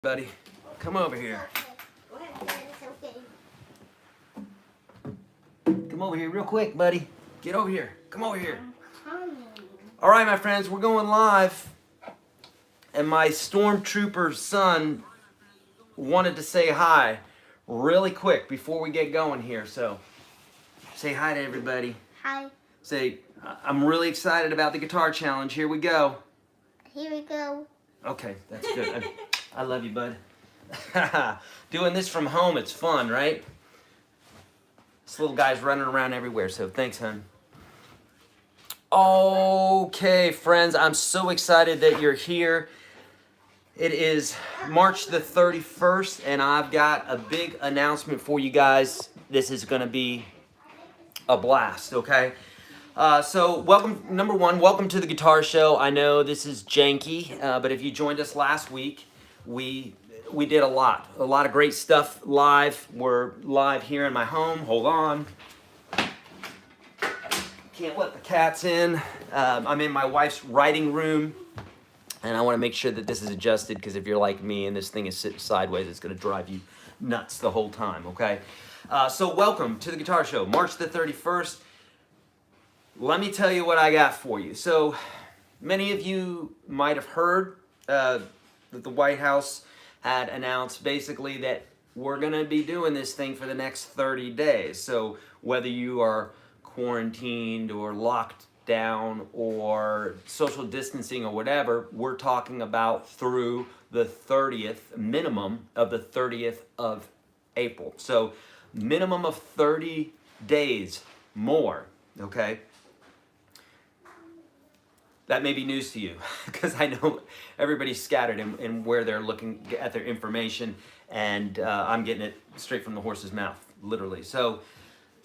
Buddy, come over here. Come over here real quick, buddy. Get over here. Come over here. All right, my friends, we're going live. And my stormtrooper son wanted to say hi really quick before we get going here. So say hi to everybody. Hi. Say, I'm really excited about the guitar challenge. Here we go. Here we go. Okay, that's good. I love you, bud. Doing this from home, it's fun, right? This little guy's running around everywhere, so thanks, hon. Okay, friends, I'm so excited that you're here. It is March the 31st, and I've got a big announcement for you guys. This is going to be a blast, okay? So welcome, number one, welcome to the Guitar Show. I know this is janky, but if you joined us last week, we did a lot of great stuff live. We're live here in my home. Hold on. Can't let the cats in. I'm in my wife's writing room, and I want to make sure that this is adjusted, because if you're like me and this thing is sitting sideways, it's going to drive you nuts the whole time, okay? So welcome to the Guitar Show, March the 31st. Let me tell you what I got for you. So many of you might have heard that the White House had announced basically that we're going to be doing this thing for the next 30 days. So whether you are quarantined or locked down or social distancing or whatever, we're talking about through the 30th, minimum of the 30th of April. So minimum of 30 days more, okay? That may be news to you, because I know everybody's scattered in where they're looking at their information, and I'm getting it straight from the horse's mouth, literally. So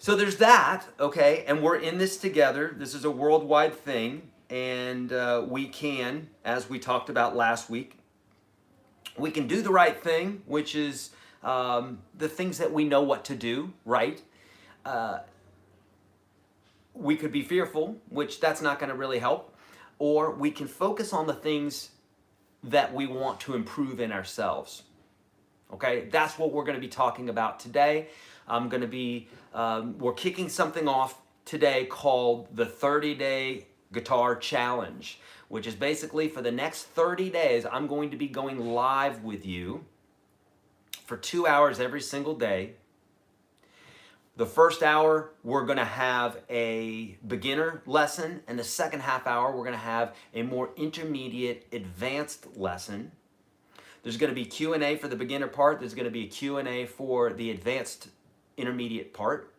there's that, okay, and we're in this together. This is a worldwide thing, and we can, as we talked about last week, we can do the right thing, which is the things that we know what to do, right? We could be fearful, which that's not going to really help. Or we can focus on the things that we want to improve in ourselves. Okay, that's what we're going to be talking about today. I'm going to be, we're kicking something off today called the 30-Day Guitar Challenge, which is basically for the next 30 days, I'm going to be going live with you for 2 hours every single day. The first hour, we're going to have a beginner lesson, and the second half hour, we're going to have a more intermediate, advanced lesson. There's going to be Q&A for the beginner part. There's going to be a Q&A for the advanced intermediate part.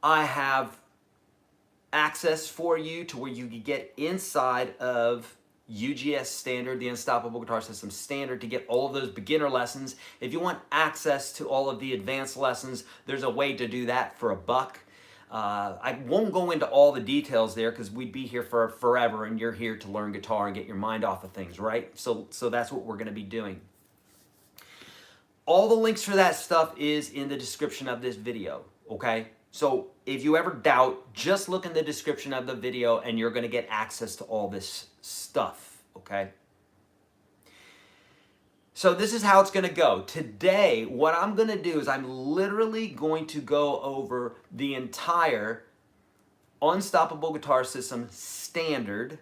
I have access for you to where you can get inside of UGS Standard, the Unstoppable Guitar System Standard, to get all of those beginner lessons. If you want access to all of the advanced lessons, there's a way to do that for $1. I won't go into all the details there, because we'd be here for forever, and you're here to learn guitar and get your mind off of things, right? So that's what we're going to be doing. All the links for that stuff is in the description of this video, okay? So if you ever doubt, just look in the description of the video and you're going to get access to all this stuff, okay? So this is how it's going to go. Today, what I'm going to do is I'm literally going to go over the entire Unstoppable Guitar System Standard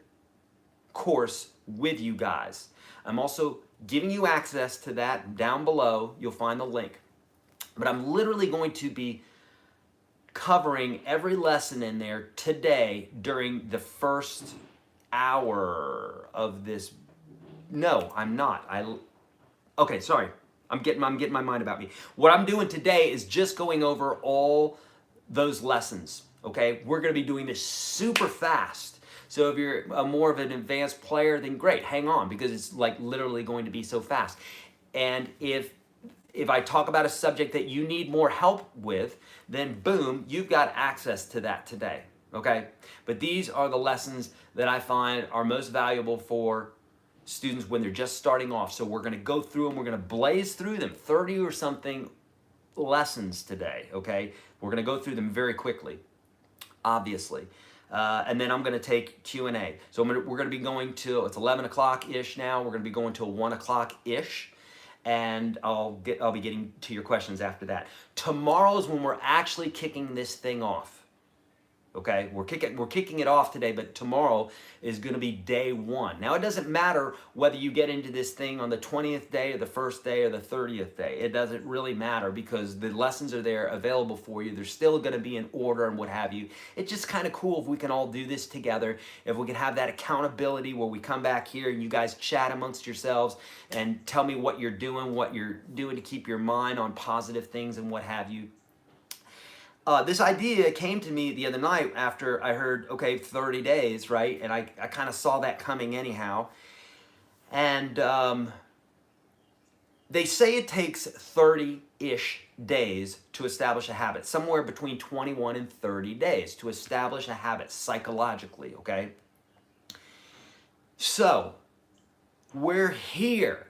course with you guys. I'm also giving you access to that down below. You'll find the link. But I'm literally going to be covering every lesson in there today during the first hour of this. No, I'm not. Okay, sorry. I'm getting my mind about me. What I'm doing today is just going over all those lessons, okay? We're going to be doing this super fast. So if you're more of an advanced player, then great, hang on, because it's like literally going to be so fast. And if I talk about a subject that you need more help with, then boom, you've got access to that today, okay? But these are the lessons that I find are most valuable for students when they're just starting off. So we're gonna go through them, we're gonna blaze through them, 30 or something lessons today, okay? We're gonna go through them very quickly, obviously. And then I'm gonna take Q&A. So we're gonna be going till, it's 11 o'clock-ish now, we're gonna be going till 1 o'clock-ish. and I'll be getting to your questions after that. Tomorrow is when we're actually kicking this thing off. Okay, we're kicking it off today, but tomorrow is going to be day one. Now, it doesn't matter whether you get into this thing on the 20th day or the first day or the 30th day. It doesn't really matter because the lessons are there available for you. They're still going to be in order and what have you. It's just kind of cool if we can all do this together, if we can have that accountability where we come back here and you guys chat amongst yourselves and tell me what you're doing to keep your mind on positive things and what have you. This idea came to me the other night after I heard, okay, 30 days, right? And I kind of saw that coming anyhow. And they say it takes 30-ish days to establish a habit, somewhere between 21 and 30 days to establish a habit psychologically, okay? So, we're here.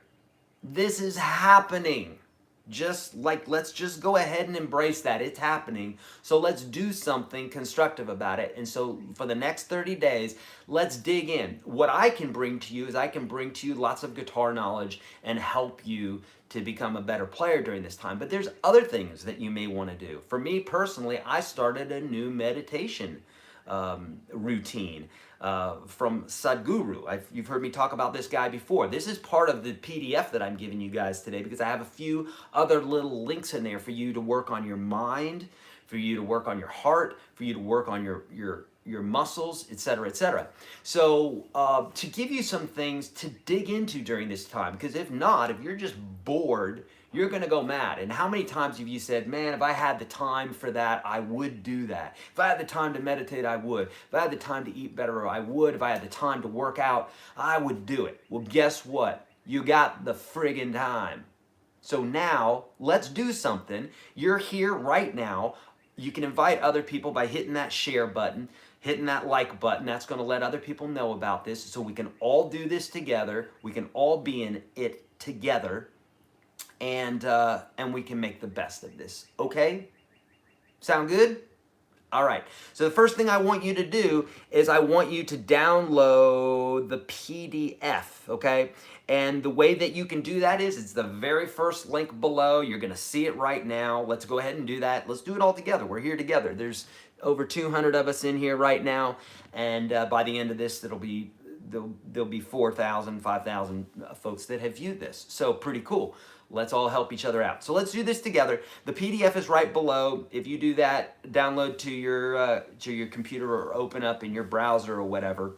This is happening. Let's just go ahead and embrace that. It's happening. So let's do something constructive about it. And so for the next 30 days, let's dig in. What I can bring to you is I can bring to you lots of guitar knowledge and help you to become a better player during this time. But there's other things that you may want to do. For me personally, I started a new meditation routine from Sadhguru. You've heard me talk about this guy before. This is part of the PDF that I'm giving you guys today because I have a few other little links in there for you to work on your mind, for you to work on your heart, for you to work on your muscles, etc., etc. So to give you some things to dig into during this time, because if not, if you're just bored, you're going to go mad. And how many times have you said, man, if I had the time for that, I would do that. If I had the time to meditate, I would. If I had the time to eat better, I would. If I had the time to work out, I would do it. Well, guess what? You got the friggin' time. So now, let's do something. You're here right now. You can invite other people by hitting that share button, hitting that like button. That's going to let other people know about this so we can all do this together. We can all be in it together. And we can make the best of this, okay? Sound good? All right, so the first thing I want you to do is I want you to download the PDF, okay? And the way that you can do that is it's the very first link below. You're gonna see it right now. Let's go ahead and do that. Let's do it all together. We're here together. There's over 200 of us in here right now, and by the end of this, there'll be 4,000, 5,000 folks that have viewed this. So pretty cool. Let's all help each other out. So let's do this together. The PDF is right below. If you do that, download to your computer or open up in your browser or whatever,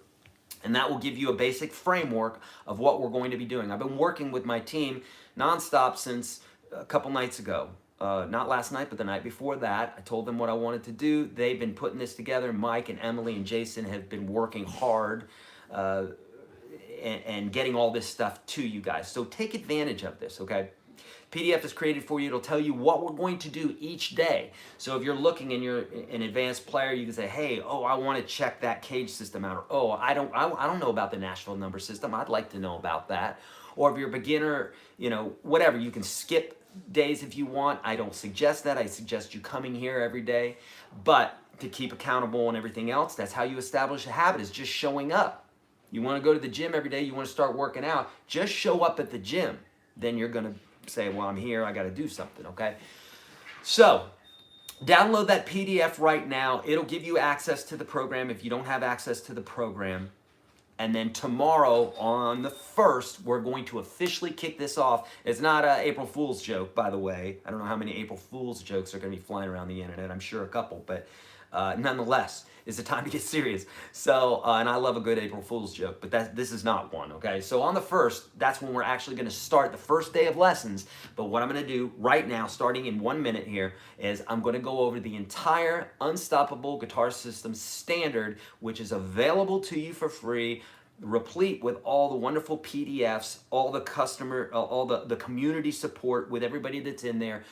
and that will give you a basic framework of what we're going to be doing. I've been working with my team nonstop since a couple nights ago. Not last night, but the night before that. I told them what I wanted to do. They've been putting this together. Mike and Emily and Jason have been working hard and getting all this stuff to you guys. So take advantage of this, okay? PDF is created for you. It'll tell you what we're going to do each day. So if you're looking and you're an advanced player, you can say, hey, oh, I want to check that cage system out. Or, oh, I don't know about the Nashville number system. I'd like to know about that. Or if you're a beginner, you know, whatever, you can skip days if you want. I don't suggest that. I suggest you coming here every day. But to keep accountable and everything else, that's how you establish a habit, is just showing up. You want to go to the gym every day, you want to start working out, just show up at the gym. Then you're going to say, well, I'm here, I got to do something, okay? So, download that PDF right now. It'll give you access to the program if you don't have access to the program. And then tomorrow on the 1st, we're going to officially kick this off. It's not an April Fool's joke, by the way. I don't know how many April Fool's jokes are going to be flying around the internet. I'm sure a couple, but nonetheless, it's the time to get serious. So, and I love a good April Fool's joke, but this is not one, okay? So on the 1st, that's when we're actually going to start the first day of lessons. But what I'm going to do right now, starting in 1 minute here, is I'm going to go over the entire Unstoppable Guitar System Standard, which is available to you for free, replete with all the wonderful PDFs, all the all the community support with everybody that's in there,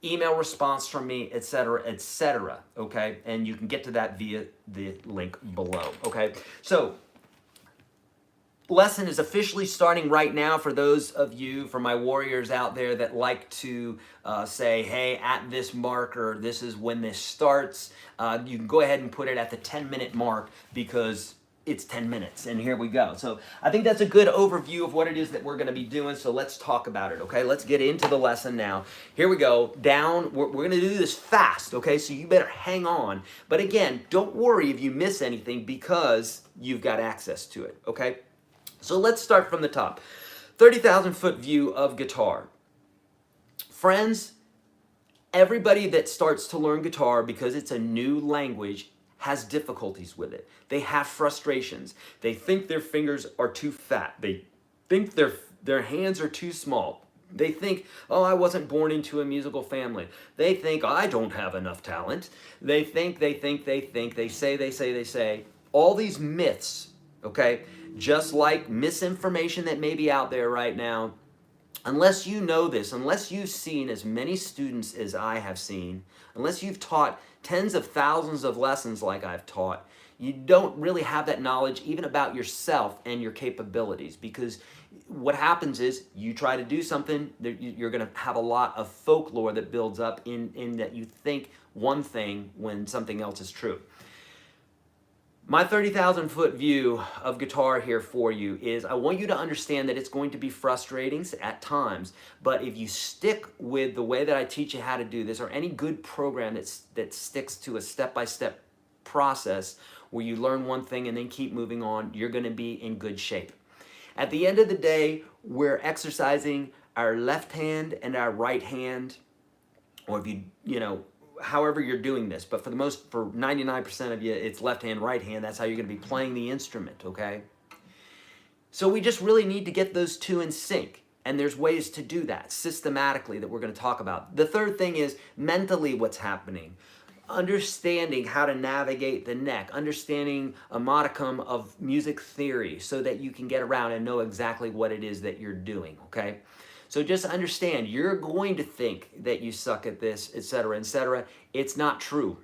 email response from me, etc., okay? And you can get to that via the link below, okay? So, lesson is officially starting right now for those of you, for my warriors out there that like to say, hey, at this marker, this is when this starts. You can go ahead and put it at the 10-minute mark because it's 10 minutes, and here we go. So I think that's a good overview of what it is that we're going to be doing, so let's talk about it, okay? Let's get into the lesson now. Here we go, down, we're going to do this fast, okay? So you better hang on. But again, don't worry if you miss anything because you've got access to it, okay? So let's start from the top. 30,000 foot view of guitar. Friends, everybody that starts to learn guitar because it's a new language has difficulties with it. They have frustrations. They think their fingers are too fat. They think their hands are too small. They think, oh, I wasn't born into a musical family. They think, I don't have enough talent. They say. All these myths, okay? Just like misinformation that may be out there right now, unless you know this, unless you've seen as many students as I have seen, unless you've taught tens of thousands of lessons like I've taught, you don't really have that knowledge even about yourself and your capabilities, because what happens is you try to do something, you're going to have a lot of folklore that builds up in that you think one thing when something else is true. My 30,000 foot view of guitar here for you is I want you to understand that it's going to be frustrating at times, but if you stick with the way that I teach you how to do this, or any good program that sticks to a step-by-step process where you learn one thing and then keep moving on, you're going to be in good shape. At the end of the day, we're exercising our left hand and our right hand, or if you know, however you're doing this, but for 99% of you, it's left hand, right hand. That's how you're going to be playing the instrument, okay? So we just really need to get those two in sync, and there's ways to do that systematically that we're going to talk about. The third thing is mentally what's happening. Understanding how to navigate the neck, understanding a modicum of music theory so that you can get around and know exactly what it is that you're doing, okay? So just understand, you're going to think that you suck at this, etc., etc. It's not true.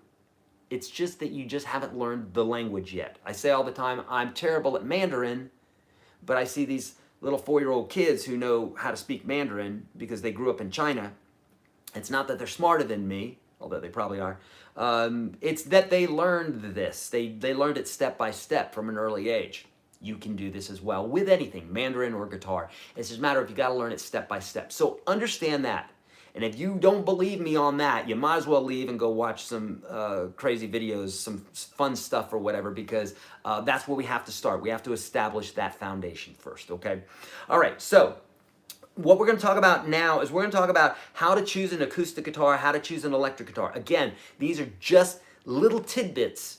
It's just that you just haven't learned the language yet. I say all the time, I'm terrible at Mandarin, but I see these little 4-year-old kids who know how to speak Mandarin because they grew up in China. It's not that they're smarter than me, although they probably are. It's that they learned this. They learned it step by step from an early age. You can do this as well with anything, Mandarin or guitar. It's just a matter of you got to learn it step by step. So understand that. And if you don't believe me on that, you might as well leave and go watch some crazy videos, some fun stuff or whatever, because that's where we have to start. We have to establish that foundation first, okay? All right, so what we're going to talk about now is we're going to talk about how to choose an acoustic guitar, how to choose an electric guitar. Again, these are just little tidbits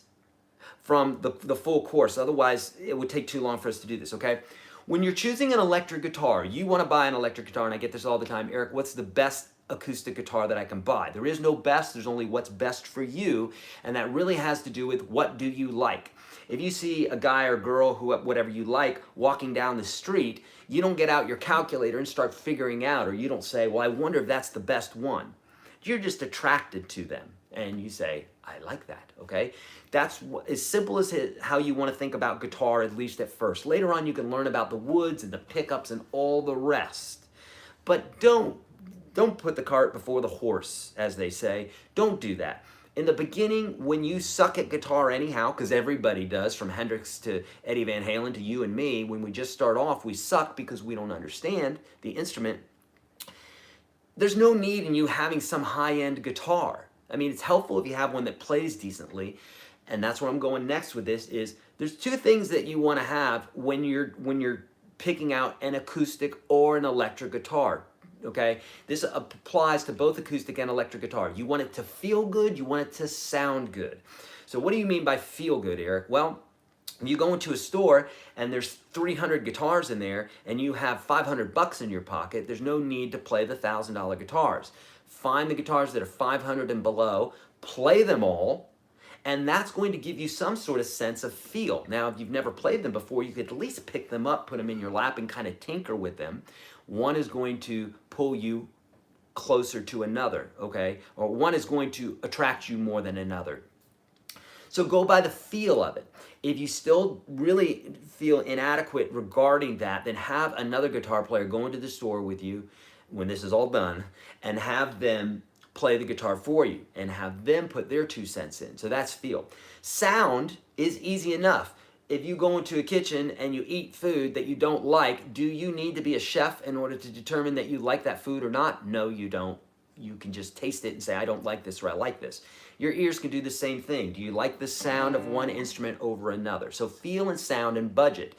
from the full course. Otherwise, it would take too long for us to do this, okay? When you're choosing an electric guitar, you want to buy an electric guitar, and I get this all the time, Eric, what's the best acoustic guitar that I can buy? There is no best, there's only what's best for you, and that really has to do with what do you like. If you see a guy or girl, whatever you like, walking down the street, you don't get out your calculator and start figuring out, or you don't say, well, I wonder if that's the best one. You're just attracted to them, and you say, I like that, okay? That's as simple as how you want to think about guitar, at least at first. Later on, you can learn about the woods and the pickups and all the rest. But don't put the cart before the horse, as they say. Don't do that. In the beginning, when you suck at guitar anyhow, because everybody does, from Hendrix to Eddie Van Halen to you and me, when we just start off, we suck because we don't understand the instrument. There's no need in you having some high-end guitar. I mean, it's helpful if you have one that plays decently, and that's where I'm going next with this, is there's two things that you want to have when you're picking out an acoustic or an electric guitar, okay? This applies to both acoustic and electric guitar. You want it to feel good, you want it to sound good. So what do you mean by feel good, Eric? Well, if you go into a store and there's 300 guitars in there and you have $500 in your pocket, there's no need to play the $1,000 guitars. Find the guitars that are 500 and below, play them all, and that's going to give you some sort of sense of feel. Now, if you've never played them before, you could at least pick them up, put them in your lap, and kind of tinker with them. One is going to pull you closer to another, okay? Or one is going to attract you more than another. So go by the feel of it. If you still really feel inadequate regarding that, then have another guitar player go into the store with you when this is all done and have them play the guitar for you and have them put their 2 cents in. So that's feel. Sound is easy enough. if you go into a kitchen and you eat food that you don't like, do you need to be a chef in order to determine that you like that food or not? No, you don't. You can just taste it and say, I don't like this or I like this. Your ears can do the same thing. Do you like the sound of one instrument over another? So feel and sound and budget.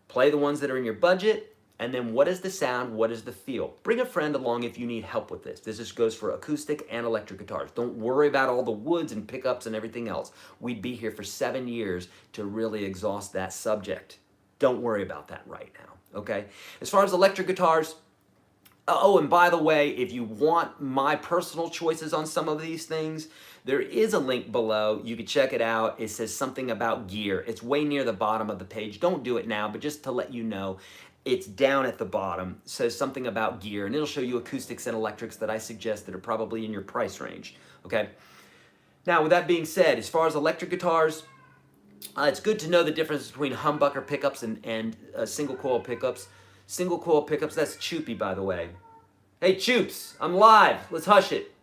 Play the ones that are in your budget. And then what is the sound? What is the feel? Bring a friend along if you need help with this. This just goes for acoustic and electric guitars. Don't worry about all the woods and pickups and everything else. We'd be here for 7 years to really exhaust that subject. Don't worry about that right now, okay? As far as electric guitars, oh, and by the way, if you want my personal choices on some of these things, there is a link below. You can check it out. It says something about gear. It's way near the bottom of the page. Don't do it now, but just to let you know, it's down at the bottom. It says something about gear, and it'll show you acoustics and electrics that I suggest that are probably in your price range, okay? Now, with that being said, as far as electric guitars, it's good to know the difference between humbucker pickups and single coil pickups. Single coil pickups, that's Choopy, by the way. Hey, Choops, I'm live. Let's hush it.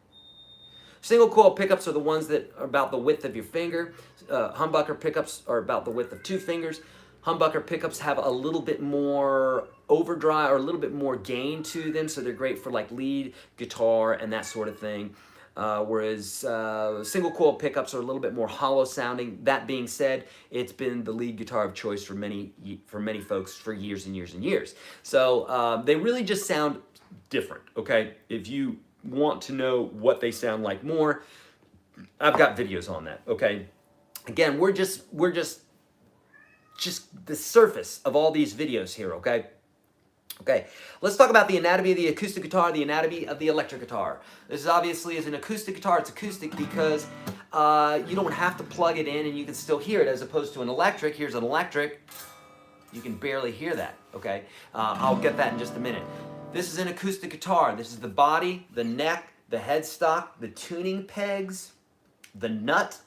Single coil pickups are the ones that are about the width of your finger. Humbucker pickups are about the width of 2 fingers. Humbucker pickups have a little bit more overdrive or a little bit more gain to them, so they're great for like lead guitar and that sort of thing. Whereas single coil pickups are a little bit more hollow sounding. That being said, it's been the lead guitar of choice for many folks for years and years and years. So they really just sound different, okay? If you want to know what they sound like more, I've got videos on that, okay? Again, we're just the surface of all these videos here, okay? Okay, let's talk about the anatomy of the acoustic guitar, the anatomy of the electric guitar. This is obviously, as an acoustic guitar, it's acoustic because you don't have to plug it in and you can still hear it, as opposed to an electric. Here's an electric. You can barely hear that, okay? I'll get that in just a minute. This is an acoustic guitar. This is the body, the neck, the headstock, the tuning pegs, the nut.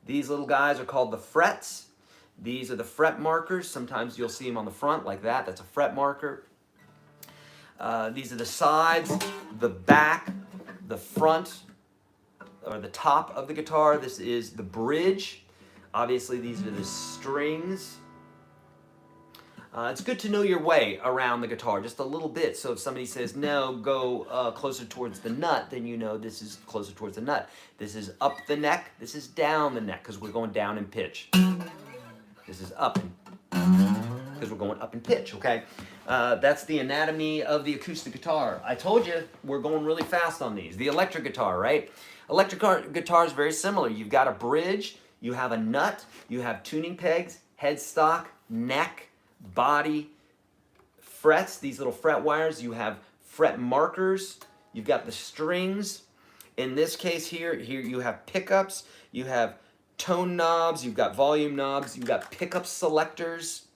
These little guys are called the frets. These are the fret markers. Sometimes you'll see them on the front like that. That's a fret marker. These are the sides, the back, the front, or the top of the guitar. This is the bridge. Obviously, these are the strings. It's good to know your way around the guitar just a little bit. So if somebody says, no, go closer towards the nut, then you know this is closer towards the nut. This is up the neck. This is down the neck because we're going down in pitch. This is up because we're going up in pitch, okay? That's the anatomy of the acoustic guitar. I told you we're going really fast on these. The electric guitar, right? Electric guitar is very similar. You've got a bridge, you have a nut, you have tuning pegs, headstock, neck, body, frets, these little fret wires. You have fret markers. You've got the strings. In this case here you have pickups. You have tone knobs, you've got volume knobs, you've got pickup selectors.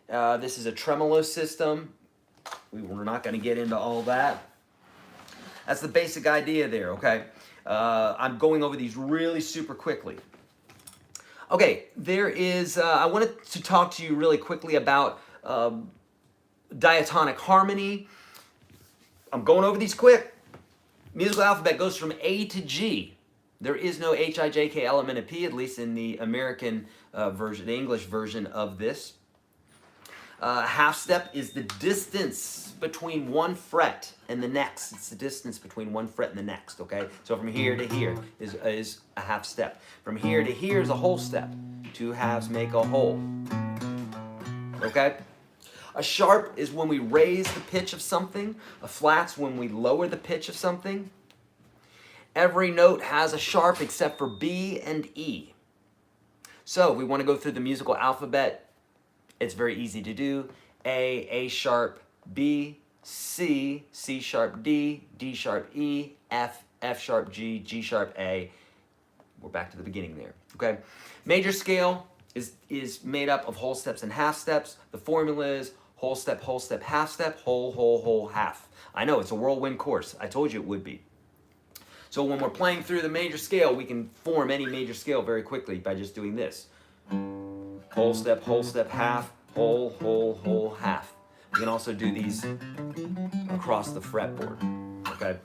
This is a tremolo system. We're not going to get into all that. That's the basic idea there, okay? I'm going over these really super quickly. Okay, there is, I wanted to talk to you really quickly about diatonic harmony. I'm going over these quick. Musical alphabet goes from A to G. There is no H, I, J, K, L, M, N, and P, at least in the American version, the English version of this. Half step is the distance between one fret and the next. It's the distance between one fret and the next, okay? So from here to here is a half step. From here to here is a whole step. 2 halves make a whole, okay? A sharp is when we raise the pitch of something. A flat's when we lower the pitch of something. Every note has a sharp except for B and E. So if we want to go through the musical alphabet, it's very easy to do. A sharp, B, C, C sharp D, D sharp E, F, F sharp G, G sharp A. We're back to the beginning there, okay? Major scale is made up of whole steps and half steps. The formula is whole step, half step, whole, half. I know, it's a whirlwind course. I told you it would be. So when we're playing through the major scale, we can form any major scale very quickly by just doing this. Whole step, half, whole, half. We can also do these across the fretboard, okay?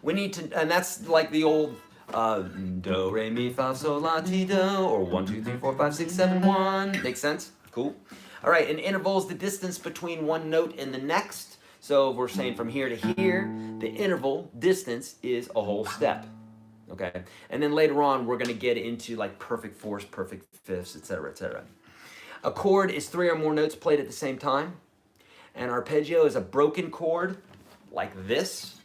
We need to, and that's like the old Do, re, mi, fa, sol, la, ti, do, or 1, 2, 3, 4, 5, 6, 7, 1. Makes sense? Cool. All right, an interval is the distance between one note and the next. So if we're saying from here to here, the interval distance is a whole step. Okay, and then later on we're going to get into like perfect fourths, perfect fifths, etc., etc. A chord is 3 or more notes played at the same time. And arpeggio is a broken chord like this.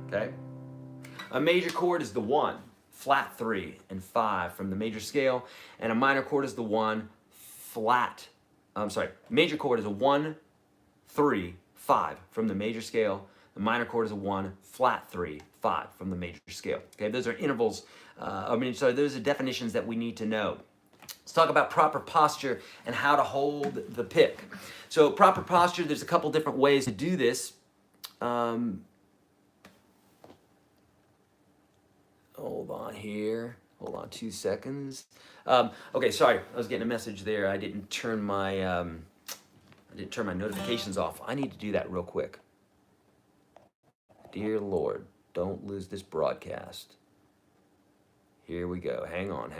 Okay. A major chord is the 1, flat 3 and 5 from the major scale, and a minor chord is the 1, flat. Major chord is a 1, 3, 5 from the major scale. The minor chord is a 1, flat 3, 5 from the major scale. Okay, those are intervals. Those are definitions that we need to know. Let's talk about proper posture and how to hold the pick. So proper posture, there's a couple different ways to do this. Hold on here. Hold on 2 seconds. Okay, sorry, I was getting a message there. I didn't turn my notifications off. I need to do that real quick. Dear Lord, don't lose this broadcast. Here we go. Hang on.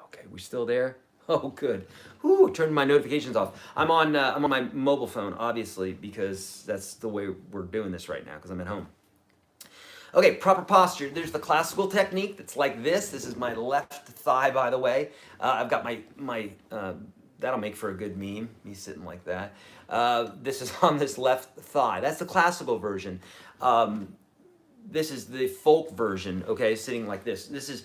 Okay, we still there? Oh, good. Whew, turned my notifications off. I'm on my mobile phone, obviously, because that's the way we're doing this right now, because I'm at home. Okay, proper posture. There's the classical technique that's like this. This is my left thigh, by the way. I've got my that'll make for a good meme, me sitting like that. This is on this left thigh. That's the classical version. This is the folk version, okay, sitting like this. This is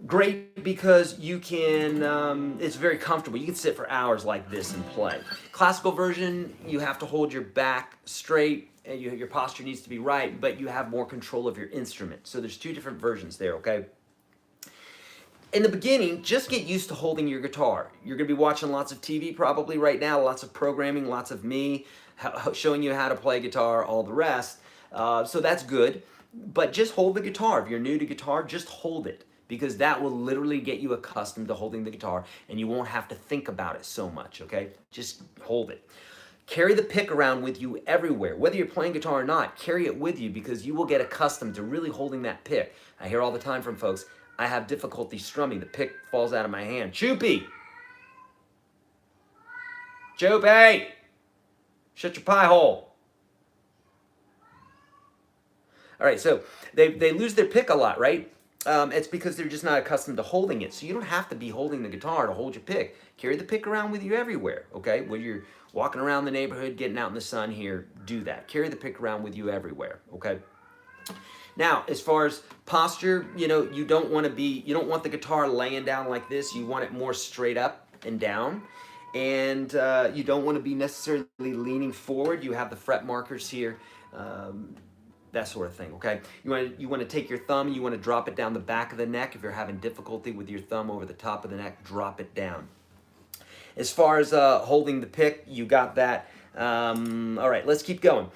great because you can, it's very comfortable. You can sit for hours like this and play. Classical version, you have to hold your back straight, and your posture needs to be right, but you have more control of your instrument. So there's 2 different versions there, okay? In the beginning, just get used to holding your guitar. You're gonna be watching lots of TV probably right now, lots of programming, lots of me showing you how to play guitar, all the rest. So that's good, but just hold the guitar. If you're new to guitar, just hold it, because that will literally get you accustomed to holding the guitar and you won't have to think about it so much, okay? Just hold it. Carry the pick around with you everywhere. Whether you're playing guitar or not, carry it with you, because you will get accustomed to really holding that pick. I hear all the time from folks, I have difficulty strumming. The pick falls out of my hand. Choopy! Choopy! Shut your pie hole. All right, so they lose their pick a lot, right? It's because they're just not accustomed to holding it. So you don't have to be holding the guitar to hold your pick. Carry the pick around with you everywhere, okay? When you're walking around the neighborhood, getting out in the sun here, do that. Carry the pick around with you everywhere, okay? Now, as far as posture, you don't want the guitar laying down like this. You want it more straight up and down. And you don't want to be necessarily leaning forward. You have the fret markers here. That sort of thing, okay? You want to take your thumb, you want to drop it down the back of the neck. If you're having difficulty with your thumb over the top of the neck, drop it down. As far as holding the pick, you got that. All right, let's keep going.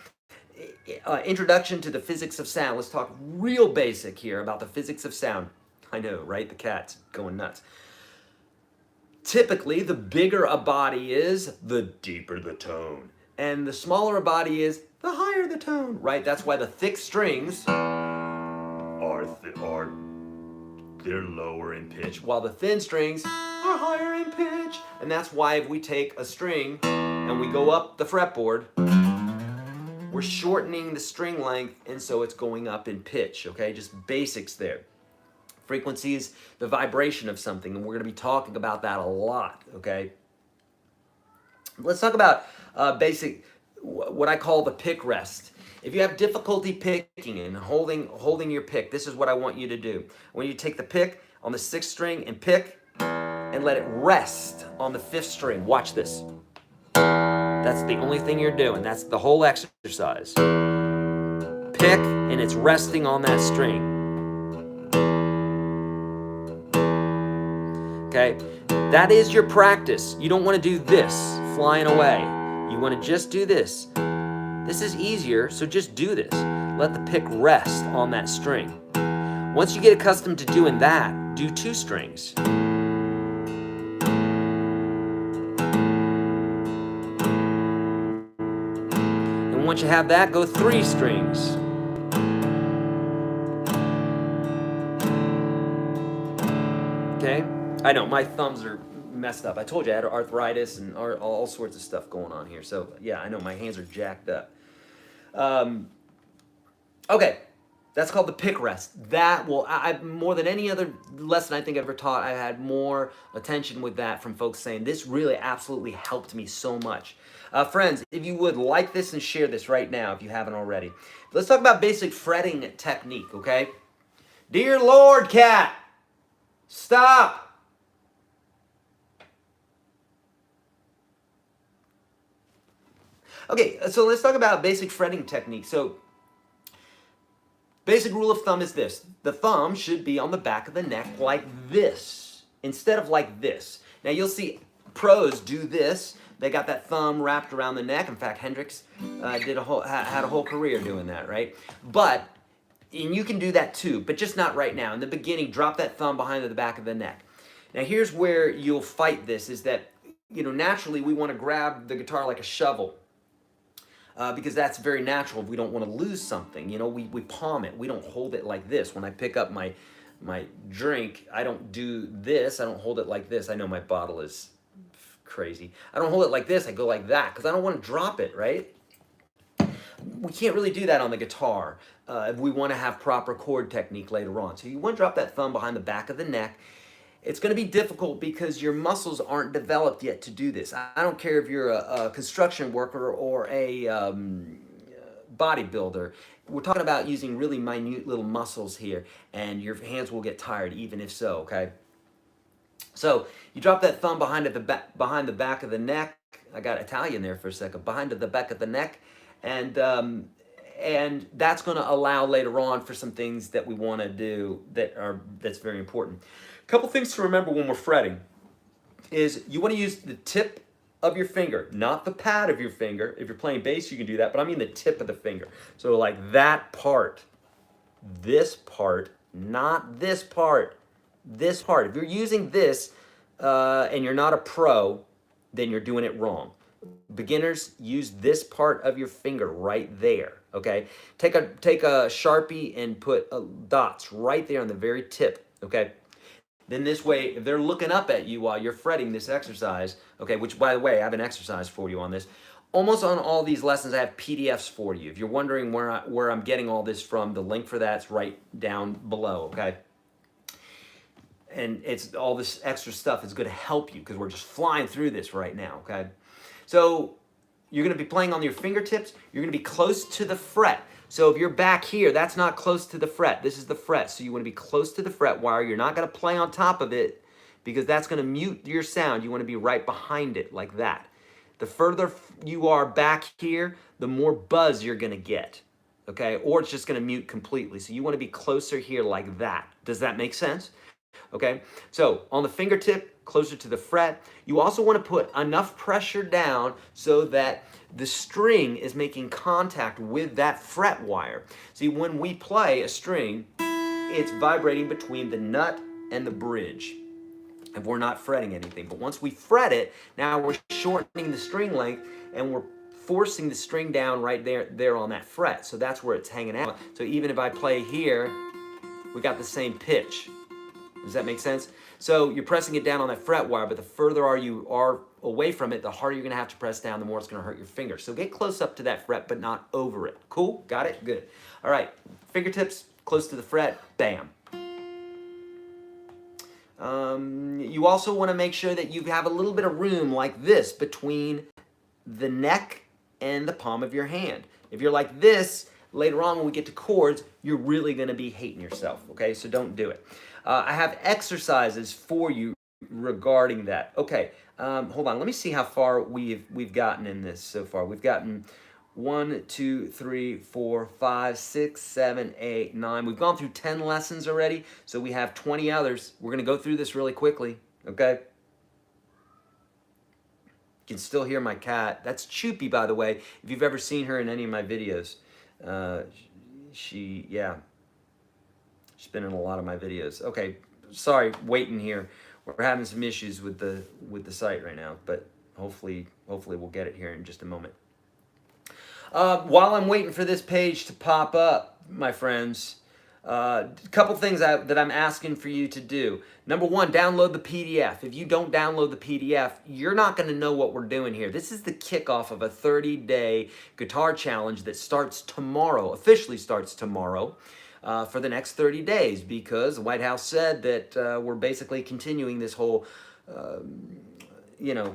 Introduction to the physics of sound. Let's talk real basic here about the physics of sound. I know, right? The cat's going nuts. Typically, the bigger a body is, the deeper the tone. And the smaller a body is, the higher the tone, right? That's why the thick strings they're lower in pitch, while the thin strings are higher in pitch. And that's why if we take a string and we go up the fretboard, we're shortening the string length, and so it's going up in pitch, okay? Just basics there. Frequency is the vibration of something, and we're gonna be talking about that a lot, okay? Let's talk about basic, what I call the pick rest. If you have difficulty picking and holding your pick, this is what I want you to do. I want you to take the pick on the 6th string and pick, and let it rest on the 5th string. Watch this. That's the only thing you're doing. That's the whole exercise. Pick, and it's resting on that string. Okay? That is your practice. You don't want to do this, flying away. You want to just do this. This is easier, so just do this. Let the pick rest on that string. Once you get accustomed to doing that, do 2 strings. once you have that, go 3 strings. Okay? I know, my thumbs are messed up. I told you I had arthritis and all sorts of stuff going on here. So, yeah, I know, my hands are jacked up. Okay, that's called the pick rest. That will, more than any other lesson I think I've ever taught, I had more attention with that from folks saying, this really absolutely helped me so much. Friends, if you would like this and share this right now if you haven't already. Let's talk about basic fretting technique, okay? Dear Lord, cat, stop. Okay, so let's talk about basic fretting technique. So, basic rule of thumb is this. The thumb should be on the back of the neck like this, instead of like this. Now, you'll see pros do this. They got that thumb wrapped around the neck. In fact, Hendrix had a whole career doing that, right? And you can do that too, but just not right now. In the beginning, drop that thumb behind the back of the neck. Now, here's where you'll fight this, is that, naturally we want to grab the guitar like a shovel. Because that's very natural. We don't want to lose something. We palm it. We don't hold it like this. When I pick up my drink, I don't do this. I don't hold it like this. I know my bottle is crazy. I don't hold it like this. I go like that because I don't want to drop it, right? We can't really do that on the guitar if we want to have proper chord technique later on. So you want to drop that thumb behind the back of the neck. It's going to be difficult because your muscles aren't developed yet to do this. I don't care if you're a construction worker or a bodybuilder. We're talking about using really minute little muscles here, and your hands will get tired even if so, okay? So you drop that thumb behind the back of the neck. I got Italian there for a second. Behind the back of the neck, and that's going to allow later on for some things that we want to do that's very important. A couple things to remember when we're fretting is you want to use the tip of your finger, not the pad of your finger. If you're playing bass, you can do that, but I mean the tip of the finger. So like that part, this part, not this part, this part. If you're using this and you're not a pro, then you're doing it wrong. Beginners, use this part of your finger right there, okay? Take a Sharpie and put dots right there on the very tip, okay? Then this way, if they're looking up at you while you're fretting this exercise, okay, which by the way, I have an exercise for you on this. Almost on all these lessons, I have PDFs for you. If you're wondering where I'm getting all this from, the link for that's right down below, okay? And it's all this extra stuff is going to help you because we're just flying through this right now, okay? So you're going to be playing on your fingertips. You're going to be close to the fret. So if you're back here, that's not close to the fret. This is the fret. So you want to be close to the fret wire. You're not going to play on top of it because that's going to mute your sound. You want to be right behind it like that. The further you are back here, the more buzz you're going to get. Okay? Or it's just going to mute completely. So you want to be closer here like that. Does that make sense? Okay? So on the fingertip, closer to the fret. You also want to put enough pressure down so that the string is making contact with that fret wire. See, when we play a string, it's vibrating between the nut and the bridge. And we're not fretting anything. But once we fret it, now we're shortening the string length and we're forcing the string down right there on that fret. So that's where it's hanging out. So even if I play here, we got the same pitch. Does that make sense? So you're pressing it down on that fret wire, but the further you are away from it, the harder you're going to have to press down, the more it's going to hurt your finger. So get close up to that fret, but not over it. Cool? Got it? Good. All right. Fingertips close to the fret. Bam. You also want to make sure that you have a little bit of room like this between the neck and the palm of your hand. If you're like this, later on when we get to chords, you're really going to be hating yourself, okay? So don't do it. I have exercises for you regarding that. Okay, hold on. Let me see how far we've gotten in this so far. We've gotten 1, 2, 3, 4, 5, 6, 7, 8, 9. We've gone through 10 lessons already, so we have 20 others. We're going to go through this really quickly, okay? You can still hear my cat. That's Choopy, by the way, if you've ever seen her in any of my videos. She's been in a lot of my videos. Okay, sorry, waiting here. We're having some issues with the site right now, but hopefully we'll get it here in just a moment. While I'm waiting for this page to pop up, my friends, a couple things that I'm asking for you to do. Number one, download the PDF. If you don't download the PDF, you're not going to know what we're doing here. This is the kickoff of a 30-day guitar challenge that starts tomorrow, officially starts tomorrow, for the next 30 days, because the White House said that we're basically continuing this whole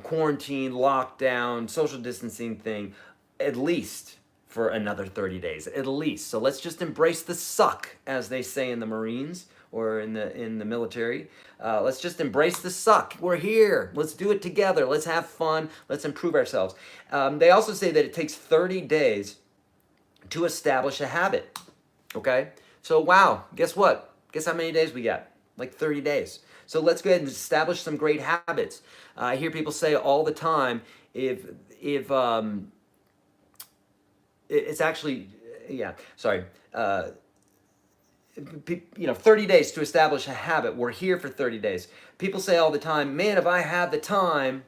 quarantine, lockdown, social distancing thing, at least for another 30 days, at least. So let's just embrace the suck, as they say in the Marines or in the military. Let's just embrace the suck. We're here. Let's do it together. Let's have fun. Let's improve ourselves. They also say that it takes 30 days to establish a habit. Okay? So wow, guess what? Guess how many days we got? Like 30 days. So let's go ahead and establish some great habits. I hear people say all the time, if it's actually, 30 days to establish a habit. We're here for 30 days. People say all the time, man, if I had the time,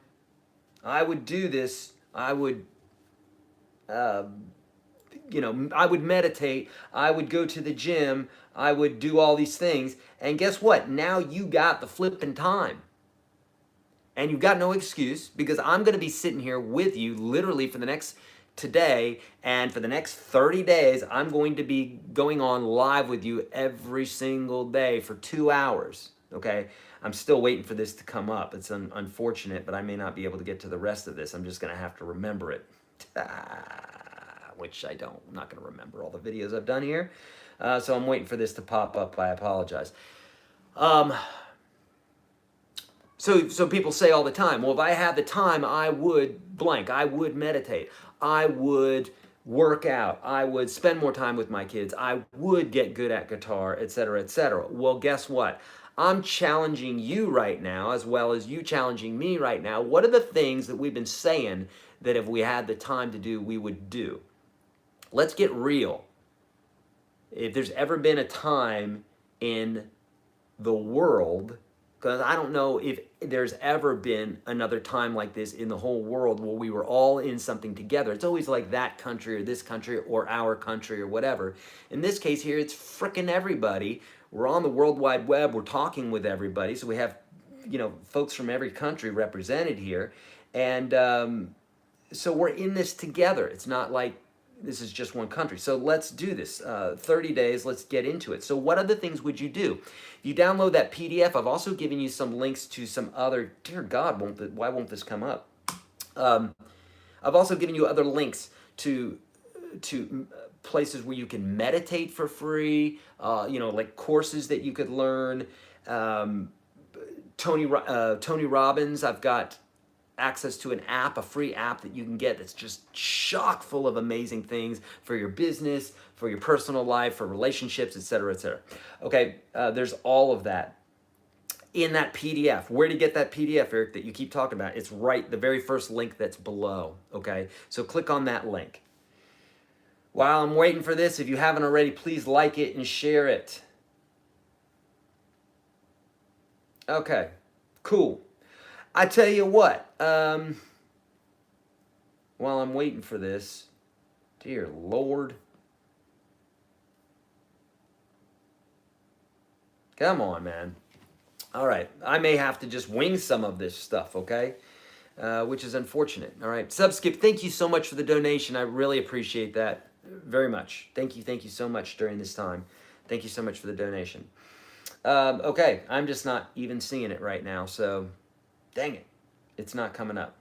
I would do this. I would, I would meditate. I would go to the gym. I would do all these things. And guess what? Now you got the flipping time. And you've got no excuse, because I'm going to be sitting here with you literally for the next today, and for the next 30 days, I'm going to be going on live with you every single day for 2 hours, okay? I'm still waiting for this to come up. It's unfortunate, but I may not be able to get to the rest of this. I'm just going to have to remember it, which I don't. I'm not going to remember all the videos I've done here, so I'm waiting for this to pop up. I apologize. So people say all the time, well, if I had the time, I would blank. I would meditate. I would work out. I would spend more time with my kids. I would get good at guitar, etc., etc. Well, guess what? I'm challenging you right now, as well as you challenging me right now. What are the things that we've been saying that if we had the time to do, we would do? Let's get real. If there's ever been a time in the world, because I don't know if there's ever been another time like this in the whole world where we were all in something together. It's always like that country or this country or our country or whatever. In this case here, it's frickin' everybody. We're on the World Wide Web. We're talking with everybody. So we have, folks from every country represented here. And so we're in this together. It's not like this is just one country. So let's do this. 30 days, let's get into it. So what other things would you do? If you download that PDF, I've also given you some links to some other, dear God, why won't this come up? I've also given you other links to places where you can meditate for free, like courses that you could learn. Tony Robbins, I've got access to an app, a free app that you can get that's just chock full of amazing things for your business, for your personal life, for relationships, etc., etc. Okay, there's all of that in that PDF. Where to get that PDF, Eric, that you keep talking about? It's right, the very first link that's below, okay? So click on that link. While I'm waiting for this, if you haven't already, please like it and share it. Okay, cool. I tell you what, while I'm waiting for this, dear Lord. Come on, man. All right, I may have to just wing some of this stuff, okay? Which is unfortunate. All right, Subskip, thank you so much for the donation. I really appreciate that very much. Thank you so much during this time. Thank you so much for the donation. Okay, I'm just not even seeing it right now, so dang it, it's not coming up.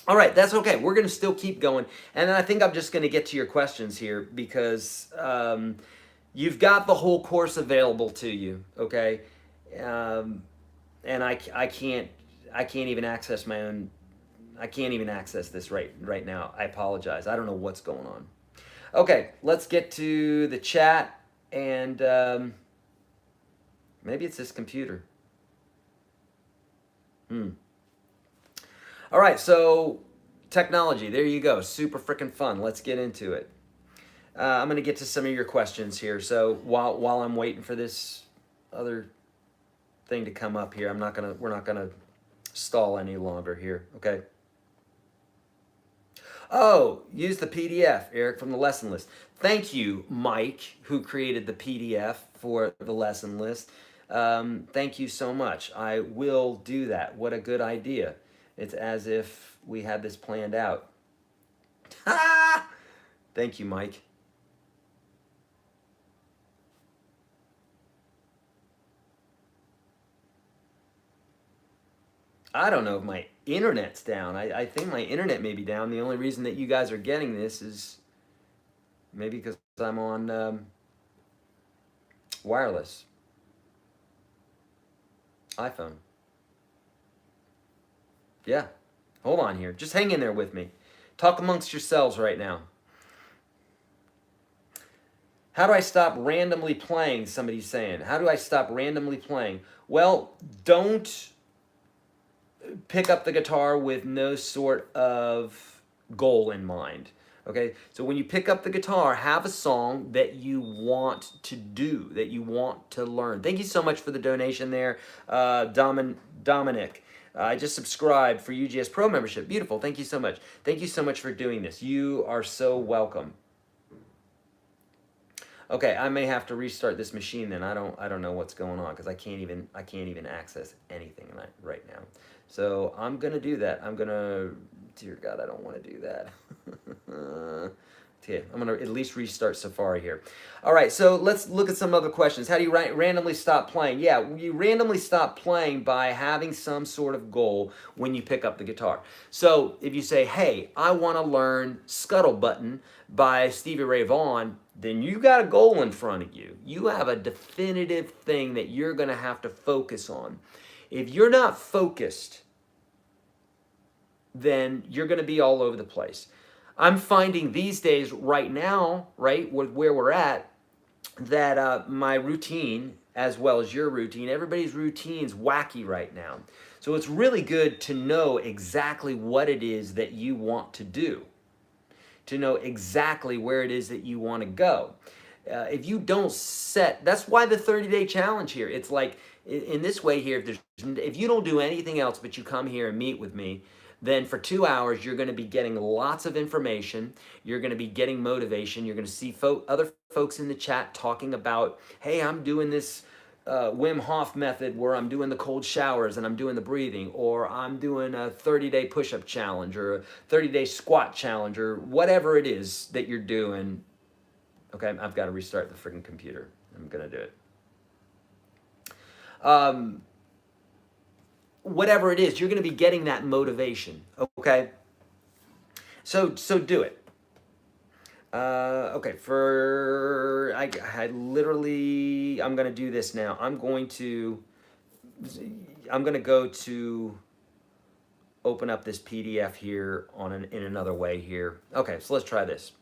All right, that's okay. We're going to still keep going, and I think I'm just going to get to your questions here because you've got the whole course available to you, okay? And I can't even access my own. I can't even access this right now. I apologize. I don't know what's going on. Okay, let's get to the chat, and maybe it's this computer. All right, so technology, there you go. Super freaking fun. Let's get into it. I'm going to get to some of your questions here. So while I'm waiting for this other thing to come up here, we're not gonna stall any longer here, okay? Oh, use the PDF, Eric, from the lesson list. Thank you, Mike, who created the PDF for the lesson list. Thank you so much. I will do that. What a good idea. It's as if we had this planned out. Thank you, Mike. I don't know if my internet's down. I think my internet may be down. The only reason that you guys are getting this is maybe because I'm on wireless iPhone. Yeah. Hold on here. Just hang in there with me. Talk amongst yourselves right now. How do I stop randomly playing? Somebody's saying. How do I stop randomly playing? Well, don't pick up the guitar with no sort of goal in mind. Okay, so when you pick up the guitar, have a song that you want to do, that you want to learn. Thank you so much for the donation there, Dominic. I just subscribed for UGS Pro membership. Beautiful. Thank you so much. Thank you so much for doing this. You are so welcome. Okay, I may have to restart this machine then. I don't know what's going on because I can't even access anything right now. So I'm gonna do that. I'm gonna, dear God, I don't want to do that. Okay, I'm gonna at least restart Safari here. All right, so let's look at some other questions. How do you randomly stop playing? Yeah, you randomly stop playing by having some sort of goal when you pick up the guitar. So if you say, hey, I want to learn Scuttle Button by Stevie Ray Vaughan, then you got a goal in front of you. You have a definitive thing that you're going to have to focus on. If you're not focused, then you're going to be all over the place. I'm finding these days right now, right, with where we're at, that my routine, as well as your routine, everybody's routine's wacky right now. So it's really good to know exactly what it is that you want to do, to know exactly where it is that you want to go. If you don't set, that's why the 30-day challenge here. It's like in this way here, if you don't do anything else but you come here and meet with me, then for 2 hours you're going to be getting lots of information. You're going to be getting motivation. You're going to see other folks in the chat talking about, hey, I'm doing this Wim Hof method where I'm doing the cold showers and I'm doing the breathing, or I'm doing a 30-day push-up challenge or a 30-day squat challenge, or whatever it is that you're doing. Okay, I've got to restart the freaking computer. I'm going to do it. Whatever it is, you're going to be getting that motivation, okay? So do it. Okay, I literally, I'm going to do this now. I'm going to go to open up this PDF here in another way here. Okay, so let's try this.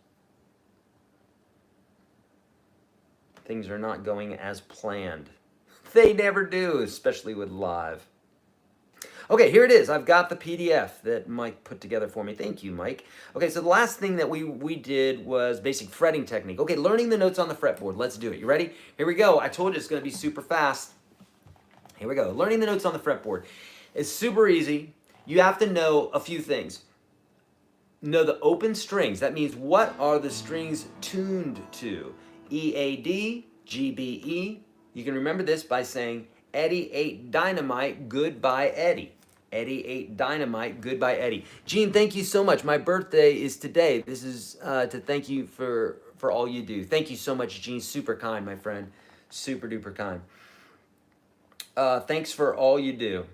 Things are not going as planned. They never do, especially with live. Okay, here it is. I've got the PDF that Mike put together for me. Thank you, Mike. Okay, so the last thing that we did was basic fretting technique. Okay, learning the notes on the fretboard. Let's do it. You ready? Here we go. I told you it's going to be super fast. Here we go. Learning the notes on the fretboard. It's super easy. You have to know a few things. Know the open strings. That means what are the strings tuned to? E, A, D, G, B, E. You can remember this by saying Eddie ate dynamite, goodbye Eddie. Eddie ate dynamite, goodbye Eddie. Gene, thank you so much. My birthday is today. This is to thank you for all you do. Thank you so much, Gene. Super kind, my friend. Super duper kind. Thanks for all you do.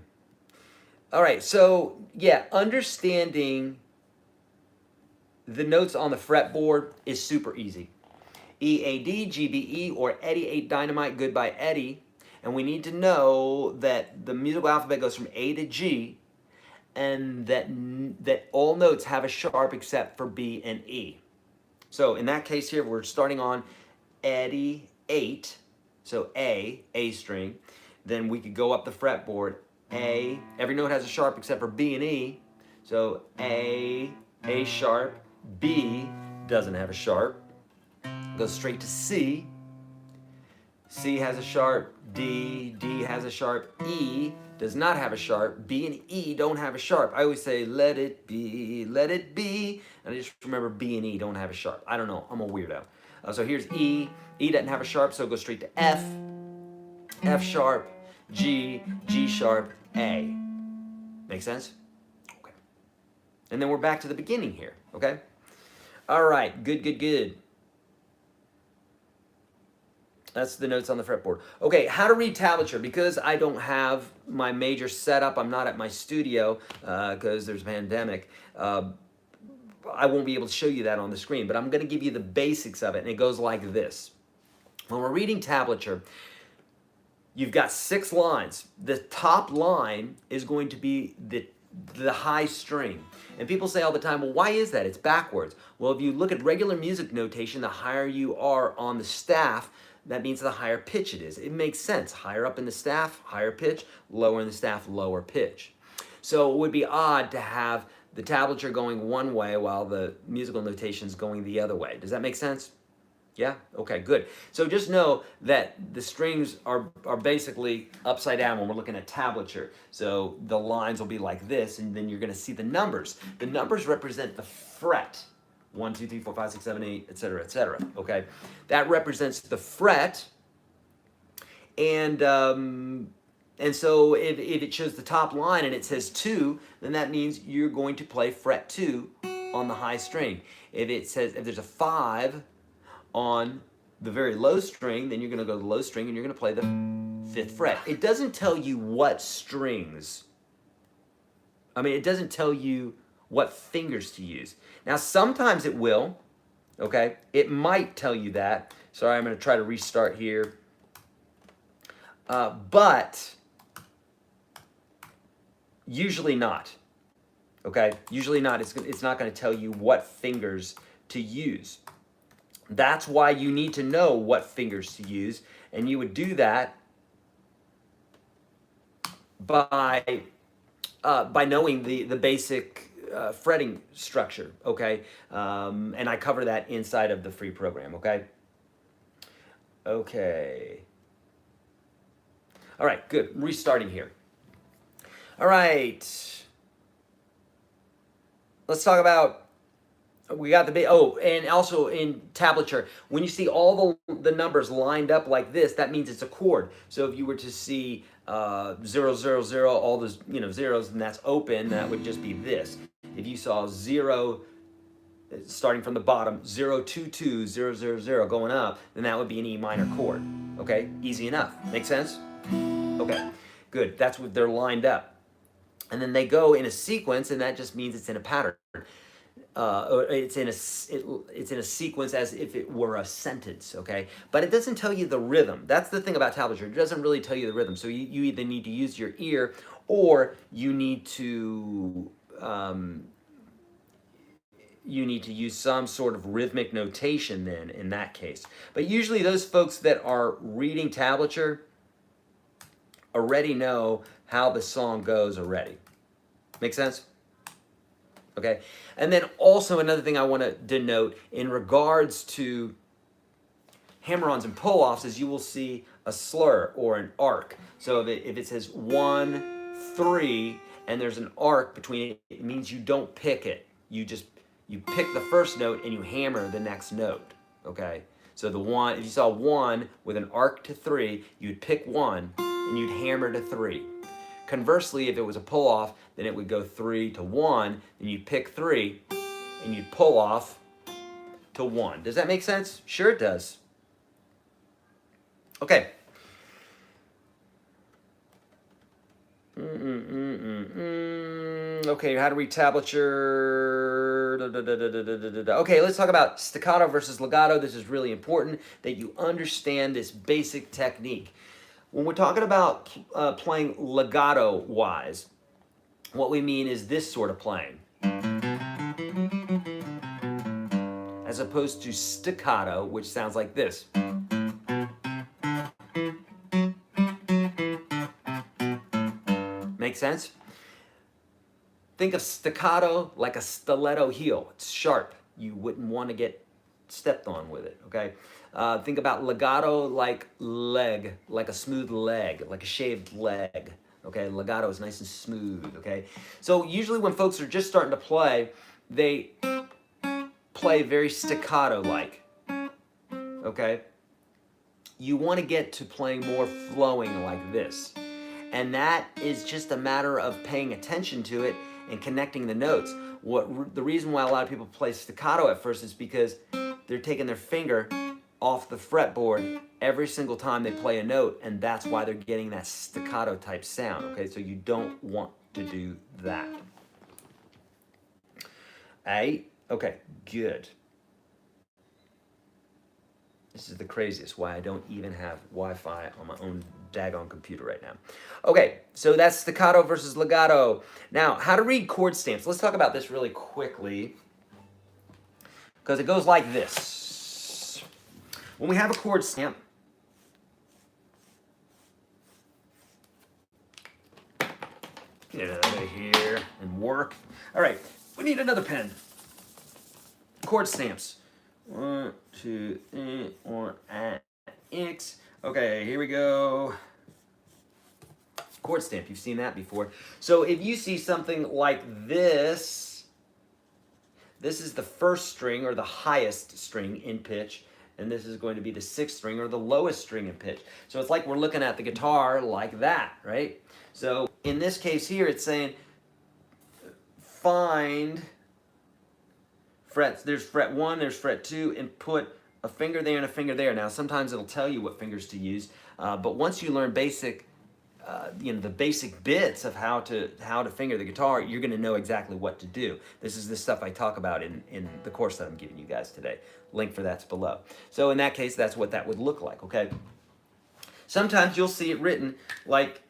All right, so yeah, understanding the notes on the fretboard is super easy. E, A, D, G, B, E, or Eddie ate dynamite, goodbye Eddie. And we need to know that the musical alphabet goes from A to G, and that all notes have a sharp except for B and E. So in that case here, we're starting on Eddie ate, so A string. Then we could go up the fretboard, A. Every note has a sharp except for B and E. So A sharp, B doesn't have a sharp. Goes straight to C. C has a sharp, D has a sharp, E does not have a sharp, B and E don't have a sharp. I always say, let it be, and I just remember B and E don't have a sharp. I don't know, I'm a weirdo. So here's E doesn't have a sharp, so it goes straight to F, F sharp, G sharp, A. Make sense? Okay. And then we're back to the beginning here, okay? All right, good. That's the notes on the fretboard. Okay, how to read tablature. Because I don't have my major setup, I'm not at my studio because there's a pandemic, I won't be able to show you that on the screen, but I'm going to give you the basics of it, and it goes like this. When we're reading tablature, you've got 6 lines. The top line is going to be the high string. And people say all the time, well, why is that? It's backwards. Well, if you look at regular music notation, the higher you are on the staff, that means the higher pitch it is. It makes sense. Higher up in the staff, higher pitch, lower in the staff, lower pitch. So it would be odd to have the tablature going one way while the musical notation is going the other way. Does that make sense? Yeah? Okay, good. So just know that the strings are basically upside down when we're looking at tablature. So the lines will be like this, and then you're going to see the numbers. The numbers represent the fret. 1, 2, 3, 4, 5, 6, 7, 8, etc., etc. Okay? That represents the fret. And so if it shows the top line and it says 2, then that means you're going to play fret 2 on the high string. If there's a 5 on the very low string, then you're going to go to the low string and you're going to play the 5th fret. It doesn't tell you what strings. It doesn't tell you what fingers to use. Now, sometimes it will, okay? It might tell you that. Sorry, I'm going to try to restart here. But usually not, okay? Usually not. It's not going to tell you what fingers to use. That's why you need to know what fingers to use, and you would do that by knowing the basic fretting structure, okay? And I cover that inside of the free program, okay? Okay. All right, good. Restarting here. All right. Let's talk about, we got and also in tablature, when you see all the numbers lined up like this, that means it's a chord. So if you were to see 0, 0, 0, all those zeros, and that's open, that would just be this. If you saw 0 starting from the bottom, 0, 2, 2, 0, 0, 0 going up, then that would be an E minor chord. Okay, easy enough. Make sense? Okay, good. That's what they're lined up. And then they go in a sequence, and that just means it's in a pattern. It's in a sequence as if it were a sentence, okay? But it doesn't tell you the rhythm. That's the thing about tablature. It doesn't really tell you the rhythm. So you either need to use your ear, or you need to use some sort of rhythmic notation then in that case. But usually those folks that are reading tablature already know how the song goes already. Make sense? Okay. And then also another thing I want to denote in regards to hammer-ons and pull-offs is you will see a slur or an arc. So if it says 1, 3, and there's an arc between it, it means you don't pick it. You pick the first note and you hammer the next note. Okay. So if you saw 1 with an arc to 3, you'd pick 1 and you'd hammer to 3. Conversely, if it was a pull-off, then it would go 3 to 1, and you'd pick 3, and you'd pull off to 1. Does that make sense? Sure it does. Okay. Okay, how to read tablature. Okay, let's talk about staccato versus legato. This is really important that you understand this basic technique. When we're talking about playing legato-wise, what we mean is this sort of playing, as opposed to staccato, which sounds like this. Make sense? Think of staccato like a stiletto heel. It's sharp. You wouldn't want to get stepped on with it, okay? Think about legato like leg, like a smooth leg, like a shaved leg, okay? Legato is nice and smooth, okay? So usually when folks are just starting to play, they play very staccato-like, okay? You want to get to playing more flowing like this. And that is just a matter of paying attention to it and connecting the notes. The reason why a lot of people play staccato at first is because they're taking their finger off the fretboard every single time they play a note, and that's why they're getting that staccato type sound, okay? So you don't want to do that. Aight? Okay, good. This is the craziest, why I don't even have Wi-Fi on my own daggone computer right now. Okay, so that's staccato versus legato. Now, how to read chord stamps. Let's talk about this really quickly, because it goes like this. When we have a chord stamp, get it out of here and work. All right, we need another pen. Chord stamps. 1, 2, 3, 4, X. Okay, here we go. Chord stamp, you've seen that before. So if you see something like this, this is the first string or the highest string in pitch, and this is going to be the sixth string or the lowest string in pitch. So it's like we're looking at the guitar like that, right? So in this case here, it's saying find frets. There's fret 1, there's fret 2, and put a finger there and a finger there. Now sometimes it'll tell you what fingers to use, but once you learn basic, the basic bits of how to finger the guitar, you're going to know exactly what to do. This is the stuff I talk about in the course that I'm giving you guys today. Link for that's below. So in that case, that's what that would look like. Okay. Sometimes you'll see it written like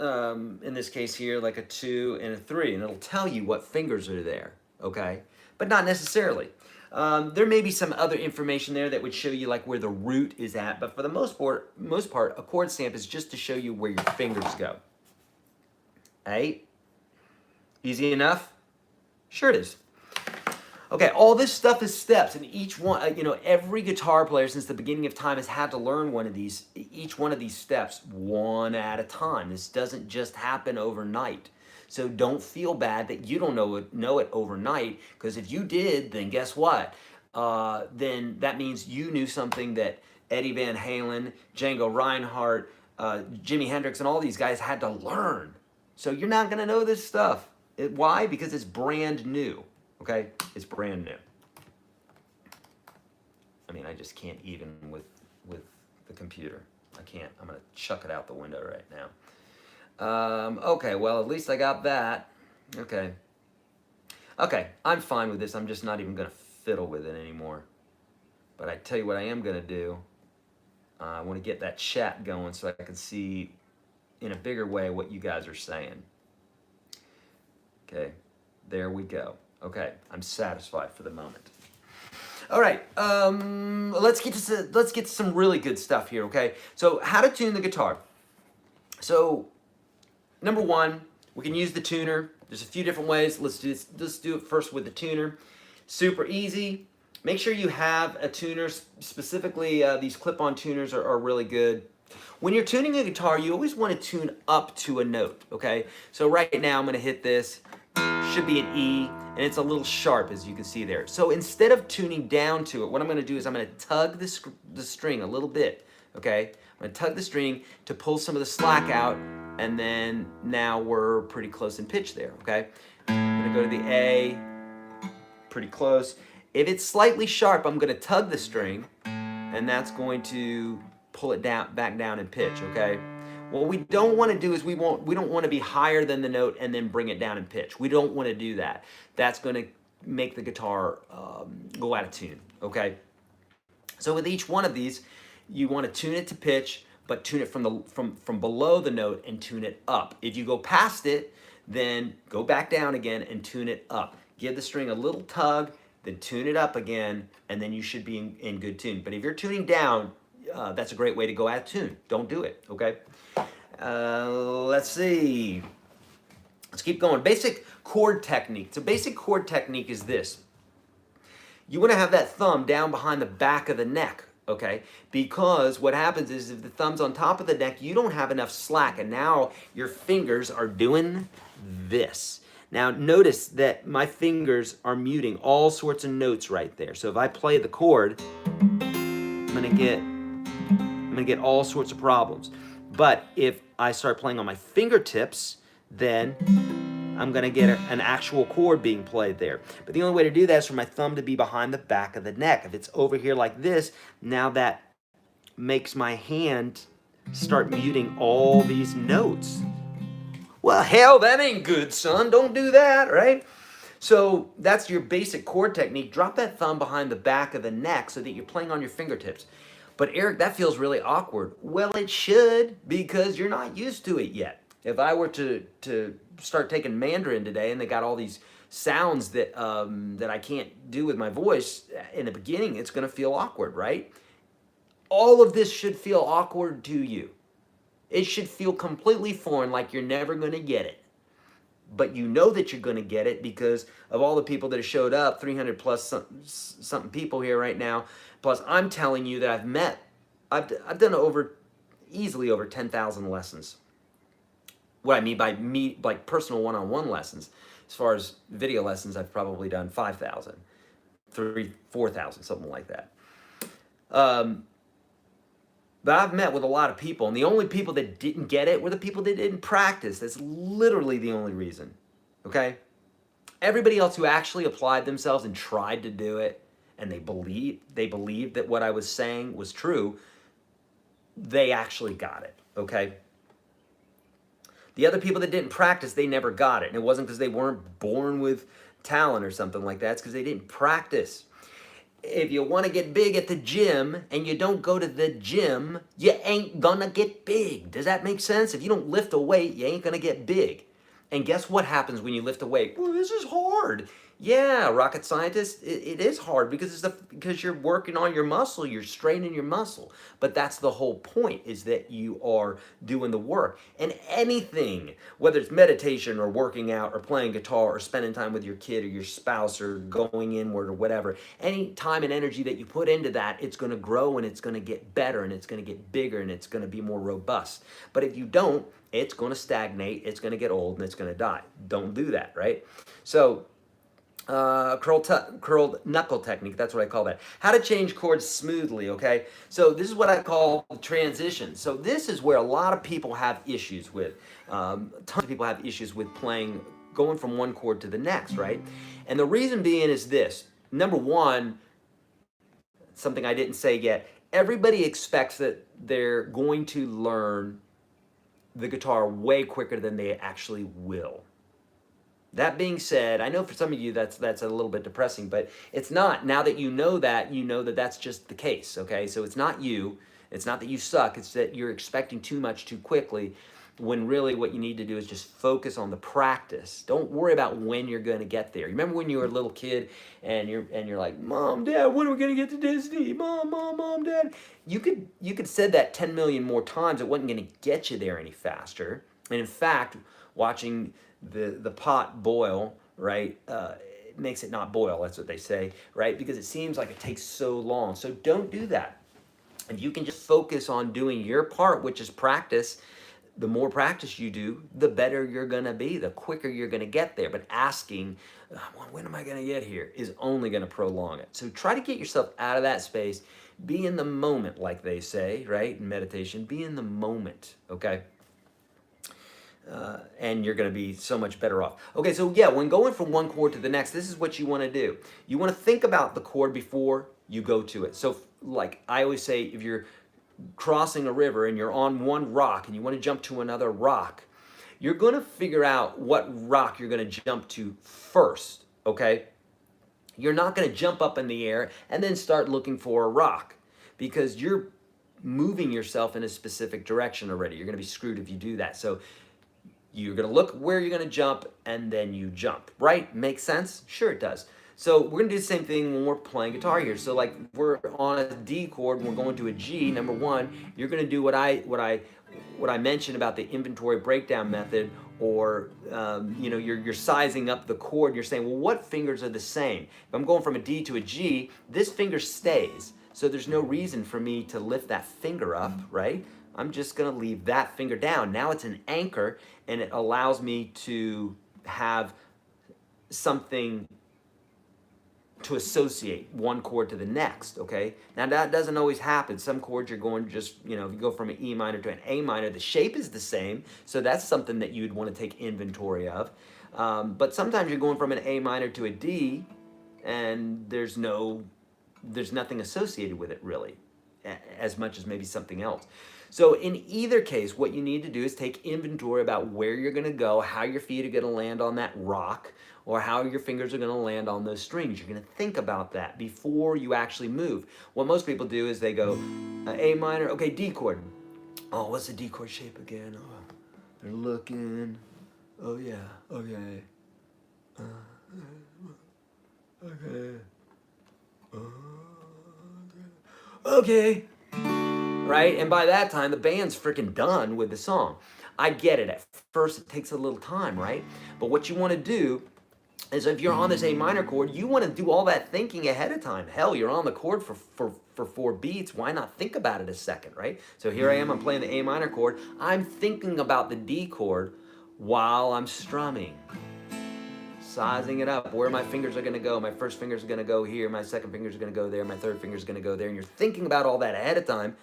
in this case here, like a 2 and a 3, and it'll tell you what fingers are there. Okay, but not necessarily. There may be some other information there that would show you like where the root is at, but for the most part, a chord stamp is just to show you where your fingers go. Right? Easy enough? Sure it is. Okay, all this stuff is steps, and each one, every guitar player since the beginning of time has had to learn each one of these steps one at a time. This doesn't just happen overnight. So don't feel bad that you don't know it overnight, because if you did, then guess what? Then that means you knew something that Eddie Van Halen, Django Reinhardt, Jimi Hendrix, and all these guys had to learn. So you're not going to know this stuff. Why? Because it's brand new. Okay? It's brand new. I mean, I just can't even with the computer. I can't. I'm going to chuck it out the window right now. Okay, well, at least I got that. Okay. Okay, I'm fine with this. I'm just not even going to fiddle with it anymore. But I tell you what I am going to do. I want to get that chat going so I can see in a bigger way what you guys are saying. Okay, there we go. Okay, I'm satisfied for the moment. All right, let's get to some really good stuff here, okay? So how to tune the guitar. So number one, we can use the tuner. There's a few different ways. Let's do it first with the tuner. Super easy. Make sure you have a tuner. Specifically, these clip-on tuners are really good. When you're tuning a guitar, you always want to tune up to a note, okay? So right now, I'm going to hit this. Should be an E, and it's a little sharp, as you can see there. So instead of tuning down to it, what I'm going to do is I'm going to tug the string a little bit, okay? I'm going to tug the string to pull some of the slack out, and then now we're pretty close in pitch there, okay? I'm going to go to the A, pretty close. If it's slightly sharp, I'm going to tug the string, and that's going to pull it back down in pitch, okay? What we don't want to do is we don't want to be higher than the note and then bring it down in pitch. We don't want to do that. That's going to make the guitar go out of tune, okay? So with each one of these, you want to tune it to pitch, but tune it from below the note and tune it up. If you go past it, then go back down again and tune it up. Give the string a little tug, then tune it up again, and then you should be in good tune. But if you're tuning down, that's a great way to go out of tune. Don't do it, okay? Let's see. Let's keep going. Basic chord technique. So basic chord technique is this. You want to have that thumb down behind the back of the neck, okay? Because what happens is if the thumb's on top of the neck, you don't have enough slack, and now your fingers are doing this. Now notice that my fingers are muting all sorts of notes right there. So if I play the chord, I'm gonna get all sorts of problems. But if I start playing on my fingertips, then I'm gonna get an actual chord being played there. But the only way to do that is for my thumb to be behind the back of the neck. If it's over here like this, now that makes my hand start muting all these notes. Well, hell, that ain't good, son. Don't do that, right? So that's your basic chord technique. Drop that thumb behind the back of the neck so that you're playing on your fingertips. But Eric, that feels really awkward. Well, it should, because you're not used to it yet. If I were to start taking Mandarin today and they got all these sounds that that I can't do with my voice in the beginning, it's going to feel awkward, right? All of this should feel awkward to you. It should feel completely foreign, like you're never going to get it. But you know that you're going to get it because of all the people that have showed up, 300 plus something people here right now. Plus, I'm telling you that I've done easily over 10,000 lessons. What I mean by like personal one-on-one lessons, as far as video lessons, I've probably done 5,000, 4,000, something like that. But I've met with a lot of people, and the only people that didn't get it were the people that didn't practice. That's literally the only reason, okay? Everybody else who actually applied themselves and tried to do it, and they believed that what I was saying was true, they actually got it, okay? The other people that didn't practice, they never got it. And it wasn't because they weren't born with talent or something like that. It's because they didn't practice. If you want to get big at the gym and you don't go to the gym, you ain't gonna get big. Does that make sense? If you don't lift a weight, you ain't gonna get big. And guess what happens when you lift a weight? Well, this is hard. Yeah, rocket scientist, it is hard because you're working on your muscle, you're straining your muscle. But that's the whole point, is that you are doing the work. And anything, whether it's meditation or working out or playing guitar or spending time with your kid or your spouse or going inward or whatever, any time and energy that you put into that, it's going to grow and it's going to get better and it's going to get bigger and it's going to be more robust. But if you don't, it's going to stagnate, it's going to get old, and it's going to die. Don't do that, right? So, curled knuckle technique, that's what I call that. How to change chords smoothly, okay? So this is what I call transition. So this is where a lot of people have issues with. Tons of people have issues with going from one chord to the next, right? And the reason being is this. Number one, something I didn't say yet, everybody expects that they're going to learn the guitar way quicker than they actually will. That being said, I know for some of you that's a little bit depressing, but it's not. Now that you know that that's just the case, okay? So it's not you. It's not that you suck. It's that you're expecting too much too quickly, when really what you need to do is just focus on the practice. Don't worry about when you're going to get there. Remember when you were a little kid and you're like, Mom, Dad, when are we going to get to Disney? Mom, Dad. You could said that 10 million more times. It wasn't going to get you there any faster. And in fact, watching the pot boil, right, it makes it not boil, that's what they say, right, because it seems like it takes so long. So don't do that. If you can just focus on doing your part, which is practice, the more practice you do, the better you're going to be, the quicker you're going to get there. But asking, when am I going to get here, is only going to prolong it. So try to get yourself out of that space. Be in the moment, like they say, right, in meditation. Be in the moment, okay? And you're going to be so much better off. Okay, so yeah, when going from one chord to the next, this is what you want to do. You want to think about the chord before you go to it. So like I always say, if you're crossing a river and you're on one rock and you want to jump to another rock, you're going to figure out what rock you're going to jump to first, okay? You're not going to jump up in the air and then start looking for a rock, because you're moving yourself in a specific direction already. You're going to be screwed if you do that. So you're going to look where you're going to jump and then you jump, right? Makes sense? Sure it does. So we're gonna do the same thing when we're playing guitar here. So like we're on a D chord and we're going to a G. Number one, you're gonna do what I mentioned about the inventory breakdown method, or you know, you're sizing up the chord. You're saying, well, what fingers are the same? If I'm going from a D to a G, this finger stays. So there's no reason for me to lift that finger up, right? I'm just gonna leave that finger down. Now it's an anchor, and it allows me to have something to associate one chord to the next, okay? Now that doesn't always happen. Some chords you're going just, you know, if you go from an E minor to an A minor, the shape is the same, so that's something that you'd want to take inventory of. But sometimes you're going from an A minor to a D, and there's nothing associated with it really, as much as maybe something else. So in either case, what you need to do is take inventory about where you're gonna go, how your feet are gonna land on that rock, or how your fingers are gonna land on those strings. You're gonna think about that before you actually move. What most people do is they go, A minor, okay, D chord. Oh, what's the D chord shape again? Oh, they're looking, oh yeah, okay. Okay. Okay. Right? And by that time, the band's freaking done with the song. I get it. At first, it takes a little time, right? But what you want to do is, if you're on this A minor chord, you want to do all that thinking ahead of time. Hell, you're on the chord for 4 beats. Why not think about it a second, right? So here I am, I'm playing the A minor chord. I'm thinking about the D chord while I'm strumming. Sizing it up, where my fingers are gonna go. My first finger's gonna go here, my second finger's gonna go there, my third finger's gonna go there, and you're thinking about all that ahead of time.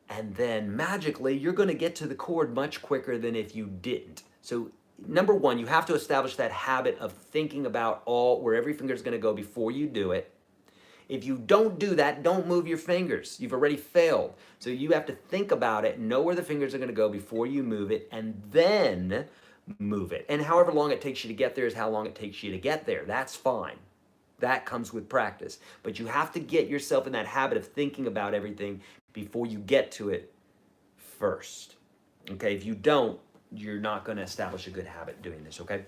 And then magically, you're gonna get to the chord much quicker than if you didn't. So number one, you have to establish that habit of thinking about where every finger's gonna go before you do it. If you don't do that, don't move your fingers. You've already failed. So you have to think about it, know where the fingers are gonna go before you move it, and then move it. And however long it takes you to get there is how long it takes you to get there. That's fine. That comes with practice. But you have to get yourself in that habit of thinking about everything before you get to it first. Okay, if you don't, you're not going to establish a good habit doing this, okay?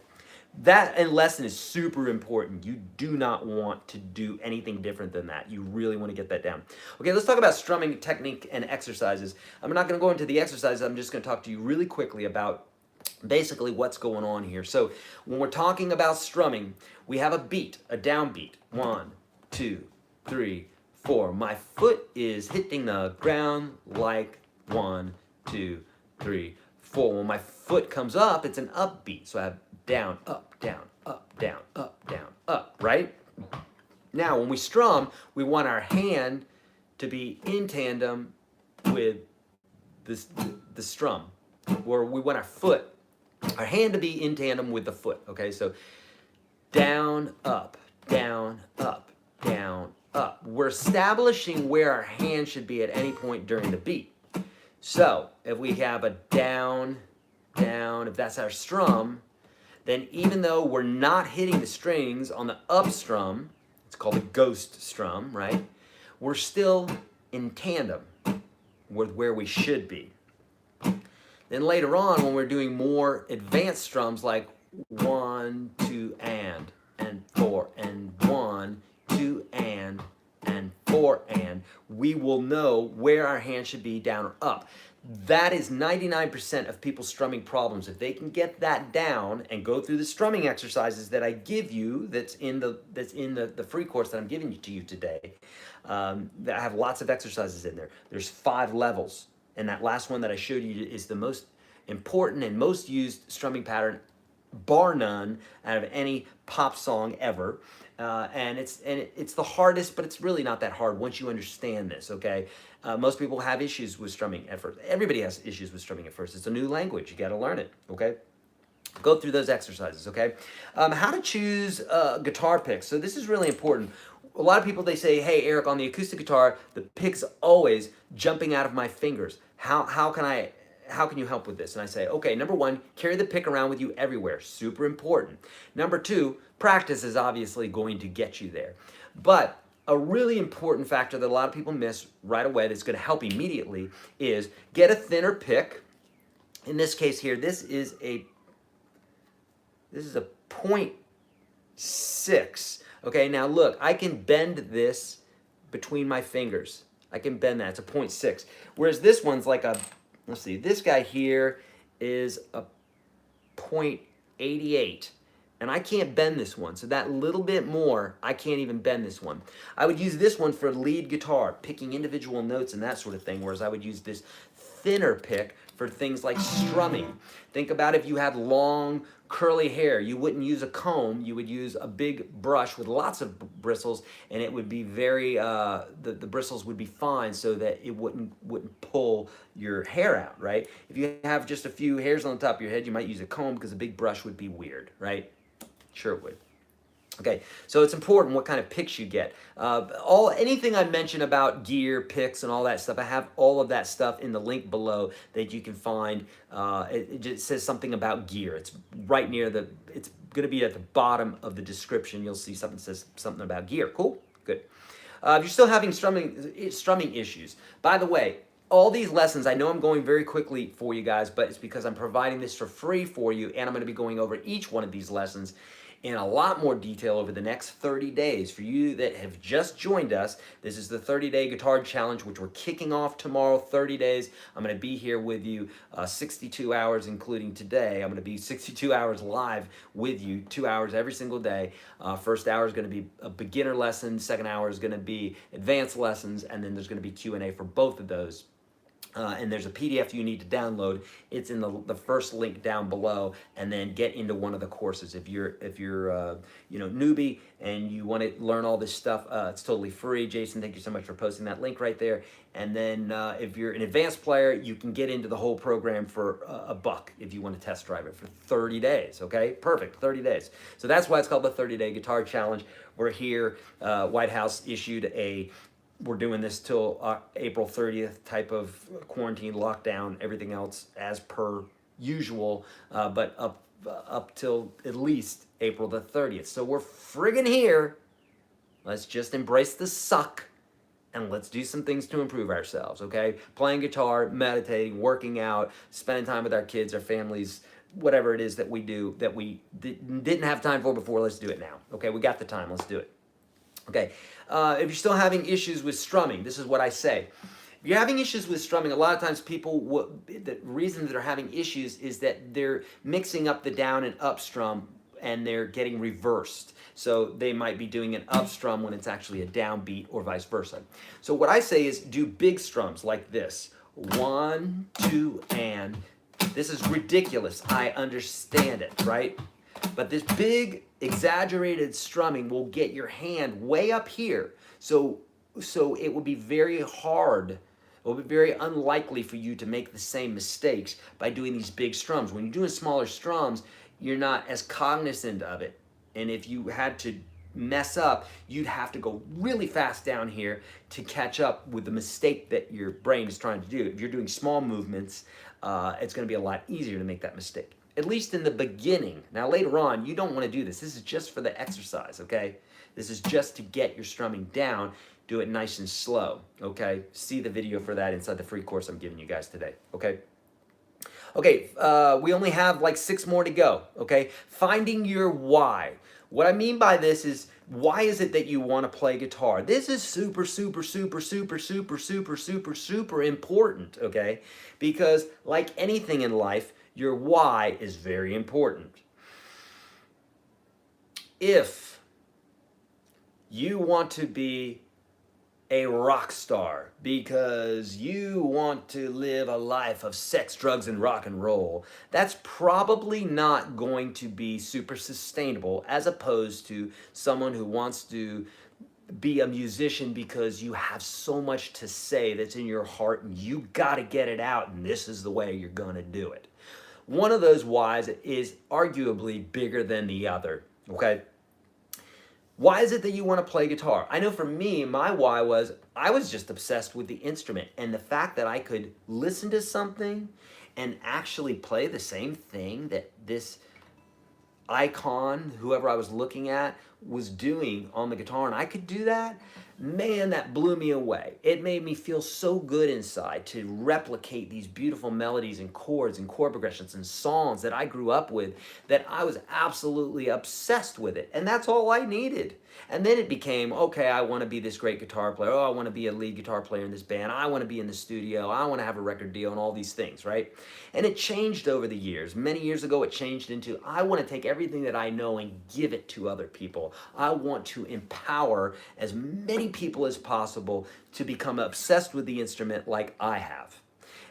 That lesson is super important. You do not want to do anything different than that. You really want to get that down. Okay, let's talk about strumming technique and exercises. I'm not going to go into the exercises. I'm just going to talk to you really quickly about basically what's going on here. So when we're talking about strumming, we have a beat, a downbeat. 1, 2, 3, 4. My foot is hitting the ground like 1, 2, 3, 4. When my foot comes up, it's an upbeat. So I have down, up, down, up, down, up, down, up, right? Now when we strum, we want our hand to be in tandem with the strum, where we want our hand to be in tandem with the foot, okay? So down, up, down, up, down, up. We're establishing where our hand should be at any point during the beat. So if we have a down, down, if that's our strum, then even though we're not hitting the strings on the up strum, it's called a ghost strum, right? We're still in tandem with where we should be. Then later on, when we're doing more advanced strums like 1, 2, and 4, and 1, 2, and 4, and, we will know where our hand should be down or up. That is 99% of people's strumming problems. If they can get that down and go through the strumming exercises that I give you, that's in the free course that I'm giving to you today, that I have lots of exercises in there. There's 5 levels. And that last one that I showed you is the most important and most used strumming pattern, bar none, out of any pop song ever. And it's the hardest, but it's really not that hard once you understand this, okay? Most people have issues with strumming at first. Everybody has issues with strumming at first. It's a new language. You got to learn it, okay? Go through those exercises, okay? How to choose guitar picks. So this is really important. A lot of people, they say, hey, Eric, on the acoustic guitar, the pick's always jumping out of my fingers. How can you help with this? And I say, okay, number 1, carry the pick around with you everywhere. Super important. Number 2, practice is obviously going to get you there. But a really important factor that a lot of people miss right away that's going to help immediately is get a thinner pick. In this case here, this is a 0.6 0.6. Okay, now look, I can bend this between my fingers. I can bend that. It's a 0.6. Whereas this one's like a, let's see, this guy here is a 0.88. And I can't bend this one. So that little bit more, I can't even bend this one. I would use this one for lead guitar, picking individual notes and that sort of thing, whereas I would use this thinner pick for things like strumming. Think about if you had long, curly hair. You wouldn't use a comb. You would use a big brush with lots of bristles, and it would be very, the bristles would be fine so that it wouldn't pull your hair out, right? If you have just a few hairs on the top of your head, you might use a comb because a big brush would be weird, right? Sure it would. Okay, so it's important what kind of picks you get. Anything I mentioned about gear, picks, and all that stuff, I have all of that stuff in the link below that you can find. It just says something about gear. It's right near it's going to be at the bottom of the description. You'll see something that says something about gear. Cool? Good. If you're still having strumming issues, by the way, all these lessons, I know I'm going very quickly for you guys, but it's because I'm providing this for free for you, and I'm going to be going over each one of these lessons in a lot more detail over the next 30 days. For you that have just joined us, this is the 30-day guitar challenge, which we're kicking off tomorrow, 30 days. I'm going to be here with you 62 hours, including today. I'm going to be 62 hours live with you, 2 hours every single day. First hour is going to be a beginner lesson. Second hour is going to be advanced lessons, and then there's going to be Q&A for both of those. And there's a PDF you need to download. It's in the first link down below, and then get into one of the courses. If you're newbie and you want to learn all this stuff, it's totally free. Jason, thank you so much for posting that link right there. And then if you're an advanced player, you can get into the whole program for $1 if you want to test drive it for 30 days. Okay, perfect, 30 days. So that's why it's called the 30-day guitar challenge. We're here. White House issued we're doing this till April 30th type of quarantine lockdown, everything else as per usual, but up till at least April the 30th. So we're friggin' here. Let's just embrace the suck and let's do some things to improve ourselves, okay? Playing guitar, meditating, working out, spending time with our kids, our families, whatever it is that we do that we didn't have time for before, let's do it now. Okay, we got the time, let's do it. Okay, if you're still having issues with strumming, this is what I say. If you're having issues with strumming, a lot of times people, the reason that they're having issues is that they're mixing up the down and up strum and they're getting reversed. So they might be doing an up strum when it's actually a down beat or vice versa. So what I say is do big strums like this. 1, 2, and. This is ridiculous. I understand it, right? But this big exaggerated strumming will get your hand way up here. So it will be very hard. It will be very unlikely for you to make the same mistakes by doing these big strums. When you're doing smaller strums, you're not as cognizant of it. And if you had to mess up, you'd have to go really fast down here to catch up with the mistake that your brain is trying to do. If you're doing small movements, it's going to be a lot easier to make that mistake. At least in the beginning. Now later on, you don't want to do this. This is just for the exercise, okay? This is just to get your strumming down. Do it nice and slow, okay? See the video for that inside the free course I'm giving you guys today, okay? Okay, we only have like 6 more to go, okay? Finding your why. What I mean by this is, why is it that you want to play guitar? This is super, super, super, super, super, super, super, super important, okay? Because like anything in life, your why is very important. If you want to be a rock star because you want to live a life of sex, drugs, and rock and roll, that's probably not going to be super sustainable as opposed to someone who wants to be a musician because you have so much to say that's in your heart and you got to get it out and this is the way you're going to do it. One of those whys is arguably bigger than the other, okay? Why is it that you want to play guitar? I know for me, my why was I was just obsessed with the instrument and the fact that I could listen to something and actually play the same thing that this icon, whoever I was looking at, was doing on the guitar and I could do that, man, that blew me away. It made me feel so good inside to replicate these beautiful melodies and chords and chord progressions and songs that I grew up with, that I was absolutely obsessed with it. And that's all I needed. And then it became, okay, I want to be this great guitar player. Oh, I want to be a lead guitar player in this band. I want to be in the studio. I want to have a record deal and all these things, right? And it changed over the years. Many years ago, it changed into, I want to take everything that I know and give it to other people. I want to empower as many people as possible to become obsessed with the instrument like I have.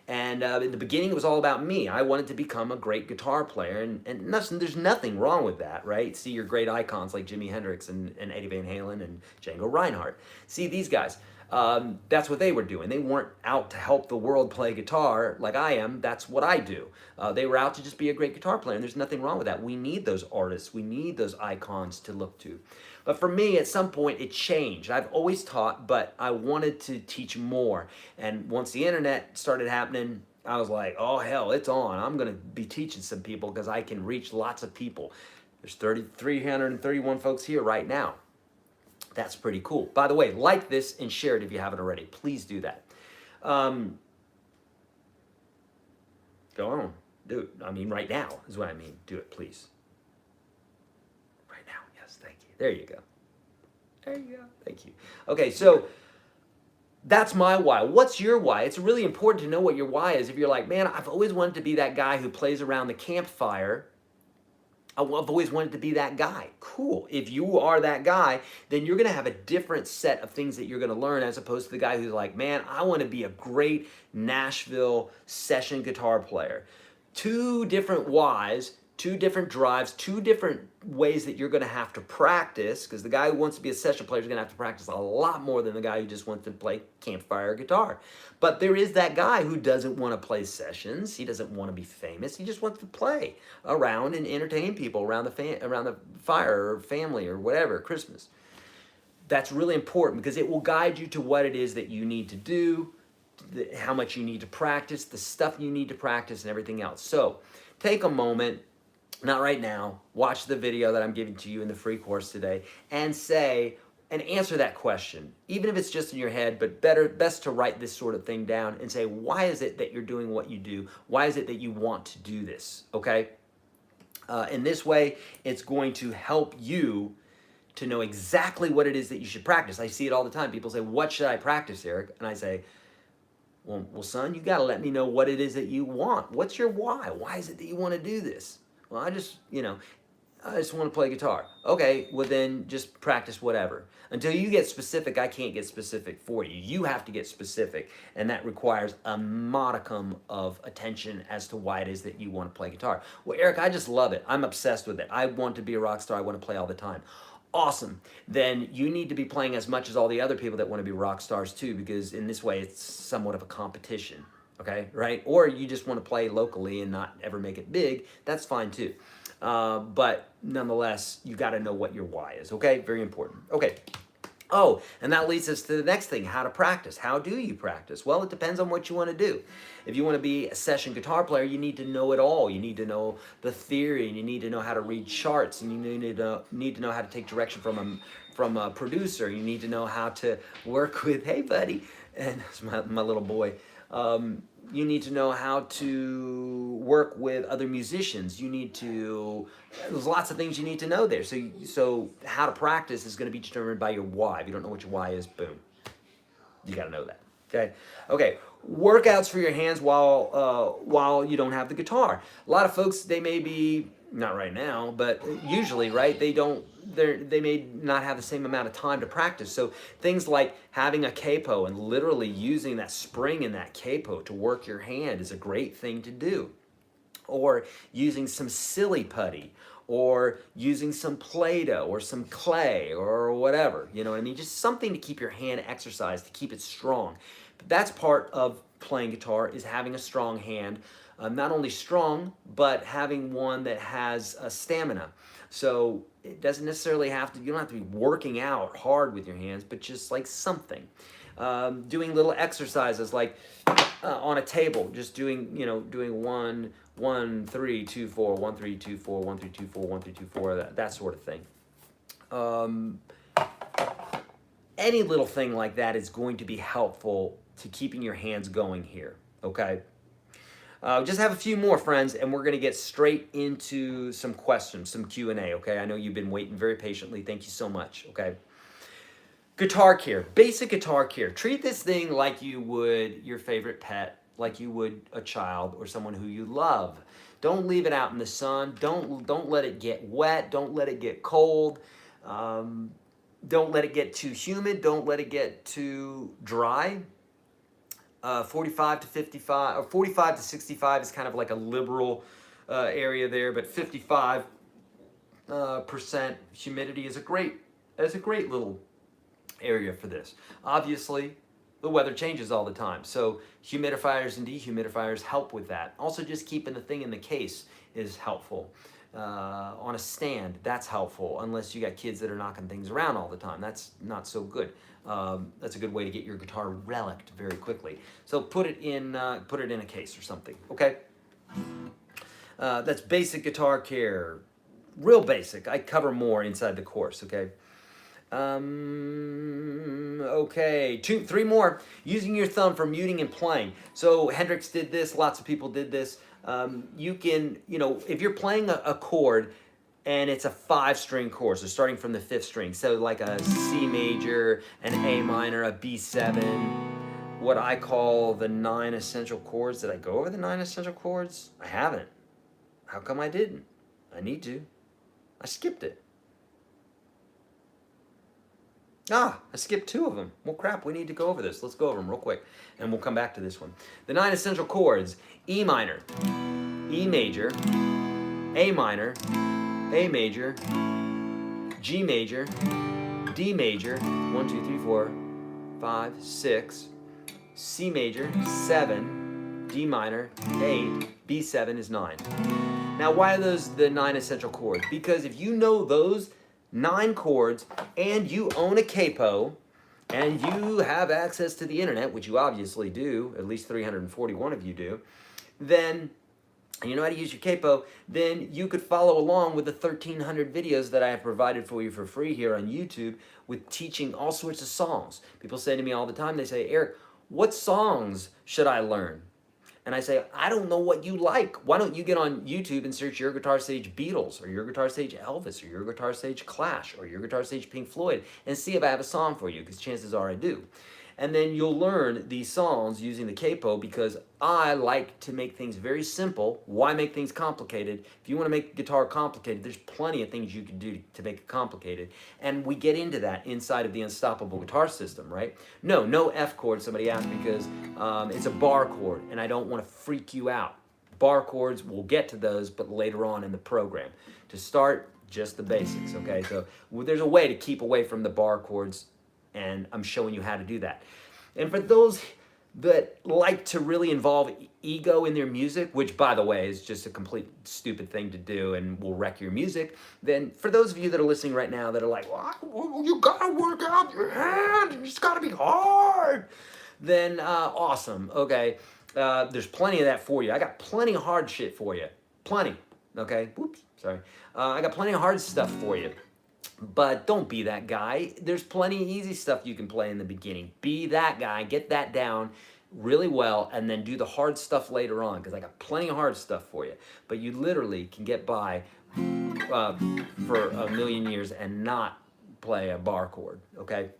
And in the beginning, it was all about me. I wanted to become a great guitar player, and there's nothing wrong with that, right? See your great icons like Jimi Hendrix and Eddie Van Halen and Django Reinhardt. See these guys. That's what they were doing. They weren't out to help the world play guitar like I am. That's what I do. They were out to just be a great guitar player, and there's nothing wrong with that. We need those artists. We need those icons to look to. But for me, at some point, it changed. I've always taught, but I wanted to teach more. And once the internet started happening, I was like, oh, hell, it's on. I'm going to be teaching some people because I can reach lots of people. There's 331 folks here right now. That's pretty cool. By the way, like this and share it if you haven't already. Please do that. Go on. Do it. I mean, right now is what I mean. Do it, please. Right now. Yes, thank you. There you go. There you go. Thank you. Okay, so that's my why. What's your why? It's really important to know what your why is. If you're like, man, I've always wanted to be that guy who plays around the campfire. I've always wanted to be that guy. Cool. If you are that guy, then you're going to have a different set of things that you're going to learn as opposed to the guy who's like, man, I want to be a great Nashville session guitar player. Two different whys, two different drives, two different ways that you're going to have to practice, because the guy who wants to be a session player is going to have to practice a lot more than the guy who just wants to play campfire guitar. But there is that guy who doesn't want to play sessions. He doesn't want to be famous. He just wants to play around and entertain people around the fire or family or whatever, Christmas. That's really important because it will guide you to what it is that you need to do, how much you need to practice, the stuff you need to practice, and everything else. So take a moment. Not right now. Watch the video that I'm giving to you in the free course today and answer that question. Even if it's just in your head, but best to write this sort of thing down and say, why is it that you're doing what you do? Why is it that you want to do this? Okay? In this way, it's going to help you to know exactly what it is that you should practice. I see it all the time. People say, what should I practice, Eric? And I say, well, son, you got to let me know what it is that you want. What's your why? Why is it that you want to do this? Well, I just want to play guitar. Okay, well then just practice whatever. Until you get specific, I can't get specific for you. You have to get specific, and that requires a modicum of attention as to why it is that you want to play guitar. Well, Eric, I just love it. I'm obsessed with it. I want to be a rock star. I want to play all the time. Awesome. Then you need to be playing as much as all the other people that want to be rock stars too, because in this way it's somewhat of a competition. Okay, right? Or you just want to play locally and not ever make it big. That's fine too. But nonetheless, you got to know what your why is. Okay, very important. Okay. Oh, and that leads us to the next thing, how to practice. How do you practice? Well, it depends on what you want to do. If you want to be a session guitar player, you need to know it all. You need to know the theory, and you need to know how to read charts, and you need to know how to take direction from a producer. You need to know how to work with, hey buddy, and it's my little boy. You need to know how to work with other musicians. There's lots of things you need to know there. So how to practice is going to be determined by your why. If you don't know what your why is, boom. You got to know that. Okay. Workouts for your hands while you don't have the guitar. A lot of folks, they may be, not right now, but usually, right, they may not have the same amount of time to practice. So things like having a capo and literally using that spring in that capo to work your hand is a great thing to do. Or using some silly putty, or using some Play-Doh or some clay or whatever, you know what I mean? Just something to keep your hand exercised, to keep it strong. But that's part of playing guitar, is having a strong hand. Not only strong, but having one that has a stamina. So it doesn't necessarily you don't have to be working out hard with your hands, but just like something. Doing little exercises like on a table, just doing 1, 1, 3, 2, 4, 1, 3, 2, 4, 1, 3, 2, 4, 1, 3, 2, 4, that sort of thing. Any little thing like that is going to be helpful to keeping your hands going here, okay? Just have a few more, friends, and we're going to get straight into some questions, some Q&A, okay? I know you've been waiting very patiently. Thank you so much, okay? Guitar care, basic guitar care. Treat this thing like you would your favorite pet, like you would a child or someone who you love. Don't leave it out in the sun. Don't let it get wet. Don't let it get cold. Don't let it get too humid. Don't let it get too dry. 45 to 55, or 45 to 65 is kind of like a liberal area there, but 55% humidity is a great little area for this. Obviously, the weather changes all the time, so humidifiers and dehumidifiers help with that. Also, just keeping the thing in the case is helpful. On a stand, that's helpful, unless you got kids that are knocking things around all the time. That's not so good. That's a good way to get your guitar relicked very quickly. So put it in a case or something, okay? That's basic guitar care. Real basic. I cover more inside the course, okay? Okay, three more. Using your thumb for muting and playing. So Hendrix did this, lots of people did this. You can, if you're playing a chord and it's a 5-string chord, so starting from the 5th string, so like a C major, an A minor, a B7, what I call the 9 essential chords. Did I go over the 9 essential chords? I haven't. How come I didn't? I need to. I skipped it. I skipped 2 of them. Well, crap, we need to go over this. Let's go over them real quick, and we'll come back to this one. The 9 essential chords: E minor, E major, A minor, A major, G major, D major, 1, 2, 3, 4, 5, 6, C major, 7, D minor, 8, B7 is 9. Now, why are those the 9 essential chords? Because if you know those 9 chords, and you own a capo, and you have access to the internet, which you obviously do, at least 341 of you do, then you know how to use your capo, then you could follow along with the 1,300 videos that I have provided for you for free here on YouTube with teaching all sorts of songs. People say to me all the time, they say, Eric, what songs should I learn? And I say, I don't know what you like. Why don't you get on YouTube and search YourGuitarSage Beatles, or YourGuitarSage Elvis, or YourGuitarSage Clash, or YourGuitarSage Pink Floyd, and see if I have a song for you, because chances are I do. And then you'll learn these songs using the capo, because I like to make things very simple. Why make things complicated? If you want to make guitar complicated, there's plenty of things you can do to make it complicated. And we get into that inside of the Unstoppable Guitar System, right? No F chord, somebody asked, because it's a bar chord, and I don't want to freak you out. Bar chords, we'll get to those, but later on in the program. To start, just the basics, okay? So there's a way to keep away from the bar chords, and I'm showing you how to do that. And for those that like to really involve ego in their music, which, by the way, is just a complete stupid thing to do and will wreck your music, then for those of you that are listening right now that are like, well, you gotta work out your hand, and it's gotta be hard, then awesome, okay? There's plenty of that for you. I got plenty of hard shit for you. Plenty, okay? Whoops, sorry. I got plenty of hard stuff for you. But don't be that guy. There's plenty of easy stuff you can play in the beginning. Be that guy, get that down really well, and then do the hard stuff later on, because I got plenty of hard stuff for you. But you literally can get by for a million years and not play a bar chord, okay?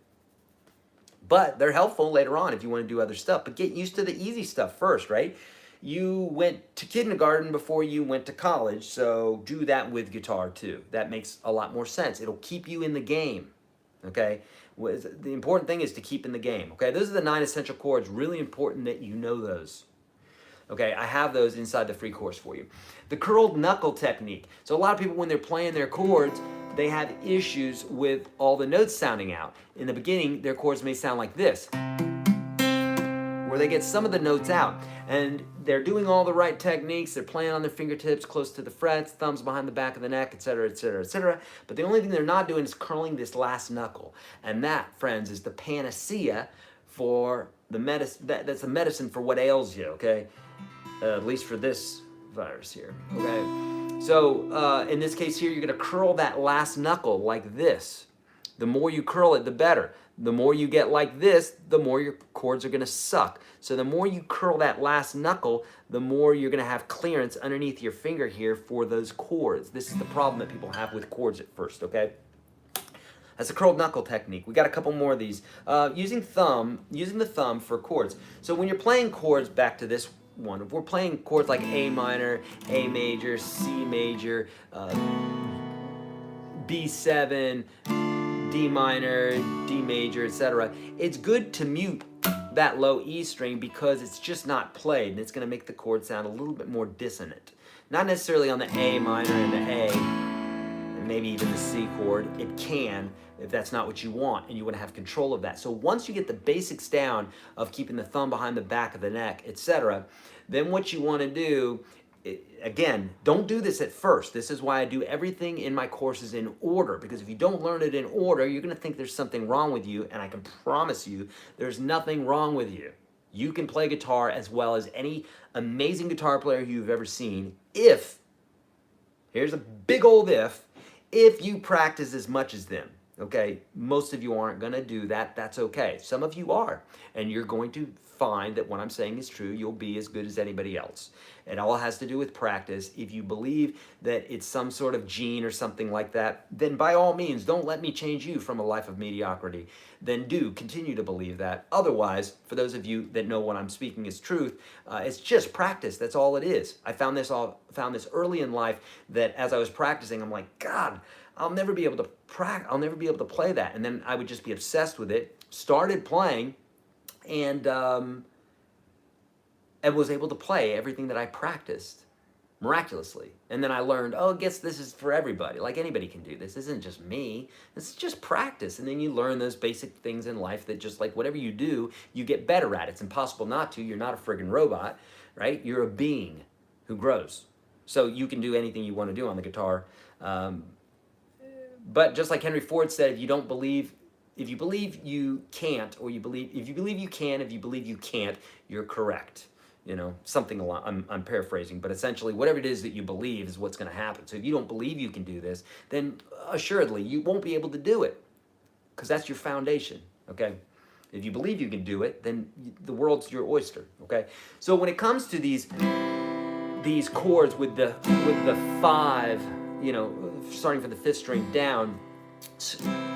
But they're helpful later on if you want to do other stuff. But get used to the easy stuff first, right? You went to kindergarten before you went to college, so do that with guitar too. That makes a lot more sense. It'll keep you in the game, okay? The important thing is to keep in the game, okay? Those are the 9 essential chords. Really important that you know those. Okay, I have those inside the free course for you. The curled knuckle technique. So a lot of people, when they're playing their chords, they have issues with all the notes sounding out. In the beginning, their chords may sound like this, where they get some of the notes out. And they're doing all the right techniques. They're playing on their fingertips close to the frets, thumbs behind the back of the neck, etc., etc., etc. But the only thing they're not doing is curling this last knuckle. And that, friends, is the panacea for the medicine. That's the medicine for what ails you, okay? At least for this virus here, okay? So in this case here, you're gonna curl that last knuckle like this. The more you curl it, the better. The more you get like this, the more your chords are gonna suck. So the more you curl that last knuckle, the more you're gonna have clearance underneath your finger here for those chords. This is the problem that people have with chords at first, okay? That's a curled knuckle technique. We got a couple more of these. Using the thumb for chords. So when you're playing chords, back to this one, if we're playing chords like A minor, A major, C major, B7, D minor, D major, etc., it's good to mute that low E string because it's just not played, and it's going to make the chord sound a little bit more dissonant. Not necessarily on the A minor and the A, and maybe even the C chord. It can, if that's not what you want, and you want to have control of that. So once you get the basics down of keeping the thumb behind the back of the neck, etc., then what you want to do, again, don't do this at first. This is why I do everything in my courses in order, because if you don't learn it in order, you're going to think there's something wrong with you, and I can promise you there's nothing wrong with you. You can play guitar as well as any amazing guitar player you've ever seen if, here's a big old if you practice as much as them. Okay, most of you aren't going to do that. That's okay. Some of you are, and you're going to find that what I'm saying is true. You'll be as good as anybody else. It all has to do with practice. If you believe that it's some sort of gene or something like that, then by all means, don't let me change you from a life of mediocrity. Then do continue to believe that. Otherwise, for those of you that know what I'm speaking is truth, it's just practice. That's all it is. I found this early in life, that as I was practicing, I'm like, God, I'll never be able to play that. And then I would just be obsessed with it. Started playing, and was able to play everything that I practiced miraculously. And then I learned, oh, I guess this is for everybody. Like, anybody can do this. This isn't just me. This is just practice. And then you learn those basic things in life that just like whatever you do, you get better at. It's impossible not to. You're not a friggin' robot, right? You're a being who grows. So you can do anything you want to do on the guitar. But just like Henry Ford said, if you believe you can't, or if you believe you can, if you believe you can't, you're correct. You know, something along, I'm paraphrasing, but essentially whatever it is that you believe is what's going to happen. So if you don't believe you can do this, then assuredly you won't be able to do it, because that's your foundation, okay? If you believe you can do it, then the world's your oyster, okay? So when it comes to these chords with the 5, you know, starting from the 5th string down,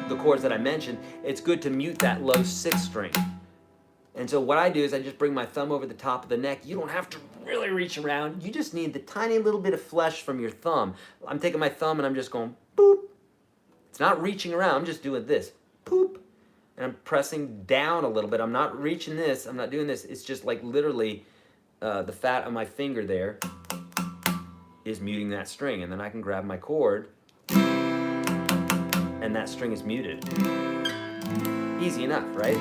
the chords that I mentioned, it's good to mute that low 6th string. And so what I do is I just bring my thumb over the top of the neck. You don't have to really reach around. You just need the tiny little bit of flesh from your thumb. I'm taking my thumb and I'm just going boop. It's not reaching around. I'm just doing this, boop. And I'm pressing down a little bit. I'm not reaching this. I'm not doing this. It's just like literally the fat of my finger there is muting that string. And then I can grab my chord and that string is muted. Easy enough, right?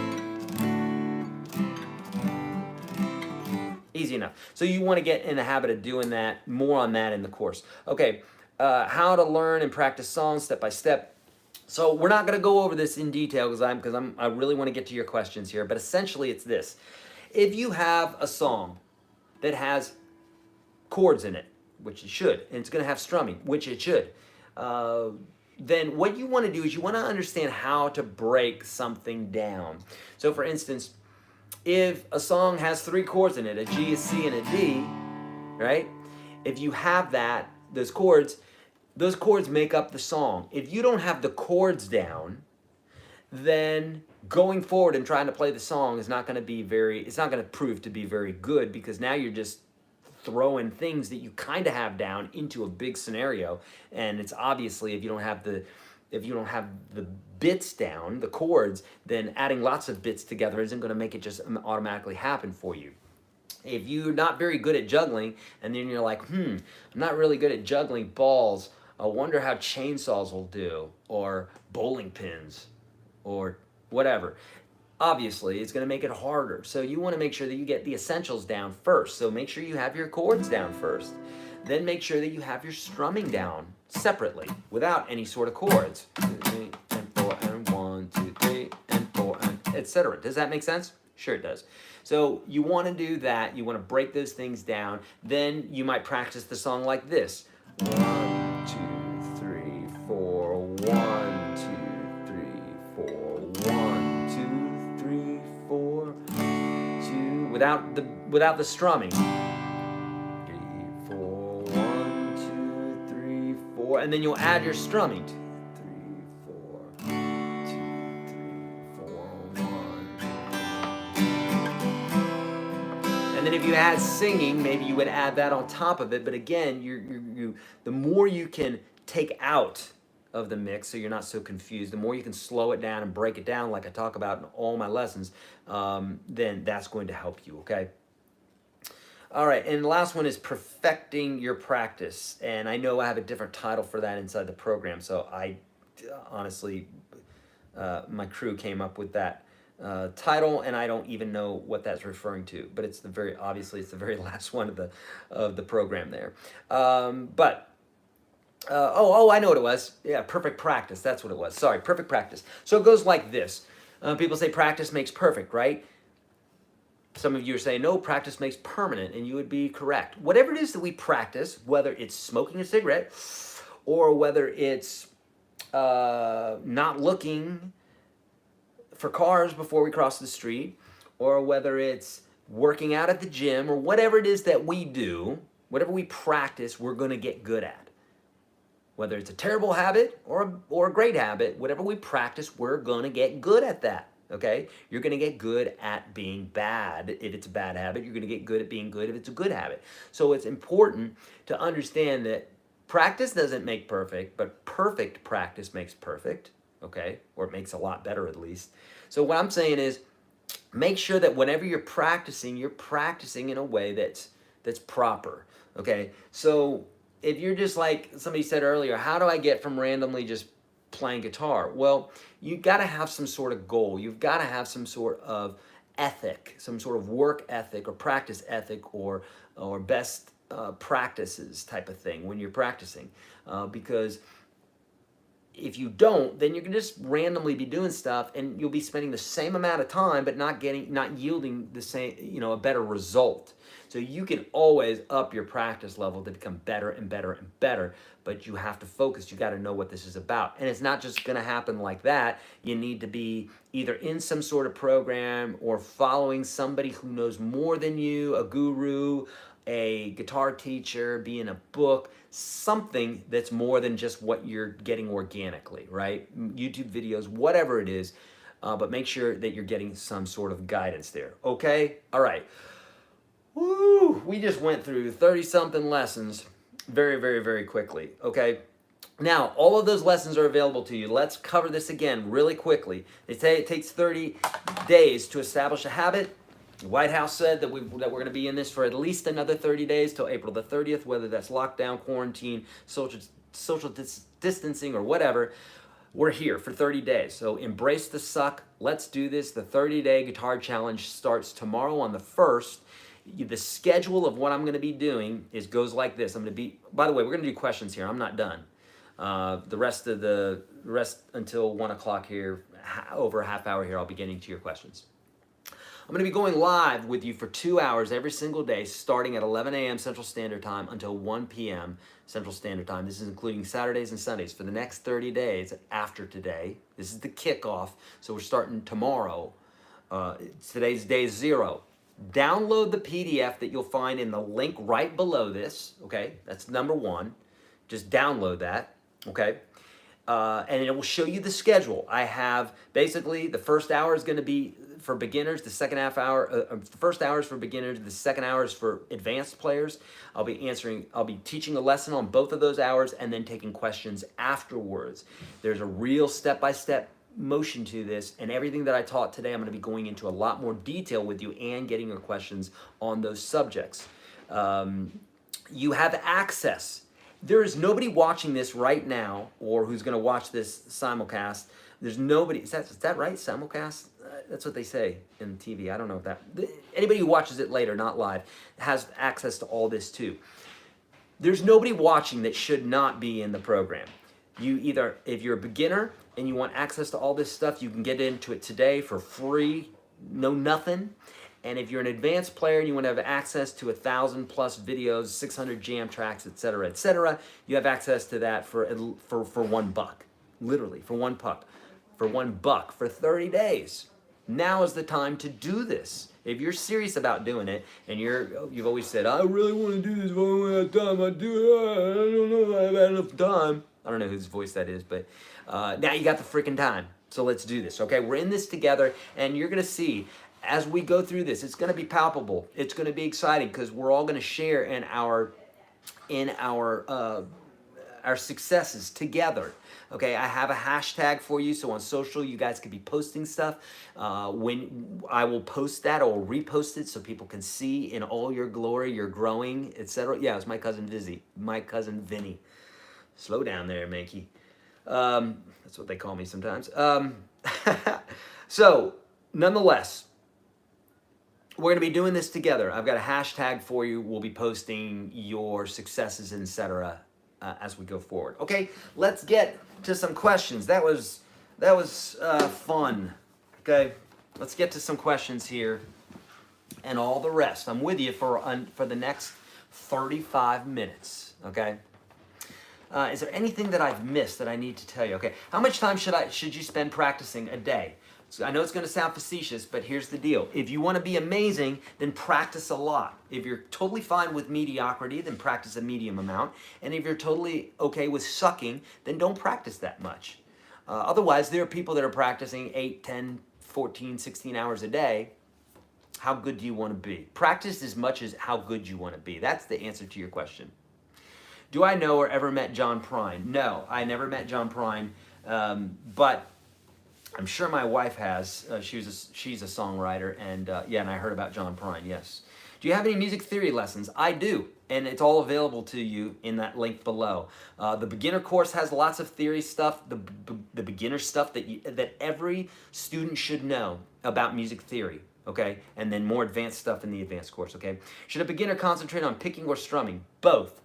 Easy enough. So you want to get in the habit of doing that, more on that in the course. Okay, how to learn and practice songs step by step. So we're not going to go over this in detail because I really want to get to your questions here, but essentially it's this. If you have a song that has chords in it, which it should, and it's going to have strumming, which it should, then what you want to do is you want to understand how to break something down. So for instance, if a song has 3 chords in it, a G, a C, and a D, right? If you have those chords make up the song. If you don't have the chords down, then going forward and trying to play the song is not going to it's not going to prove to be very good, because now you're just throwing things that you kind of have down into a big scenario, and it's obviously if you don't have the bits down, the chords, then adding lots of bits together isn't going to make it just automatically happen for you. If you're not very good at juggling, and then you're like, I'm not really good at juggling balls, I wonder how chainsaws will do, or bowling pins, or whatever. Obviously, it's going to make it harder. So you want to make sure that you get the essentials down first. So make sure you have your chords down first. Then make sure that you have your strumming down separately, without any sort of chords. 2, 3, and 4, and 1, 2, 3, and 4, and etc. Does that make sense? Sure it does. So you want to do that. You want to break those things down. Then you might practice the song like this. 1, 2, 3, 4. 1, 2, 3, 4. 1, 2, 3, 4. 2. Without the strumming. 3, 4. 1, 2, 3, 4. And then you'll add your strumming. 2, 3, 4. 2, 3, 4. 1. And then if you add singing, maybe you would add that on top of it. But again, the more you can take out of the mix so you're not so confused, the more you can slow it down and break it down like I talk about in all my lessons, then that's going to help you, okay? All right, and the last one is perfecting your practice. And I know I have a different title for that inside the program, so I honestly, my crew came up with that title, and I don't even know what that's referring to, but it's obviously it's the very last one of the program there. Oh, I know what it was. Yeah, perfect practice. That's what it was. Sorry, perfect practice. So it goes like this. People say practice makes perfect, right? Some of you are saying, no, practice makes permanent, and you would be correct. Whatever it is that we practice, whether it's smoking a cigarette or whether it's not looking for cars before we cross the street, or whether it's working out at the gym, or whatever it is that we do, whatever we practice, we're going to get good at. Whether it's a terrible habit or a great habit, whatever we practice, we're going to get good at that, okay? You're going to get good at being bad if it's a bad habit. You're going to get good at being good if it's a good habit. So it's important to understand that practice doesn't make perfect, but perfect practice makes perfect, okay? Or it makes a lot better at least. So what I'm saying is make sure that whenever you're practicing in a way that's proper, okay? So if you're just like somebody said earlier, how do I get from randomly just playing guitar? Well, you got to have some sort of goal. You've got to have some sort of ethic, some sort of work ethic or practice ethic or best practices type of thing when you're practicing. Because if you don't, then you're gonna just randomly be doing stuff, and you'll be spending the same amount of time, but not yielding the same, a better result. So you can always up your practice level to become better and better and better, but you have to focus. You got to know what this is about, and it's not just gonna happen like that. You need to be either in some sort of program or following somebody who knows more than you, a guru, a guitar teacher, be in a book, something that's more than just what you're getting organically, right? YouTube videos, whatever it is, but make sure that you're getting some sort of guidance there, okay? All right. Woo! We just went through 30-something lessons very, very, very quickly, okay? Now, all of those lessons are available to you. Let's cover this again really quickly. They say it takes 30 days to establish a habit. The White House said that we're going to be in this for at least another 30 days till April the 30th, whether that's lockdown, quarantine, social distancing, or whatever. We're here for 30 days. So embrace the suck. Let's do this. The 30-day guitar challenge starts tomorrow on the 1st. The schedule of what I'm going to be doing goes like this. I'm going to be, by the way, we're going to do questions here. I'm not done. The rest until 1 o'clock here, over a half hour here, I'll be getting to your questions. I'm going to be going live with you for 2 hours every single day, starting at 11 a.m. Central Standard Time until 1 p.m. Central Standard Time. This is including Saturdays and Sundays for the next 30 days after today. This is the kickoff, so we're starting tomorrow. Today's day 0. Download the PDF that you'll find in the link right below this, okay? That's number 1. Just download that, okay? And it will show you the schedule. I have basically the first hour is going to be for beginners, the second half hour, the first hour is for beginners, the second hour is for advanced players. I'll be teaching a lesson on both of those hours and then taking questions afterwards. There's a real step-by-step motion to this, and everything that I taught today, I'm going to be going into a lot more detail with you and getting your questions on those subjects. You have access. There is nobody watching this right now or who's going to watch this simulcast. There's nobody. Is that right? Simulcast? That's what they say in TV. I don't know if that. Anybody who watches it later, not live, has access to all this too. There's nobody watching that should not be in the program. You either, if you're a beginner and you want access to all this stuff, you can get into it today for free, no nothing. And if you're an advanced player and you want to have access to 1,000 plus videos, 600 jam tracks, etc., you have access to that for $1, literally for $1 for 30 days. Now is the time to do this. If you're serious about doing it, and you've always said, I really want to do this, but I don't have time, I don't know if I have enough time. I don't know whose voice that is, but now you got the freaking time. So let's do this, okay? We're in this together, and you're gonna see, as we go through this, it's gonna be palpable. It's gonna be exciting, because we're all gonna share in our successes together. Okay, I have a hashtag for you, so on social you guys could be posting stuff. When I will post that or repost it so people can see in all your glory, you're growing, etc. Yeah, it's my cousin Vinny. Slow down there, Mankey. That's what they call me sometimes. So, nonetheless, we're going to be doing this together. I've got a hashtag for you. We'll be posting your successes, etc. As we go forward. Okay, let's get to some questions. That was fun. Okay, let's get to some questions here, and all the rest. I'm with you for the next 35 minutes. Okay. Is there anything that I've missed that I need to tell you? Okay, how much time should you spend practicing a day? So I know it's going to sound facetious, but here's the deal. If you want to be amazing, then practice a lot. If you're totally fine with mediocrity, then practice a medium amount. And if you're totally okay with sucking, then don't practice that much. Otherwise, there are people that are practicing 8, 10, 14, 16 hours a day. How good do you want to be? Practice as much as how good you want to be. That's the answer to your question. Do I know or ever met John Prine? No, I never met John Prine, but I'm sure my wife has. She's a songwriter, and and I heard about John Prine, yes. Do you have any music theory lessons? I do, and it's all available to you in that link below. The beginner course has lots of theory stuff, the beginner stuff that every student should know about music theory, okay? And then more advanced stuff in the advanced course, okay? Should a beginner concentrate on picking or strumming? Both.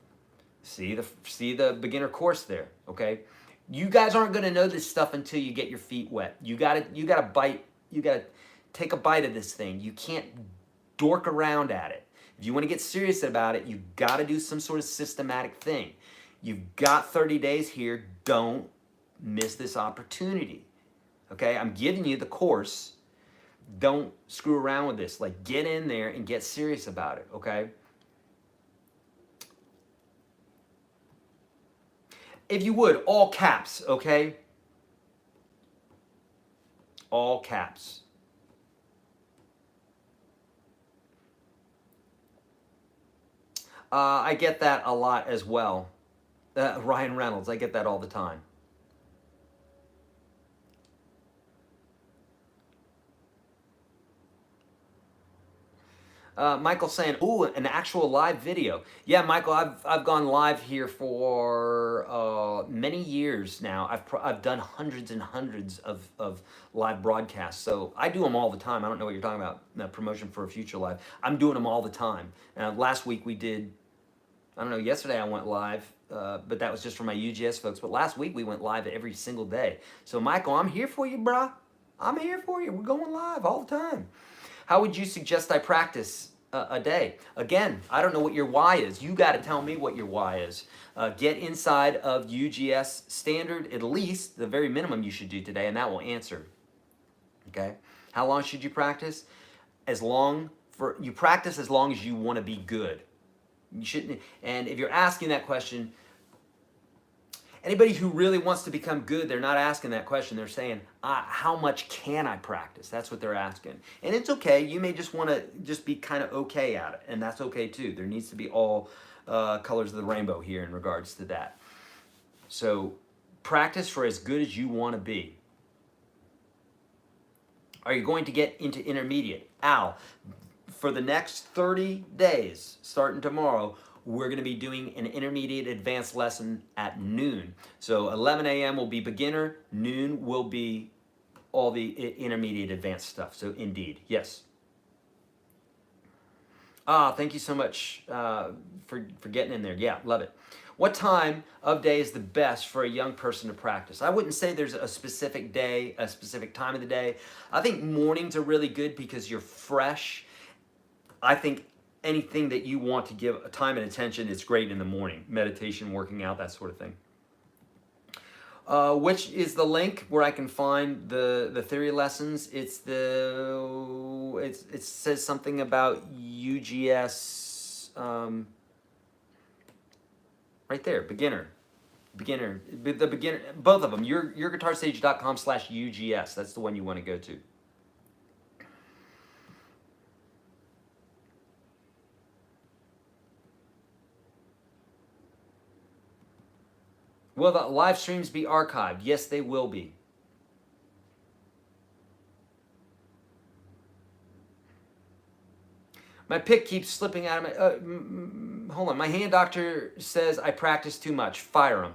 See the beginner course there, okay? You guys aren't going to know this stuff until you get your feet wet. You got to take a bite of this thing. You can't dork around at it. If you want to get serious about it, you got to do some sort of systematic thing. You've got 30 days here. Don't miss this opportunity. Okay? I'm giving you the course. Don't screw around with this. Like, get in there and get serious about it, okay? If you would, all caps, okay? All caps. I get that a lot as well. Ryan Reynolds, I get that all the time. Michael saying, ooh, an actual live video. Yeah, Michael, I've gone live here for many years now. I've done hundreds and hundreds of live broadcasts. So I do them all the time. I don't know what you're talking about, promotion for a future live. I'm doing them all the time. Last week we did, I don't know, yesterday I went live, but that was just for my UGS folks. But last week we went live every single day. So Michael, I'm here for you, brah. I'm here for you. We're going live all the time. How would you suggest I practice a day? Again, I don't know what your why is. You got to tell me what your why is. Get inside of UGS standard, at least the very minimum you should do today, and that will answer. Okay? How long should you practice? You practice as long as you want to be good. You shouldn't. And if you're asking that question, anybody who really wants to become good, they're not asking that question. They're saying, how much can I practice? That's what they're asking. And it's okay. You may just want to just be kind of okay at it. And that's okay too. There needs to be all colors of the rainbow here in regards to that. So practice for as good as you want to be. Are you going to get into intermediate? Al, for the next 30 days, starting tomorrow, we're going to be doing an intermediate advanced lesson at noon. So 11 a.m. will be beginner, noon will be all the intermediate advanced stuff. So indeed, yes. Thank you so much for getting in there. Yeah, love it. What time of day is the best for a young person to practice? I wouldn't say there's a specific day, a specific time of the day. I think mornings are really good because you're fresh I think anything that you want to give time and attention, it's great in the morning. Meditation, working out, that sort of thing. Which is the link where I can find the theory lessons. It says something about UGS, right there, beginner, the beginner, both of them. YourGuitarSage.com/UGS. That's the one you want to go to. Will the live streams be archived? Yes, they will be. My pick keeps slipping out of my... hold on. My hand doctor says I practice too much. Fire him.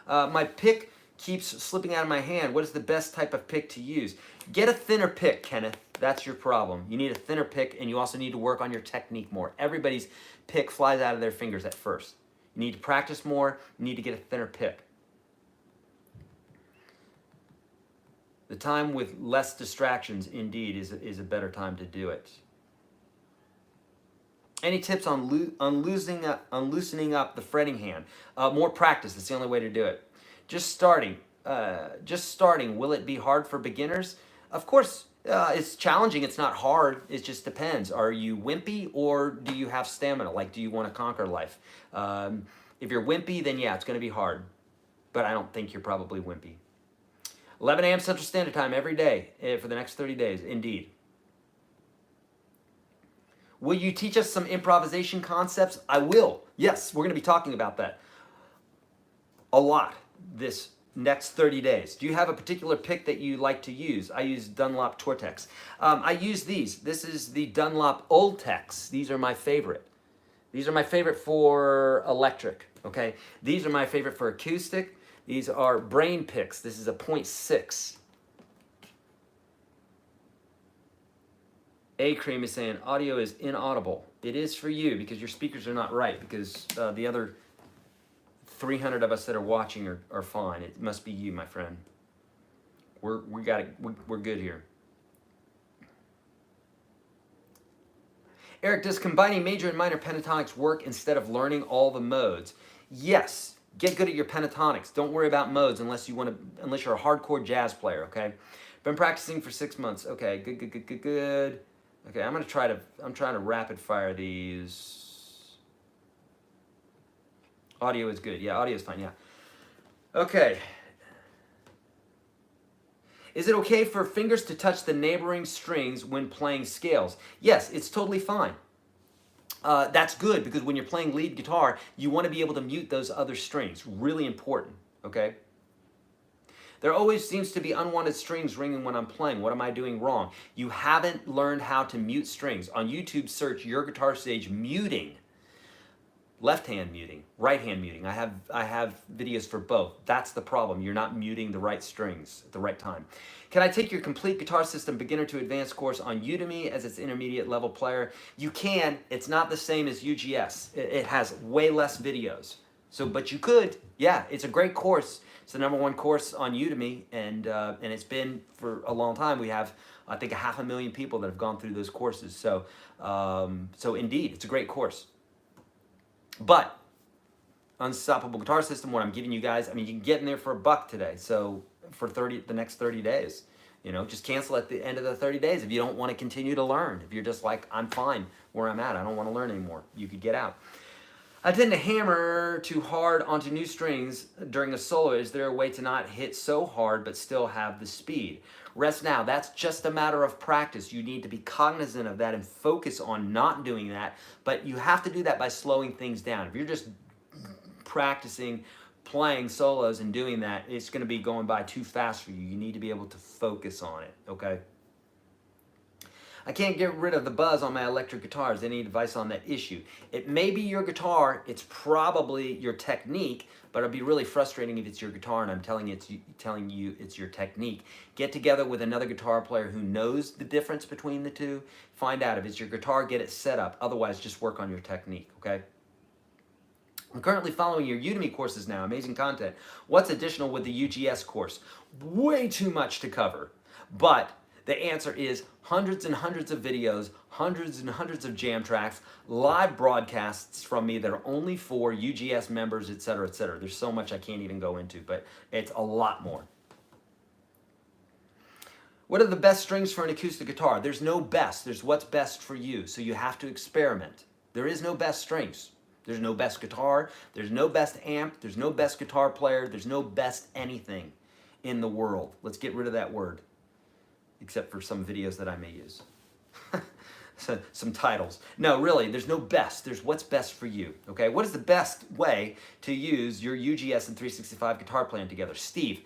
My pick keeps slipping out of my hand. What is the best type of pick to use? Get a thinner pick, Kenneth. That's your problem. You need a thinner pick, and you also need to work on your technique more. Everybody's pick flies out of their fingers at first. You need to practice more. You need to get a thinner pick. The time with less distractions, indeed, is a better time to do it. Any tips on loosening up the fretting hand? More practice. That's the only way to do it. Just starting. Will it be hard for beginners? Of course, it's challenging. It's not hard. It just depends. Are you wimpy or do you have stamina? Like, do you want to conquer life? If you're wimpy, then yeah, it's going to be hard. But I don't think you're probably wimpy. 11 a.m. Central Standard Time every day for the next 30 days, indeed. Will you teach us some improvisation concepts? I will. Yes, we're going to be talking about that a lot this next 30 days. Do you have a particular pick that you like to use? I use Dunlop Tortex. I use these. This is the Dunlop Old-Tex. These are my favorite. These are my favorite for electric, okay? These are my favorite for acoustic. These are brain picks. This is a 0.6. A-Cream is saying audio is inaudible. It is for you because your speakers are not right, because the other 300 of us that are watching are fine. It must be you, my friend. We're good here. Eric, does combining major and minor pentatonics work instead of learning all the modes? Yes. Get good at your pentatonics. Don't worry about modes unless you're a hardcore jazz player, okay? Been practicing for 6 months. Okay, good. Okay, I'm trying to rapid fire these. Audio is good. Yeah, audio is fine, yeah. Okay. Is it okay for fingers to touch the neighboring strings when playing scales? Yes, it's totally fine. That's good, because when you're playing lead guitar, you want to be able to mute those other strings. Really important, okay? There always seems to be unwanted strings ringing when I'm playing. What am I doing wrong? You haven't learned how to mute strings. On YouTube, search YourGuitarSage muting. Left hand muting, right hand muting. I have videos for both. That's the problem. You're not muting the right strings at the right time. Can I take your complete guitar system beginner to advanced course on Udemy as its intermediate level player? You can. It's not the same as UGS. It has way less videos. So, but you could. Yeah, it's a great course. It's the #1 course on Udemy, and it's been for a long time. We have, I think, 500,000 people that have gone through those courses. So, so indeed, it's a great course. But Unstoppable Guitar System, what I'm giving you guys, I mean, you can get in there for $1 today. So for the next 30 days, you know, just cancel at the end of the 30 days if you don't want to continue to learn. If you're just like, I'm fine where I'm at, I don't want to learn anymore, you could get out. I tend to hammer too hard onto new strings during a solo. Is there a way to not hit so hard but still have the speed? Rest now. That's just a matter of practice. You need to be cognizant of that and focus on not doing that. But you have to do that by slowing things down. If you're just practicing playing solos and doing that, it's going to be going by too fast for you. You need to be able to focus on it, okay? I can't get rid of the buzz on my electric guitars. Any advice on that issue? It may be your guitar. It's probably your technique, but it'll be really frustrating if it's your guitar and I'm telling you it's your technique. Get together with another guitar player who knows the difference between the two. Find out if it's your guitar, get it set up. Otherwise, just work on your technique, okay? I'm currently following your Udemy courses now. Amazing content. What's additional with the UGS course? Way too much to cover, but The answer is hundreds and hundreds of videos, hundreds and hundreds of jam tracks, live broadcasts from me that are only for UGS members, etc., etc. There's so much I can't even go into, but it's a lot more. What are the best strings for an acoustic guitar? There's no best. There's what's best for you. So you have to experiment. There is no best strings. There's no best guitar. There's no best amp. There's no best guitar player. There's no best anything in the world. Let's get rid of that word, except for some videos that I may use. So, some titles. No, really, there's no best. There's what's best for you, okay? What is the best way to use your UGS and 365 guitar playing together? Steve,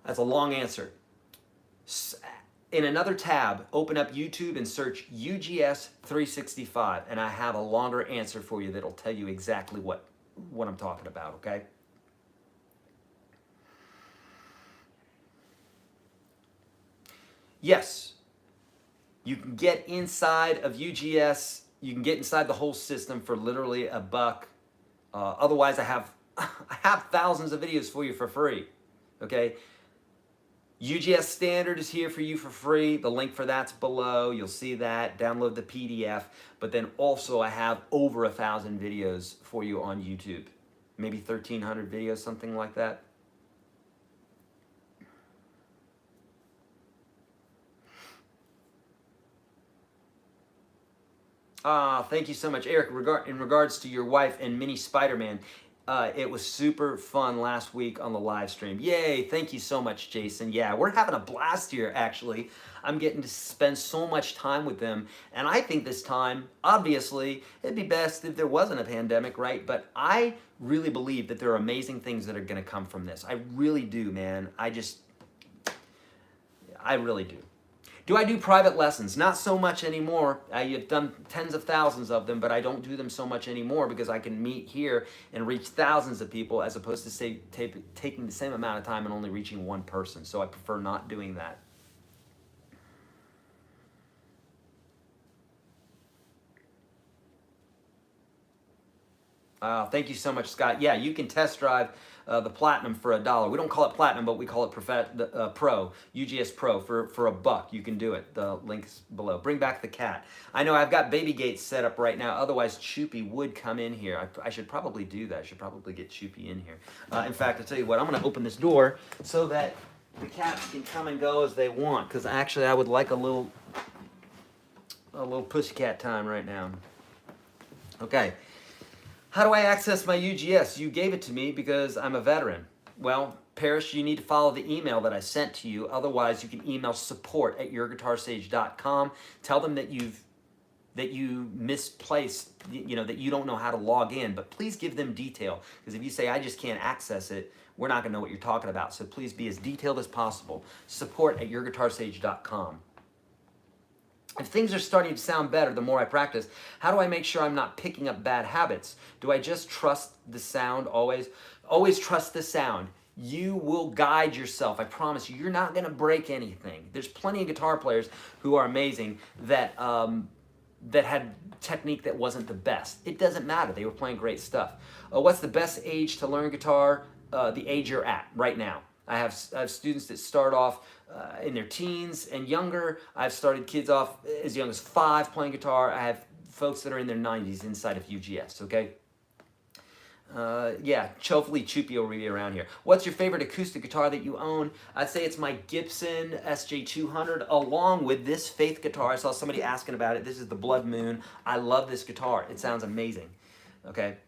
that's a long answer. In another tab, open up YouTube and search UGS 365, and I have a longer answer for you that'll tell you exactly what I'm talking about, okay? Yes, you can get inside of UGS, you can get inside the whole system for literally $1. Otherwise, I have thousands of videos for you for free, okay? UGS Standard is here for you for free. The link for that's below. You'll see that. Download the PDF. But then also I have over 1,000 videos for you on YouTube. Maybe 1,300 videos, something like that. Thank you so much, Eric. In regards to your wife and Mini Spider-Man, it was super fun last week on the live stream. Yay, thank you so much, Jason. Yeah, we're having a blast here, actually. I'm getting to spend so much time with them, and I think this time, obviously, it'd be best if there wasn't a pandemic, right? But I really believe that there are amazing things that are going to come from this. I really do, man. I really do. Do I do private lessons? Not so much anymore. I've done tens of thousands of them, but I don't do them so much anymore because I can meet here and reach thousands of people as opposed to, say, taking the same amount of time and only reaching one person. So I prefer not doing that. Thank you so much, Scott. Yeah, you can test drive the Platinum for $1. We don't call it Platinum, but we call it Pro, UGS Pro for $1. You can do it. The link's below. Bring back the cat. I know I've got baby gates set up right now. Otherwise, Choopy would come in here. I should probably do that. I should probably get Choopy in here. In fact, I'll tell you what. I'm going to open this door so that the cats can come and go as they want. Because actually, I would like a little pussycat time right now. Okay. How do I access my UGS? You gave it to me because I'm a veteran. Well, Parrish, you need to follow the email that I sent to you. Otherwise, you can email support@YourGuitarSage.com. Tell them that you misplaced, that you don't know how to log in. But please give them detail. Because if you say, I just can't access it, we're not going to know what you're talking about. So please be as detailed as possible. Support@YourGuitarSage.com. If things are starting to sound better the more I practice, how do I make sure I'm not picking up bad habits? Do I just trust the sound always? Always trust the sound. You will guide yourself. I promise you, you're not going to break anything. There's plenty of guitar players who are amazing that had technique that wasn't the best. It doesn't matter. They were playing great stuff. What's the best age to learn guitar? The age you're at right now. I have students that start off in their teens and younger. I've started kids off as young as 5 playing guitar. I have folks that are in their 90s inside of UGS, okay? Yeah, hopefully Choopy will be around here. What's your favorite acoustic guitar that you own? I'd say it's my Gibson SJ200 along with this Faith guitar. I saw somebody asking about it. This is the Blood Moon. I love this guitar. It sounds amazing, okay?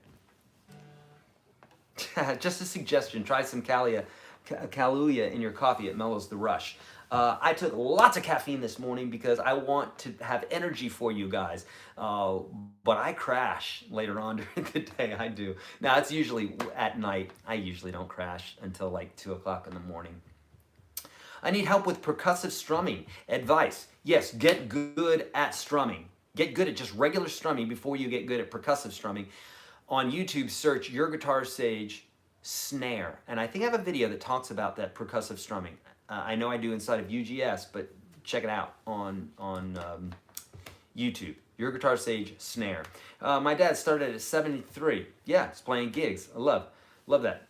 Just a suggestion. Try some Kaluuya in your coffee. It mellows the rush. I took lots of caffeine this morning because I want to have energy for you guys. But I crash later on during the day. I do. Now, it's usually at night. I usually don't crash until like 2 o'clock in the morning. I need help with percussive strumming. Advice. Yes, get good at strumming. Get good at just regular strumming before you get good at percussive strumming. On YouTube, search YourGuitarSage snare, and I think I have a video that talks about that percussive strumming. I know I do inside of UGS, but check it out on YouTube. YourGuitarSage snare. My dad started at 73. Yeah, he's playing gigs. I love that.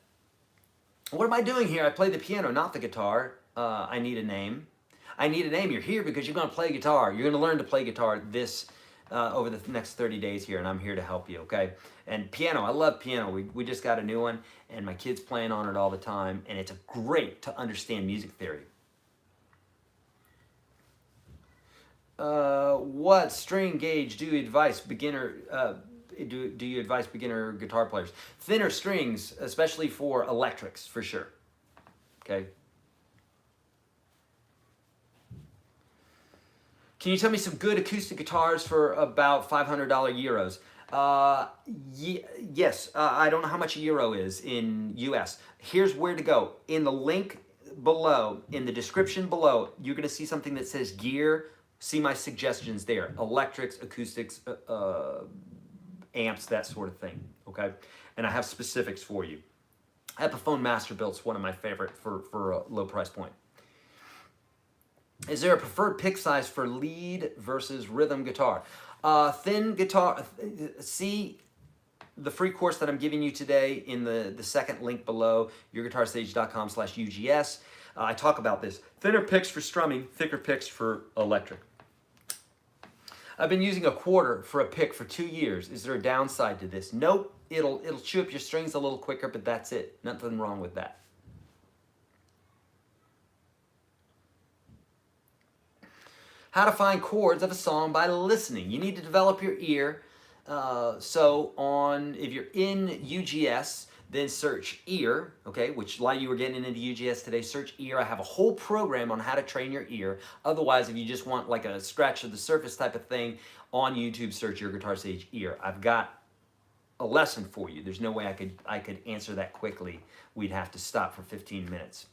What am I doing here? I play the piano, not the guitar. I need a name. I need a name. You're here because you're going to play guitar. You're going to learn to play guitar this over the next 30 days here, and I'm here to help you, okay? And piano, I love piano. We just got a new one, and my kid's playing on it all the time, and it's great to understand music theory. What string gauge do you advise beginner do you advise beginner guitar players? Thinner strings, especially for electrics, for sure. Okay. Can you tell me some good acoustic guitars for about $500 euros? Yes. I don't know how much a euro is in US. Here's where to go. In the link below, in the description below, you're going to see something that says gear. See my suggestions there. Electrics, acoustics, amps, that sort of thing. Okay? And I have specifics for you. Epiphone Masterbuilt's one of my favorite for a low price point. Is there a preferred pick size for lead versus rhythm guitar? Thin guitar, see the free course that I'm giving you today in the second link below, YourGuitarSage.com/UGS. I talk about this. Thinner picks for strumming, thicker picks for electric. I've been using a quarter for a pick for 2 years. Is there a downside to this? Nope. It'll chew up your strings a little quicker, but that's it. Nothing wrong with that. How to find chords of a song by listening. You need to develop your ear. If you're in UGS, then search ear, okay, which a lot of you are getting into UGS today. Search ear. I have a whole program on how to train your ear. Otherwise, if you just want like a scratch of the surface type of thing, on YouTube, search YourGuitarSage ear. I've got a lesson for you. There's no way I could answer that quickly. We'd have to stop for 15 minutes.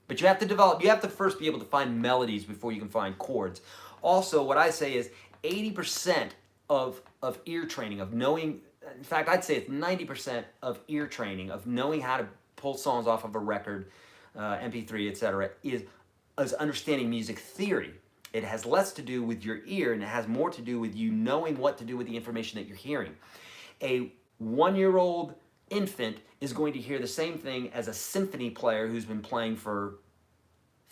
But you have to develop, you have to first be able to find melodies before you can find chords. Also, what I say is 80% of ear training, of knowing, in fact, I'd say it's 90% of ear training, of knowing how to pull songs off of a record, MP3, etc., is understanding music theory. It has less to do with your ear, and it has more to do with you knowing what to do with the information that you're hearing. A 1-year-old infant is going to hear the same thing as a symphony player who's been playing for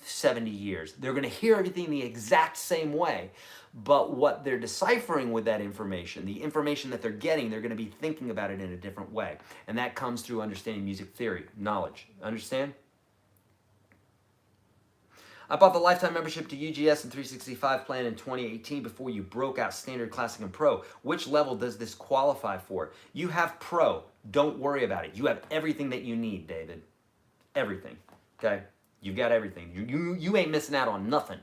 70 years. They're going to hear everything the exact same way, but what they're deciphering with that information, the information that they're getting, they're going to be thinking about it in a different way. And that comes through understanding music theory, knowledge. Understand? I bought the lifetime membership to UGS and 365 plan in 2018 before you broke out standard, classic, and pro. Which level does this qualify for? You have pro. Don't worry about it. You have everything that you need, David. Everything. Okay? You've got everything. You ain't missing out on nothing.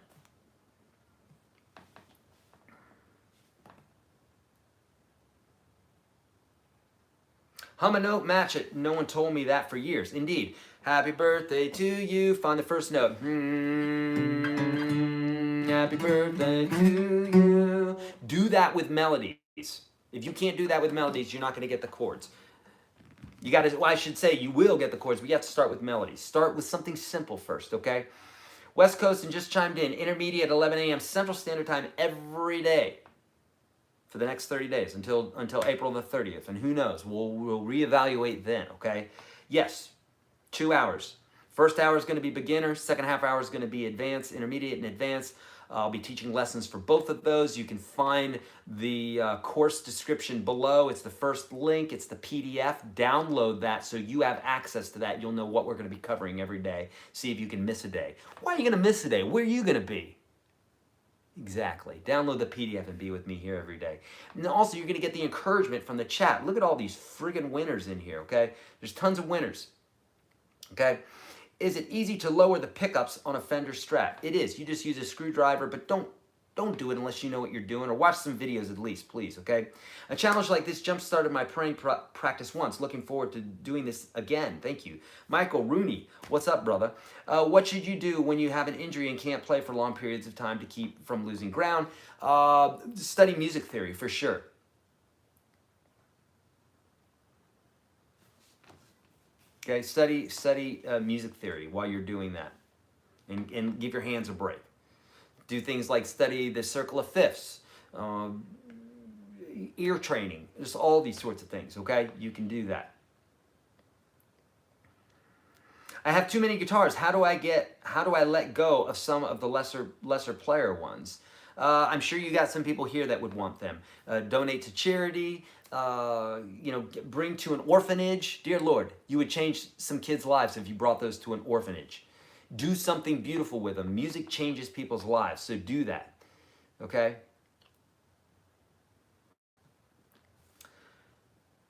Hum a note, match it. No one told me that for years. Indeed. Happy birthday to you. Find the first note. Happy birthday to you. Do that with melodies. If you can't do that with melodies, you're not going to get the chords. You got to, well, I should say you will get the chords, but you have to start with melodies. Start with something simple first, okay? West Coast and just chimed in. Intermediate at 11 a.m. Central Standard Time every day for the next 30 days until April the 30th. And who knows? We'll reevaluate then, okay? Yes, 2 hours. First hour is going to be beginner. Second half hour is going to be advanced, intermediate, and advanced. I'll be teaching lessons for both of those. You can find the course description below. It's the first link. It's the PDF. Download that so you have access to that. You'll know what we're going to be covering every day. See if you can miss a day. Why are you going to miss a day? Where are you going to be? Exactly. Download the PDF and be with me here every day. And also, you're going to get the encouragement from the chat. Look at all these friggin' winners in here, okay? There's tons of winners, okay? Is it easy to lower the pickups on a Fender Strat? It is. You just use a screwdriver, but don't do it unless you know what you're doing, or watch some videos at least, please, okay? A challenge like this jump-started my praying practice once. Looking forward to doing this again. Thank you. Michael Rooney, what's up, brother? What should you do when you have an injury and can't play for long periods of time to keep from losing ground? Study music theory, for sure. Okay, study music theory while you're doing that, and give your hands a break. Do things like study the circle of fifths, ear training, just all these sorts of things, okay? You can do that. I have too many guitars. How do I let go of some of the lesser player ones? I'm sure you got some people here that would want them. Donate to charity, bring to an orphanage. Dear Lord, you would change some kids' lives if you brought those to an orphanage. Do something beautiful with them. Music changes people's lives, so do that, okay?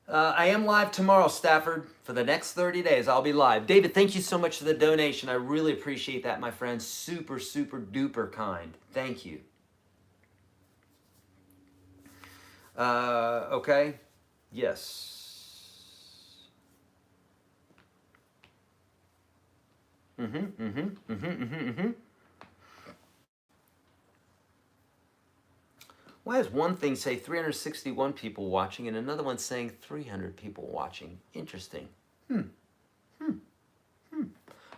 I am live tomorrow, Stafford. For the next 30 days, I'll be live. David, thank you so much for the donation. I really appreciate that, my friend. Super, super duper kind. Thank you. Okay. Yes. Why does one thing say 361 people watching and another one saying 300 people watching? Interesting.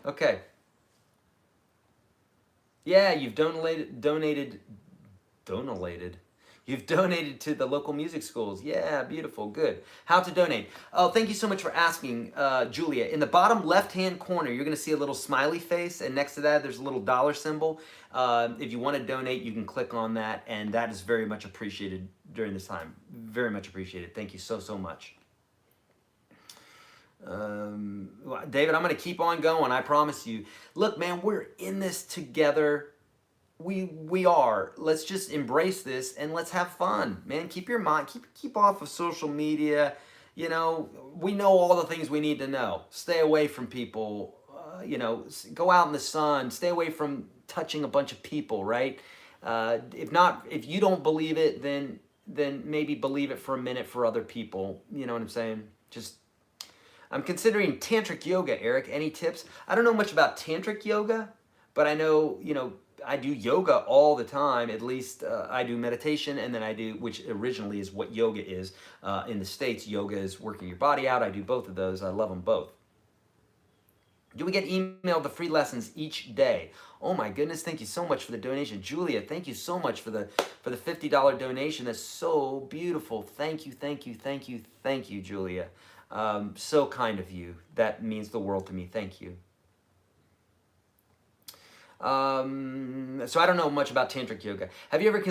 Okay. Yeah, you've donated. You've donated to the local music schools. Yeah, beautiful, good. How to donate? Oh, thank you so much for asking, Julia. In the bottom left-hand corner, you're gonna see a little smiley face, and next to that, there's a little dollar symbol. If you wanna donate, you can click on that, and that is very much appreciated during this time. Very much appreciated. Thank you so, so much. David, I'm gonna keep on going, I promise you. Look, man, we're in this together. We are. Let's just embrace this and let's have fun, man. Keep your mind, keep off of social media. You know, we know all the things we need to know. Stay away from people. Go out in the sun. Stay away from touching a bunch of people, right? If you don't believe it, then maybe believe it for a minute for other people. You know what I'm saying? I'm considering tantric yoga, Eric. Any tips? I don't know much about tantric yoga, but I know, I do yoga all the time. At least I do meditation, and then I do, which originally is what yoga is. In the States, yoga is working your body out. I do both of those. I love them both. Do we get emailed the free lessons each day? Oh my goodness, thank you so much for the donation. Julia, thank you so much for the $50 donation. That's so beautiful. Thank you, thank you, thank you, thank you, Julia. So kind of you. That means the world to me. Thank you. So I don't know much about tantric yoga. Have you ever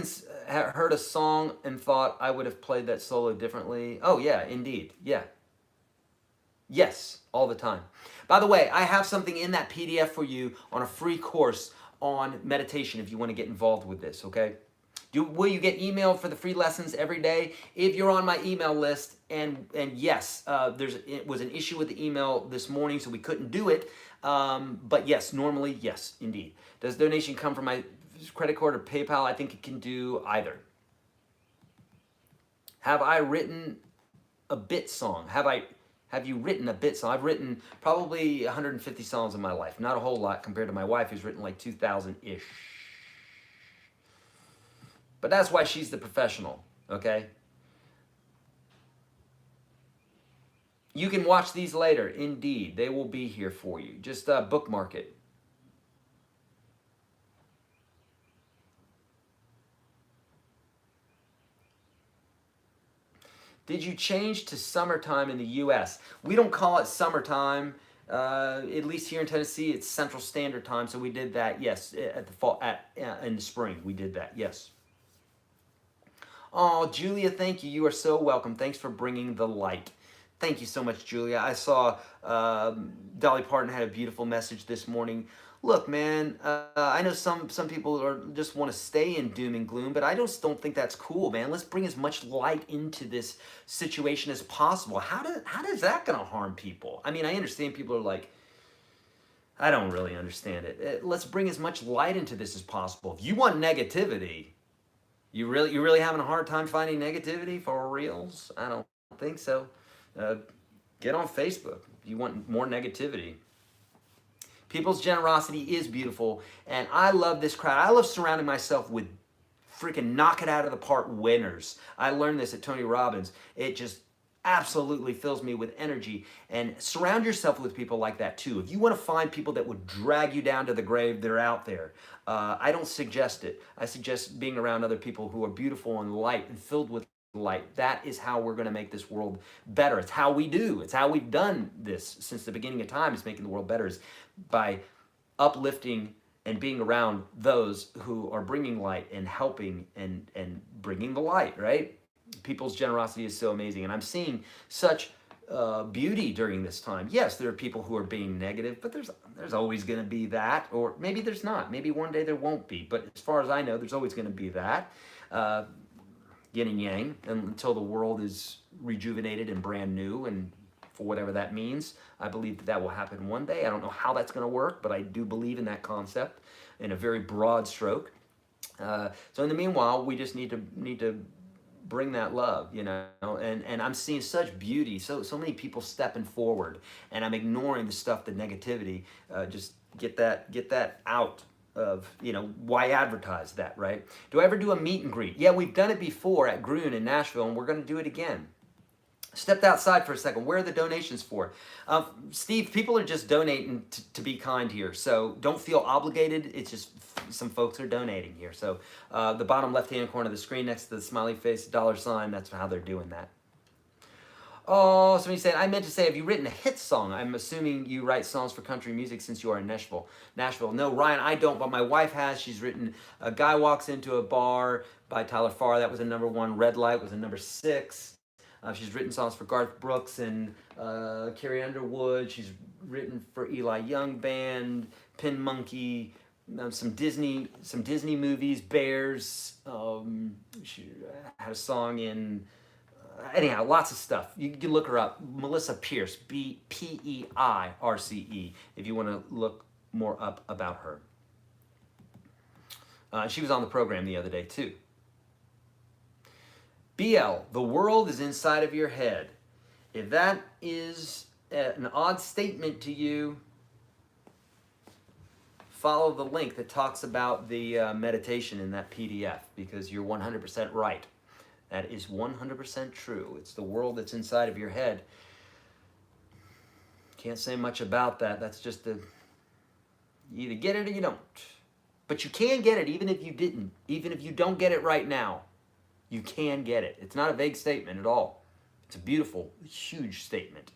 heard a song and thought I would have played that solo differently? Oh yeah, indeed. Yeah. Yes, all the time. By the way, I have something in that PDF for you on a free course on meditation if you want to get involved with this, okay? Will you get emailed for the free lessons every day? If you're on my email list, and yes, it was an issue with the email this morning, so we couldn't do it. But yes, normally, yes, indeed. Does donation come from my credit card or PayPal? I think it can do either. Have I written a bit song? Have you written a bit song? I've written probably 150 songs in my life. Not a whole lot compared to my wife, who's written like 2,000-ish. But that's why she's the professional, okay? You can watch these later. Indeed, they will be here for you. Just bookmark it. Did you change to summertime in the U.S.? We don't call it summertime. At least here in Tennessee, it's Central Standard Time. So we did that. Yes, at the fall, in the spring, we did that. Yes. Oh, Julia, thank you. You are so welcome. Thanks for bringing the light. Thank you so much, Julia. I saw Dolly Parton had a beautiful message this morning. Look, man, I know some people just want to stay in doom and gloom, but I just don't think that's cool, man. Let's bring as much light into this situation as possible. How does that gonna harm people? I mean, I understand people are like, I don't really understand it. Let's bring as much light into this as possible. If you want negativity, you really having a hard time finding negativity for reals? I don't think so. Get on Facebook if you want more negativity. People's generosity is beautiful, and I love this crowd. I love surrounding myself with freaking knock it out of the park winners. I learned this at Tony Robbins. It just absolutely fills me with energy, and surround yourself with people like that too. If you want to find people that would drag you down to the grave, they're out there. I don't suggest it. I suggest being around other people who are beautiful and light and filled with light. That is how we're going to make this world better. It's how we do. It's how we've done this since the beginning of time, is making the world better, is by uplifting and being around those who are bringing light and helping and bringing the light, right? People's generosity is so amazing. And I'm seeing such beauty during this time. Yes, there are people who are being negative, but there's always going to be that, or maybe there's not. Maybe one day there won't be. But as far as I know, there's always going to be that. Yin and yang, and until the world is rejuvenated and brand new, and for whatever that means, I believe that that will happen one day. I don't know how that's going to work, but I do believe in that concept in a very broad stroke. So in the meanwhile, we just need to bring that love, you know, and I'm seeing such beauty, so many people stepping forward, and I'm ignoring the stuff, the negativity. Just get that out of, you know, why advertise that, right? Do I ever do a meet and greet? Yeah, we've done it before at Gruen in Nashville, and we're going to do it again. Stepped outside for a second. Where are the donations for? Steve, people are just donating to be kind here, so don't feel obligated. It's just some folks are donating here. So the bottom left-hand corner of the screen next to the smiley face $, that's how they're doing that. Oh, somebody said, I meant to say, have you written a hit song? I'm assuming you write songs for country music since you are in Nashville. No, Ryan, I don't, but my wife has. She's written A Guy Walks Into a Bar by Tyler Farr. That was a #1. Red Light was a #6. She's written songs for Garth Brooks and Carrie Underwood. She's written for Eli Young Band, Pin Monkey, some Disney movies, Bears. She had a song in... anyhow, lots of stuff. You can look her up. Melissa Pierce, P-E-I-R-C-E, if you want to look more up about her. She was on the program the other day, too. BL, the world is inside of your head. If that is an odd statement to you, follow the link that talks about the meditation in that PDF, because you're 100% right. That is 100% true. It's the world that's inside of your head. Can't say much about that. That's just you either get it or you don't. But you can get it even if you didn't. Even if you don't get it right now, you can get it. It's not a vague statement at all. It's a beautiful, huge statement.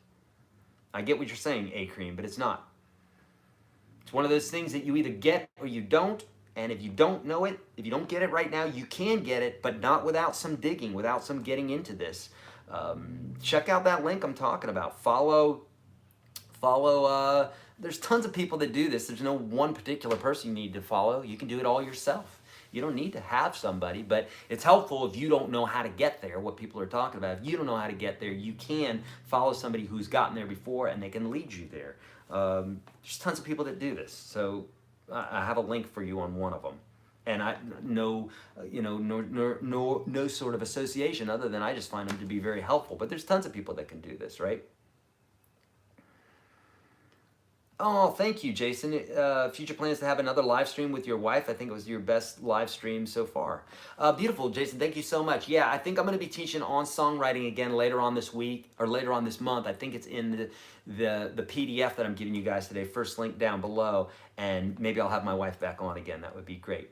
I get what you're saying, A-Cream, but it's not. It's one of those things that you either get or you don't. And if you don't know it, if you don't get it right now, you can get it, but not without some digging, without some getting into this. Check out that link I'm talking about. Follow. There's tons of people that do this. There's no one particular person you need to follow. You can do it all yourself. You don't need to have somebody, but it's helpful if you don't know how to get there, what people are talking about. If you don't know how to get there, you can follow somebody who's gotten there before, and they can lead you there. There's tons of people that do this. So I have a link for you on one of them, and no sort of association other than I just find them to be very helpful. But there's tons of people that can do this, right? Oh, thank you, Jason. Future plans to have another live stream with your wife. I think it was your best live stream so far. Beautiful, Jason. Thank you so much. Yeah, I think I'm going to be teaching on songwriting again later on this week, or later on this month. I think it's in the PDF that I'm giving you guys today. First link down below, and maybe I'll have my wife back on again. That would be great.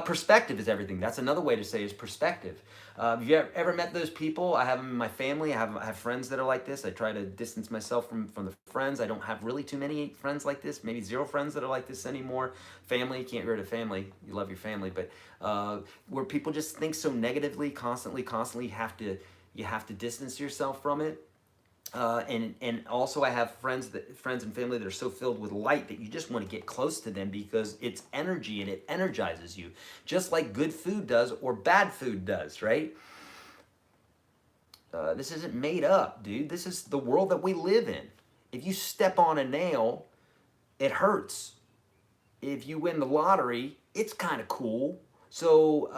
Perspective is everything. That's another way to say is perspective. Have you ever met those people? I have them in my family. I have friends that are like this. I try to distance myself from the friends. I don't have really too many friends like this. Maybe 0 friends that are like this anymore. Family, can't get rid of family. You love your family, but where people just think so negatively, constantly, you have to distance yourself from it. And also I have friends and family that are so filled with light that you just want to get close to them because it's energy and it energizes you, just like good food does or bad food does, right? This isn't made up, dude. This is the world that we live in. If you step on a nail, it hurts. If you win the lottery, it's kind of cool. So,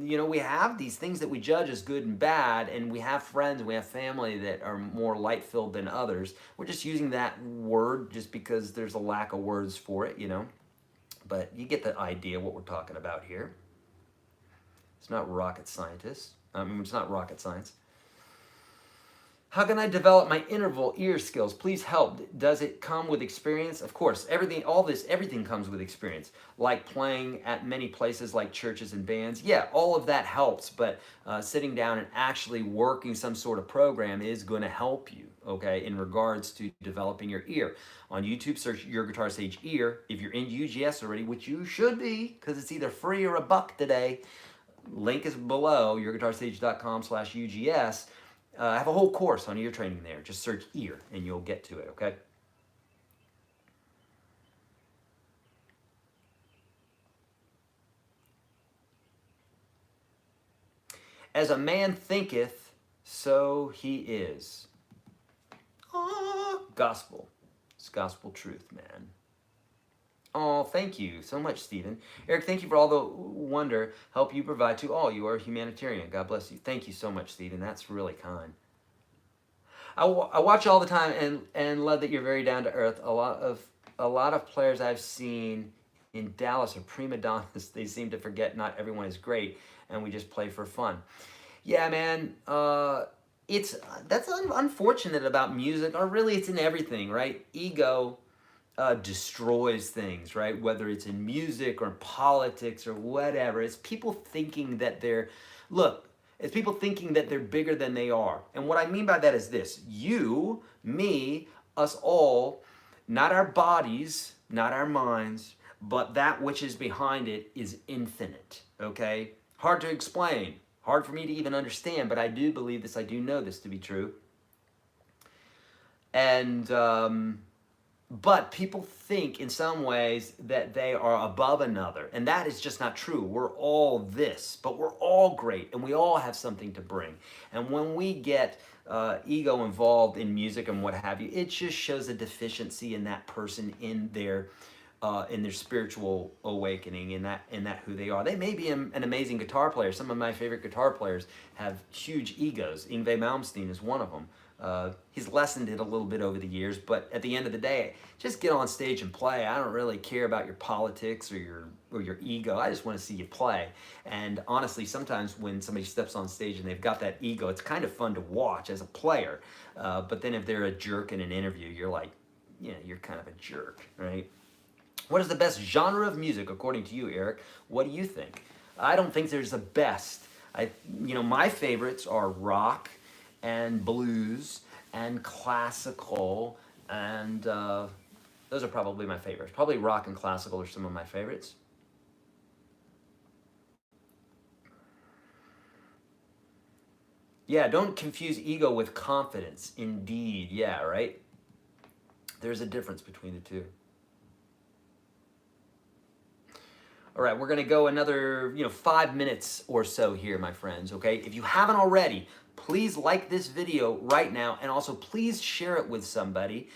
we have these things that we judge as good and bad, and we have friends and we have family that are more light-filled than others. We're just using that word just because there's a lack of words for it, But you get the idea what we're talking about here. It's not rocket scientists. It's not rocket science. How can I develop my interval ear skills? Please help. Does it come with experience? Of course, everything comes with experience. Like playing at many places like churches and bands. Yeah, all of that helps, but sitting down and actually working some sort of program is going to help you, okay, in regards to developing your ear. On YouTube, search Your Guitar Sage Ear. If you're in UGS already, which you should be, because it's either free or a buck today, link is below, yourguitarsage.com/UGS. I have a whole course on ear training there. Just search ear and you'll get to it, okay? As a man thinketh, so he is. Oh, gospel. It's gospel truth, man. Oh, thank you so much, Stephen. Eric, thank you for all the wonder, help you provide to all. You are a humanitarian. God bless you. Thank you so much, Stephen. That's really kind. I watch all the time and love that you're very down to earth. A lot of players I've seen in Dallas are prima donnas. They seem to forget not everyone is great, and we just play for fun. Yeah, man. That's unfortunate about music, or really, it's in everything, right? Ego destroys things, right? Whether it's in music or politics or whatever. It's people thinking that it's people thinking that they're bigger than they are. And what I mean by that is this: you, me, us all, not our bodies, not our minds, but that which is behind it is infinite, okay? Hard to explain, hard for me to even understand, but I do believe this, I do know this to be true. And, but people think in some ways that they are above another, and that is just not true. We're all this, but we're all great, and we all have something to bring. And when we get ego involved in music and what have you, it just shows a deficiency in that person, in their spiritual awakening, in that who they are. They may be an amazing guitar player. Some of my favorite guitar players have huge egos. Yngwie Malmsteen is one of them. He's lessened it a little bit over the years, but at the end of the day, just get on stage and play. I don't really care about your politics or your ego. I just want to see you play. And honestly, sometimes when somebody steps on stage and they've got that ego, it's kind of fun to watch as a player. But then if they're a jerk in an interview, you're like, yeah, you're kind of a jerk, right? What is the best genre of music according to you, Eric? What do you think? I don't think there's a best. My favorites are rock and blues and classical, and those are probably my favorites. Probably rock and classical are some of my favorites. Yeah, don't confuse ego with confidence. Indeed, yeah, right? There's a difference between the two. All right, we're gonna go another 5 minutes or so here, my friends, okay? If you haven't already, please like this video right now, and also please share it with somebody.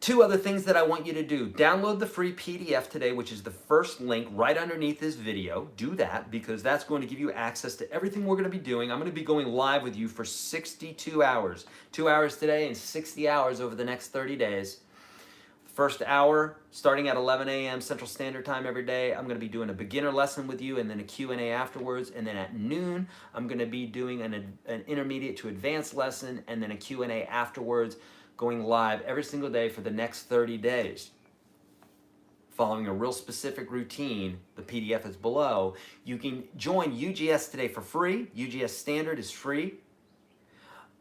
Two other things that I want you to do. Download the free PDF today, which is the first link right underneath this video. Do that, because that's going to give you access to everything we're gonna be doing. I'm gonna be going live with you for 62 hours. 2 hours today and 60 hours over the next 30 days. First hour, starting at 11 a.m. Central Standard Time every day, I'm going to be doing a beginner lesson with you, and then a Q&A afterwards. And then at noon, I'm going to be doing an intermediate to advanced lesson, and then a Q&A afterwards, going live every single day for the next 30 days. Following a real specific routine, the PDF is below. You can join UGS today for free. UGS Standard is free.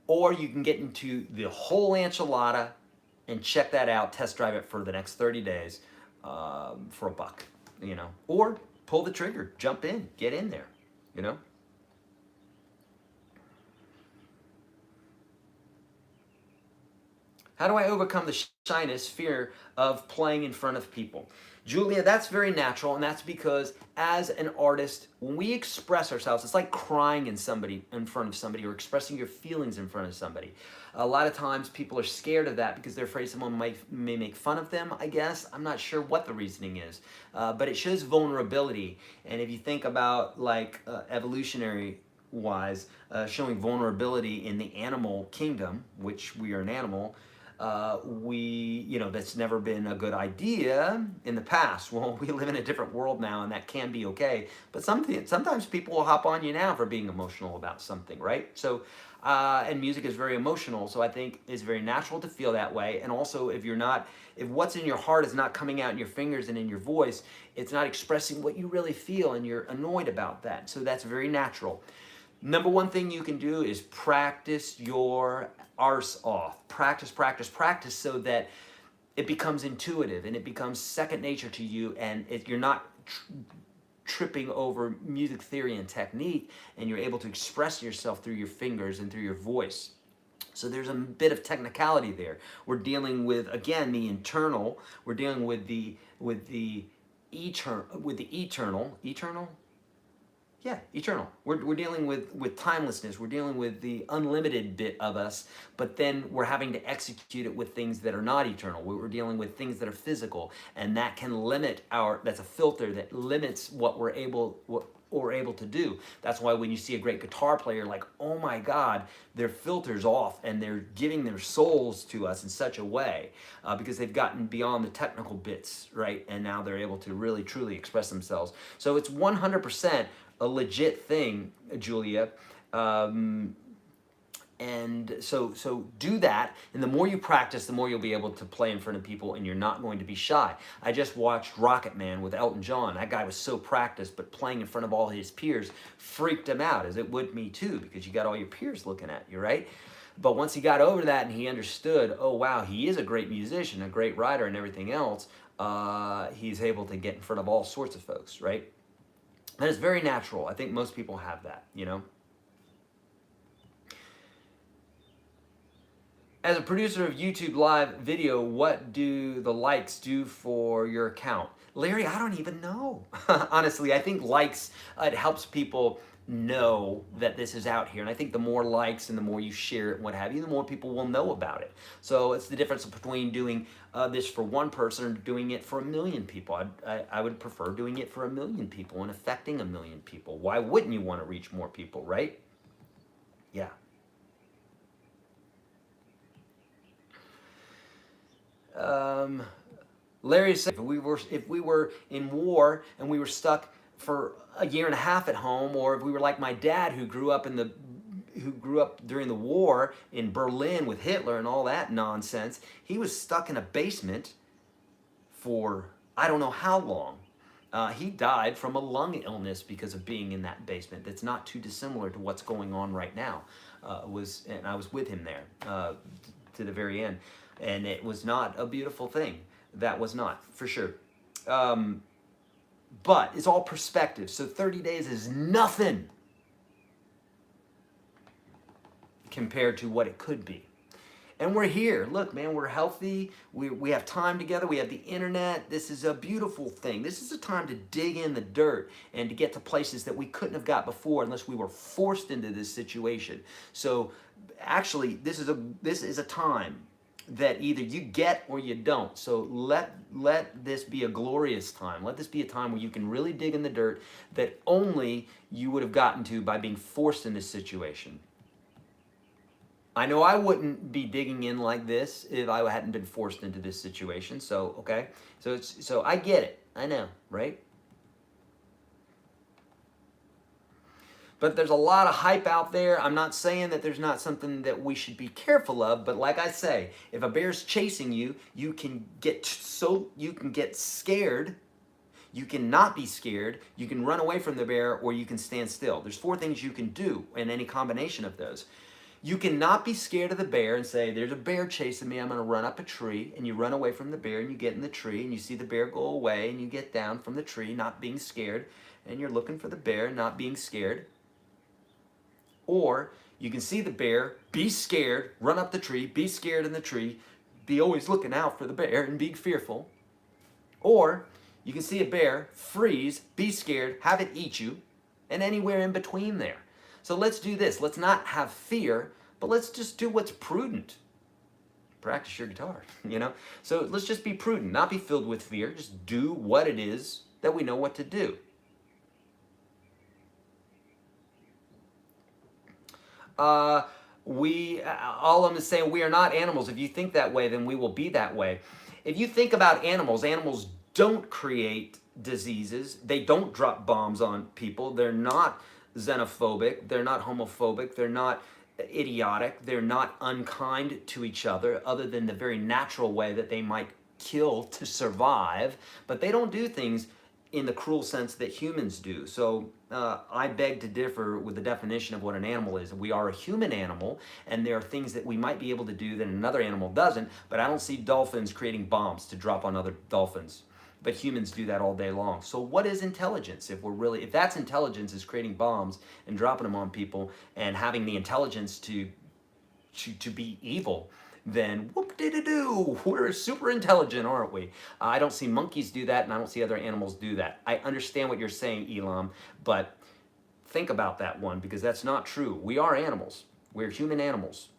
Or you can get into the whole enchilada and check that out, test drive it for the next 30 days for a buck, or pull the trigger, jump in, get in there, How do I overcome the shyness, fear of playing in front of people? Julia, that's very natural, and that's because as an artist, when we express ourselves, it's like crying in front of somebody, or expressing your feelings in front of somebody. A lot of times people are scared of that because they're afraid someone may make fun of them, I guess. I'm not sure what the reasoning is, but it shows vulnerability. And if you think about evolutionary wise, showing vulnerability in the animal kingdom, which we are an animal, That's never been a good idea in the past. Well, we live in a different world now, and that can be okay. But sometimes people will hop on you now for being emotional about something, right? So, and music is very emotional, so I think it's very natural to feel that way. And also, if what's in your heart is not coming out in your fingers and in your voice, it's not expressing what you really feel, and you're annoyed about that. So that's very natural. Number one thing you can do is practice your arse off. Practice, practice, practice so that it becomes intuitive and it becomes second nature to you, and you're not tripping over music theory and technique, and you're able to express yourself through your fingers and through your voice. So there's a bit of technicality there. We're dealing with, again, the internal. We're dealing with the eternal. Yeah, eternal. We're dealing with timelessness. We're dealing with the unlimited bit of us, but then we're having to execute it with things that are not eternal. We're dealing with things that are physical, and that can limit that's a filter that limits what we're able to do. That's why when you see a great guitar player, like, oh my God, their filter's off and they're giving their souls to us in such a way because they've gotten beyond the technical bits, right? And now they're able to really, truly express themselves. So it's 100% a legit thing, Julia. And so do that, and the more you practice, the more you'll be able to play in front of people, and you're not going to be shy. I just watched Rocket Man with Elton John. That guy was so practiced, but playing in front of all his peers freaked him out, as it would me too, because you got all your peers looking at you, right? But once he got over that and he understood, oh wow, he is a great musician, a great writer, and everything else, he's able to get in front of all sorts of folks, right? That is very natural. I think most people have that, As a producer of YouTube live video, what do the likes do for your account? Larry, I don't even know. Honestly, I think likes, it helps people know that this is out here. And I think the more likes and the more you share it and what have you, the more people will know about it. So it's the difference between doing this for one person and doing it for 1 million people. I would prefer doing it for 1 million people and affecting 1 million people. Why wouldn't you want to reach more people, right? Yeah. Larry said, if we were in war and we were stuck for 1.5 years at home, or if we were like my dad who grew up during the war in Berlin with Hitler and all that nonsense, he was stuck in a basement for I don't know how long. He died from a lung illness because of being in that basement. That's not too dissimilar to what's going on right now. And I was with him there to the very end. And it was not a beautiful thing. That was not, for sure. But it's all perspective. So 30 days is nothing compared to what it could be. And we're here. Look, man, we're healthy. We have time together. We have the internet. This is a beautiful thing. This is a time to dig in the dirt and to get to places that we couldn't have got before unless we were forced into this situation. So actually, this is a time that either you get or you don't. So let this be a glorious time. Let this be a time where you can really dig in the dirt that only you would have gotten to by being forced in this situation. I know I wouldn't be digging in like this if I hadn't been forced into this situation. So, okay. So I get it. I know, right? But there's a lot of hype out there. I'm not saying that there's not something that we should be careful of, but like I say, if a bear's chasing you, you can get scared. You can not be scared. You can run away from the bear, or you can stand still. There's 4 things you can do in any combination of those. You cannot be scared of the bear and say, there's a bear chasing me, I'm going to run up a tree, and you run away from the bear, and you get in the tree, and you see the bear go away, and you get down from the tree, not being scared, and you're looking for the bear, not being scared. Or you can see the bear, be scared, run up the tree, be scared in the tree, be always looking out for the bear and be fearful. Or you can see a bear, freeze, be scared, have it eat you, and anywhere in between there. So let's do this. Let's not have fear, but let's just do what's prudent. Practice your guitar, So let's just be prudent, not be filled with fear. Just do what it is that we know what to do. all of them is saying we are not animals. If you think that way, then we will be that way. If you think about animals, animals don't create diseases. They don't drop bombs on people. They're not xenophobic. They're not homophobic. They're not idiotic. They're not unkind to each other than the very natural way that they might kill to survive. But they don't do things in the cruel sense that humans do. So I beg to differ with the definition of what an animal is. We are a human animal, and there are things that we might be able to do that another animal doesn't, but I don't see dolphins creating bombs to drop on other dolphins. But humans do that all day long. So what is intelligence? If that's intelligence, is creating bombs and dropping them on people and having the intelligence to be evil, then whoop-de-doo, we're super intelligent, aren't we? I don't see monkeys do that, and I don't see other animals do that. I understand what you're saying, Elam, but think about that one, because that's not true. We are animals. We're human animals.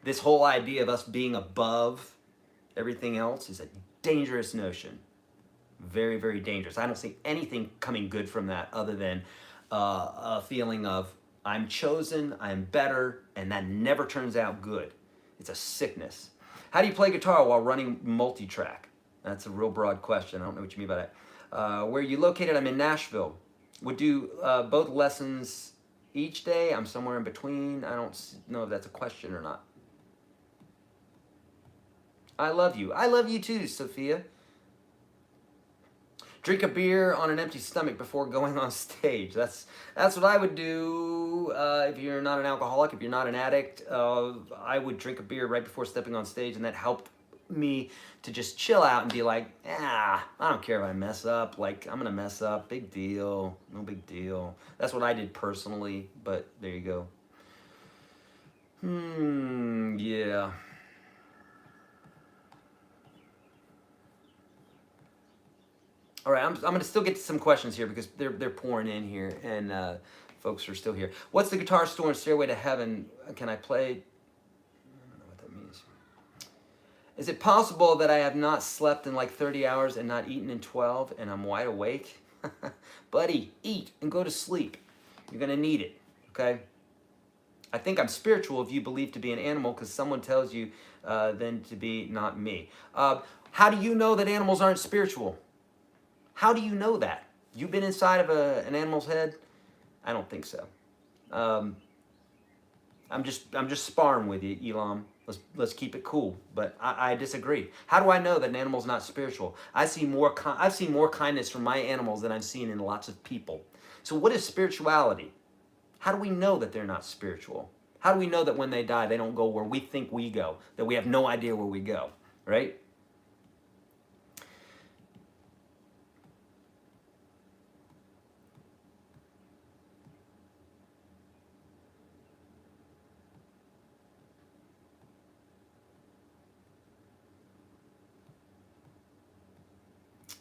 This whole idea of us being above everything else is a dangerous notion. Very, very dangerous. I don't see anything coming good from that other than a feeling of I'm chosen, I'm better, and that never turns out good. It's a sickness. How do you play guitar while running multi-track? That's a real broad question. I don't know what you mean by that. Where are you located? I'm in Nashville. Would do both lessons each day. I'm somewhere in between. I don't know if that's a question or not. I love you. I love you too, Sophia. Drink a beer on an empty stomach before going on stage. That's what I would do if you're not an alcoholic, if you're not an addict. I would drink a beer right before stepping on stage, and that helped me to just chill out and be like, I don't care if I mess up. Like, I'm gonna mess up. Big deal. No big deal. That's what I did personally, but there you go. Yeah. All right, I'm going to still get to some questions here because they're pouring in here, and folks are still here. What's the guitar store in Stairway to Heaven? Can I play? I don't know what that means. Is it possible that I have not slept in like 30 hours and not eaten in 12 and I'm wide awake? Buddy, eat and go to sleep. You're going to need it, okay? I think I'm spiritual if you believe to be an animal because someone tells you then to be not me. How do you know that animals aren't spiritual? How do you know that? You've been inside of an animal's head? I don't think so. I'm just sparring with you, Elam. Let's keep it cool. But I disagree. How do I know that an animal's not spiritual? I've seen more kindness from my animals than I've seen in lots of people. So what is spirituality? How do we know that they're not spiritual? How do we know that when they die, they don't go where we think we go, that we have no idea where we go, right?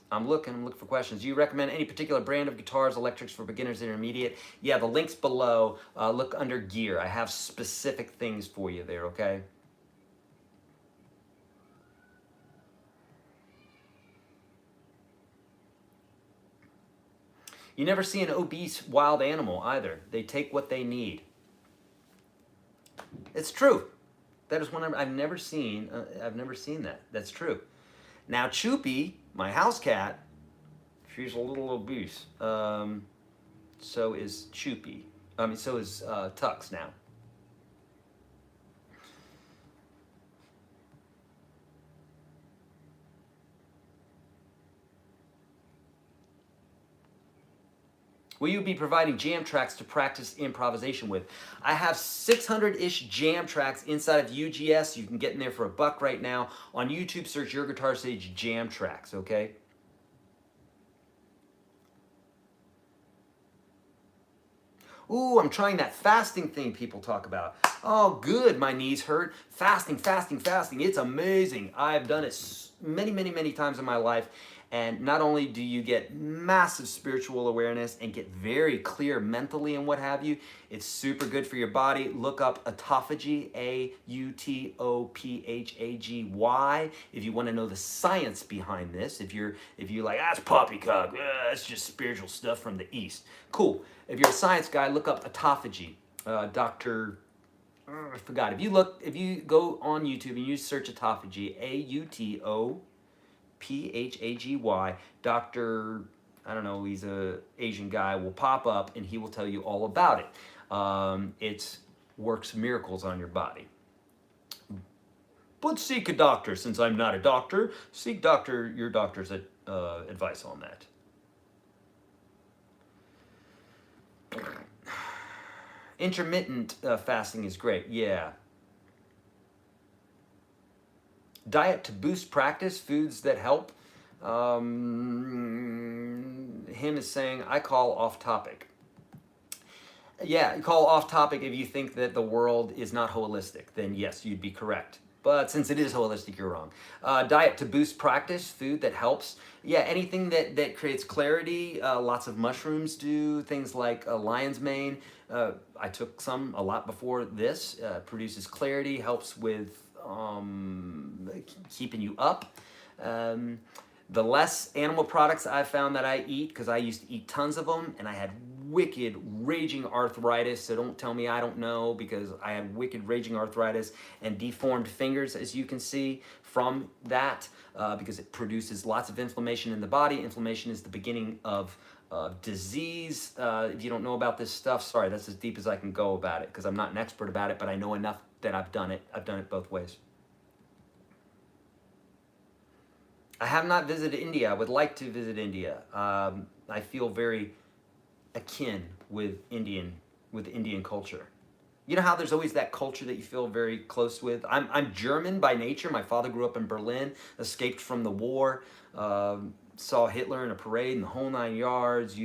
I'm looking for questions. Do you recommend any particular brand of guitars, electrics for beginners, intermediate? Yeah, the link's below. Look under gear. I have specific things for you there, okay? You never see an obese wild animal either. They take what they need. It's true. That is one I've never seen that. That's true. Now Choopy, my house cat, she's a little obese. So is Choopy. So is Tux now. Will you be providing jam tracks to practice improvisation with? I have 600-ish jam tracks inside of UGS. You can get in there for $1 right now. On YouTube, search YourGuitarSage jam tracks, okay? Ooh, I'm trying that fasting thing people talk about. Oh, good, my knees hurt. Fasting. It's amazing. I've done it many times in my life. And not only do you get massive spiritual awareness and get very clear mentally and what have you, it's super good for your body. Look up autophagy, A-U-T-O-P-H-A-G-Y, if you want to know the science behind this. If you're like, that's poppycock, that's just spiritual stuff from the East. Cool. If you're a science guy, look up autophagy. Dr. I forgot. If you go on YouTube and you search autophagy, AUTOPHAGY, Dr. I don't know, he's a Asian guy, will pop up and he will tell you all about it. It works miracles on your body. But seek a doctor. Since I'm not a doctor, seek your doctor's advice on that. Intermittent fasting is great, yeah. Diet to boost practice, foods that help. Him is saying, I call off topic. Yeah, you call off topic if you think that the world is not holistic, then yes, you'd be correct. But since it is holistic, you're wrong. Diet to boost practice, food that helps. Yeah, anything that creates clarity. Lots of mushrooms do. Things like lion's mane. I took some a lot before this. Produces clarity, helps with keeping you up. The less animal products I found that I eat, because I used to eat tons of them, and I had wicked, raging arthritis, so don't tell me I don't know, because I had wicked, raging arthritis and deformed fingers, as you can see from that, because it produces lots of inflammation in the body. Inflammation is the beginning of disease. If you don't know about this stuff, sorry, that's as deep as I can go about it, because I'm not an expert about it, but I know enough that I've done it. I've done it both ways. I have not visited India. I would like to visit India. I feel very akin with Indian culture. You know how there's always that culture that you feel very close with? I'm German by nature. My father grew up in Berlin, escaped from the war, saw Hitler in a parade and the whole 9 yards.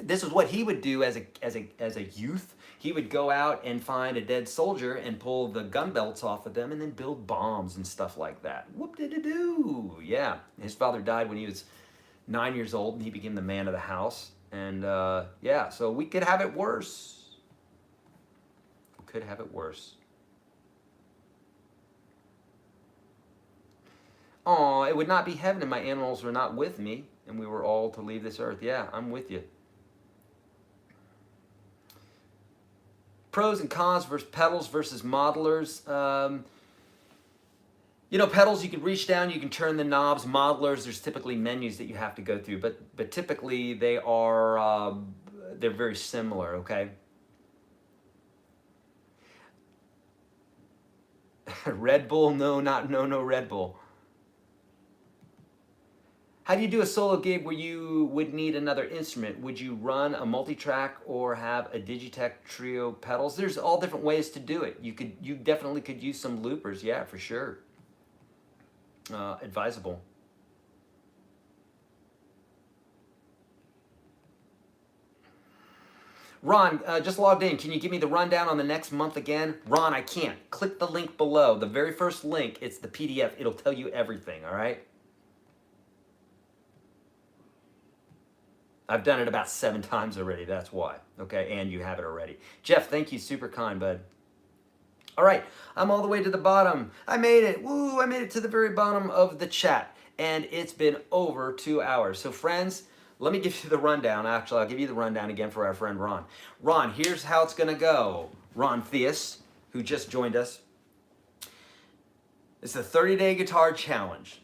This is what he would do as a youth. He would go out and find a dead soldier and pull the gun belts off of them and then build bombs and stuff like that. Whoop-de-de-doo. Yeah, his father died when he was 9 years old and he became the man of the house. And yeah, so we could have it worse. We could have it worse. Oh, it would not be heaven if my animals were not with me and we were all to leave this earth. Yeah, I'm with you. Pros and cons versus pedals versus modelers. You know, pedals, you can reach down, you can turn the knobs. Modelers, there's typically menus that you have to go through, but typically they are they're very similar. Okay. Red Bull, no Red Bull. How do you do a solo gig where you would need another instrument? Would you run a multi-track or have a Digitech Trio pedals? There's all different ways to do it. You definitely could use some loopers, yeah, for sure. Advisable. Ron, just logged in. Can you give me the rundown on the next month again? Ron, I can't. Click the link below. The very first link, it's the PDF. It'll tell you everything, all right? I've done it about 7 times already, that's why. Okay, and you have it already. Jeff, thank you, super kind, bud. All right, I'm all the way to the bottom. I made it, woo, I made it to the very bottom of the chat, and it's been over 2 hours. So friends, let me give you the rundown. Actually, I'll give you the rundown again for our friend Ron. Ron, here's how it's gonna go. Ron Theus, who just joined us. It's a 30-day guitar challenge.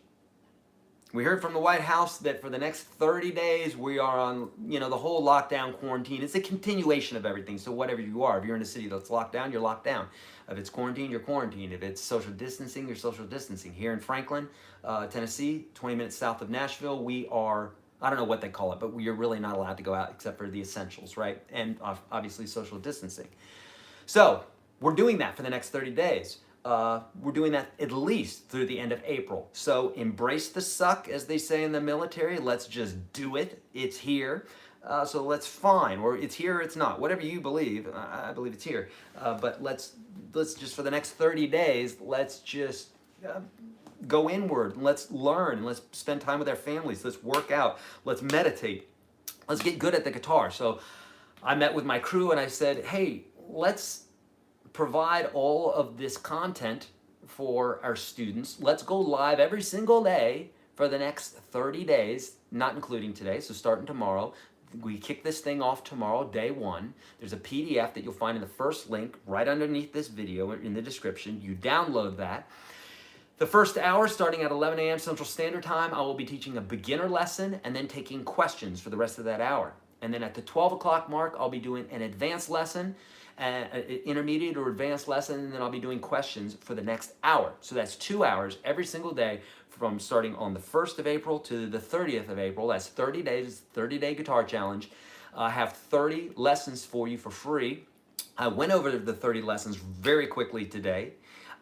We heard from the White House that for the next 30 days we are on, you know, the whole lockdown quarantine. It's a continuation of everything. So whatever you are, if you're in a city that's locked down, you're locked down. If it's quarantined, you're quarantined. If it's social distancing, you're social distancing. Here in Franklin, Tennessee, 20 minutes south of Nashville, we are, I don't know what they call it, but we are really not allowed to go out except for the essentials, right? And obviously social distancing. So we're doing that for the next 30 days. We're doing that at least through the end of April. So embrace the suck, as they say in the military. Let's just do it. It's here. So let's fine. Or it's here or it's not. Whatever you believe, I believe it's here. But let's just, for the next 30 days, let's just go inward. Let's learn. Let's spend time with our families. Let's work out. Let's meditate. Let's get good at the guitar. So I met with my crew and I said, hey, let's provide all of this content for our students. Let's go live every single day for the next 30 days, not including today, so starting tomorrow. We kick this thing off tomorrow, day 1. There's a PDF that you'll find in the first link right underneath this video in the description. You download that. The first hour, starting at 11 a.m. Central Standard Time, I will be teaching a beginner lesson and then taking questions for the rest of that hour. And then at the 12 o'clock mark, I'll be doing an advanced lesson, intermediate or advanced lesson, and then I'll be doing questions for the next hour. So that's 2 hours every single day from starting on the 1st of April to the 30th of April. That's 30 days, 30-day guitar challenge. I have 30 lessons for you for free. I went over the 30 lessons very quickly today.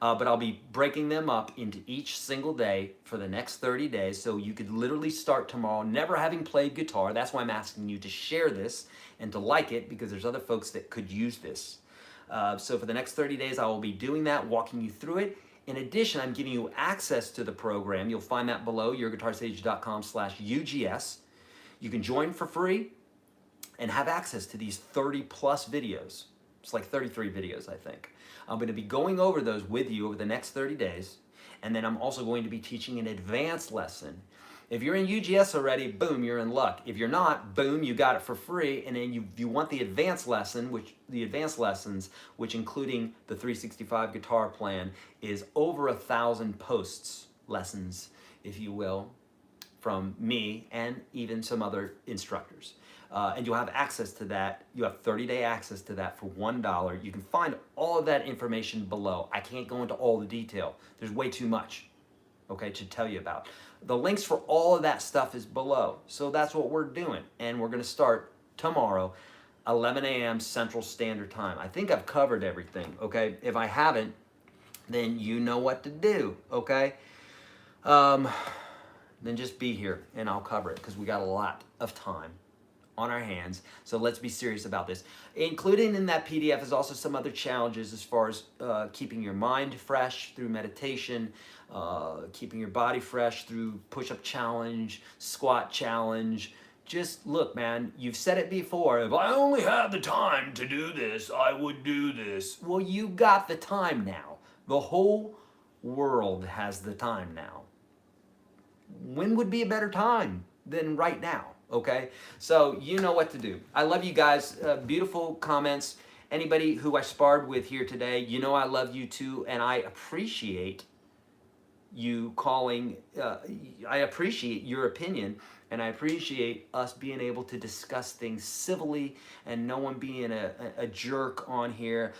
But I'll be breaking them up into each single day for the next 30 days, so you could literally start tomorrow never having played guitar. That's why I'm asking you to share this and to like it, because there's other folks that could use this. So for the next 30 days, I will be doing that, walking you through it. In addition, I'm giving you access to the program. You'll find that below, YourGuitarSage.com/UGS. You can join for free and have access to these 30 plus videos. It's like 33 videos, I think. I'm going to be going over those with you over the next 30 days, and then I'm also going to be teaching an advanced lesson. If you're in UGS already, boom, you're in luck. If you're not, boom, you got it for free. And then you want the advanced lesson, the advanced lessons, which including the 365 guitar plan, is over 1,000 posts, lessons, if you will, from me and even some other instructors. And you'll have access to that. You have 30-day access to that for $1. You can find all of that information below. I can't go into all the detail. There's way too much, okay, to tell you about. The links for all of that stuff is below. So that's what we're doing. And we're going to start tomorrow, 11 a.m. Central Standard Time. I think I've covered everything, okay? If I haven't, then you know what to do, okay? Then just be here and I'll cover it, because we got a lot of time on our hands. So let's be serious about this. Included in that PDF is also some other challenges as far as keeping your mind fresh through meditation, keeping your body fresh through push-up challenge, squat challenge. Just look, man, you've said it before. If I only had the time to do this, I would do this. Well, you got the time now. The whole world has the time now. When would be a better time than right now? Okay, so you know what to do. I love you guys. Beautiful comments. Anybody who I sparred with here today, you know I love you too, and I appreciate you calling. I appreciate your opinion, and I appreciate us being able to discuss things civilly and no one being a jerk on here.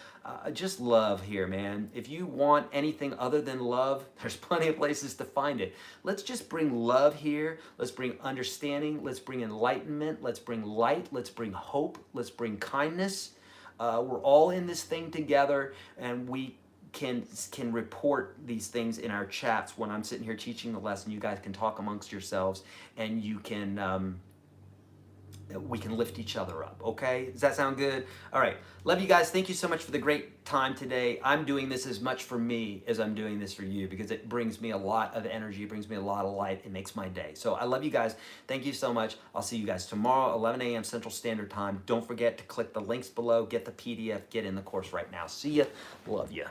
Just love here, man. If you want anything other than love, there's plenty of places to find it. Let's just bring love here. Let's bring understanding. Let's bring enlightenment. Let's bring light. Let's bring hope. Let's bring kindness. We're all in this thing together, and we can report these things in our chats when I'm sitting here teaching the lesson. You guys can talk amongst yourselves, and you can we can lift each other up. Okay, does that sound good? All right, love you guys. Thank you so much for the great time today. I'm doing this as much for me as I'm doing this for you, because it brings me a lot of energy, it brings me a lot of light, it makes my day. So I love you guys. Thank you so much. I'll see you guys tomorrow, 11 a.m. Central Standard Time. Don't forget to click the links below, get the PDF, get in the course right now. See ya. Love ya.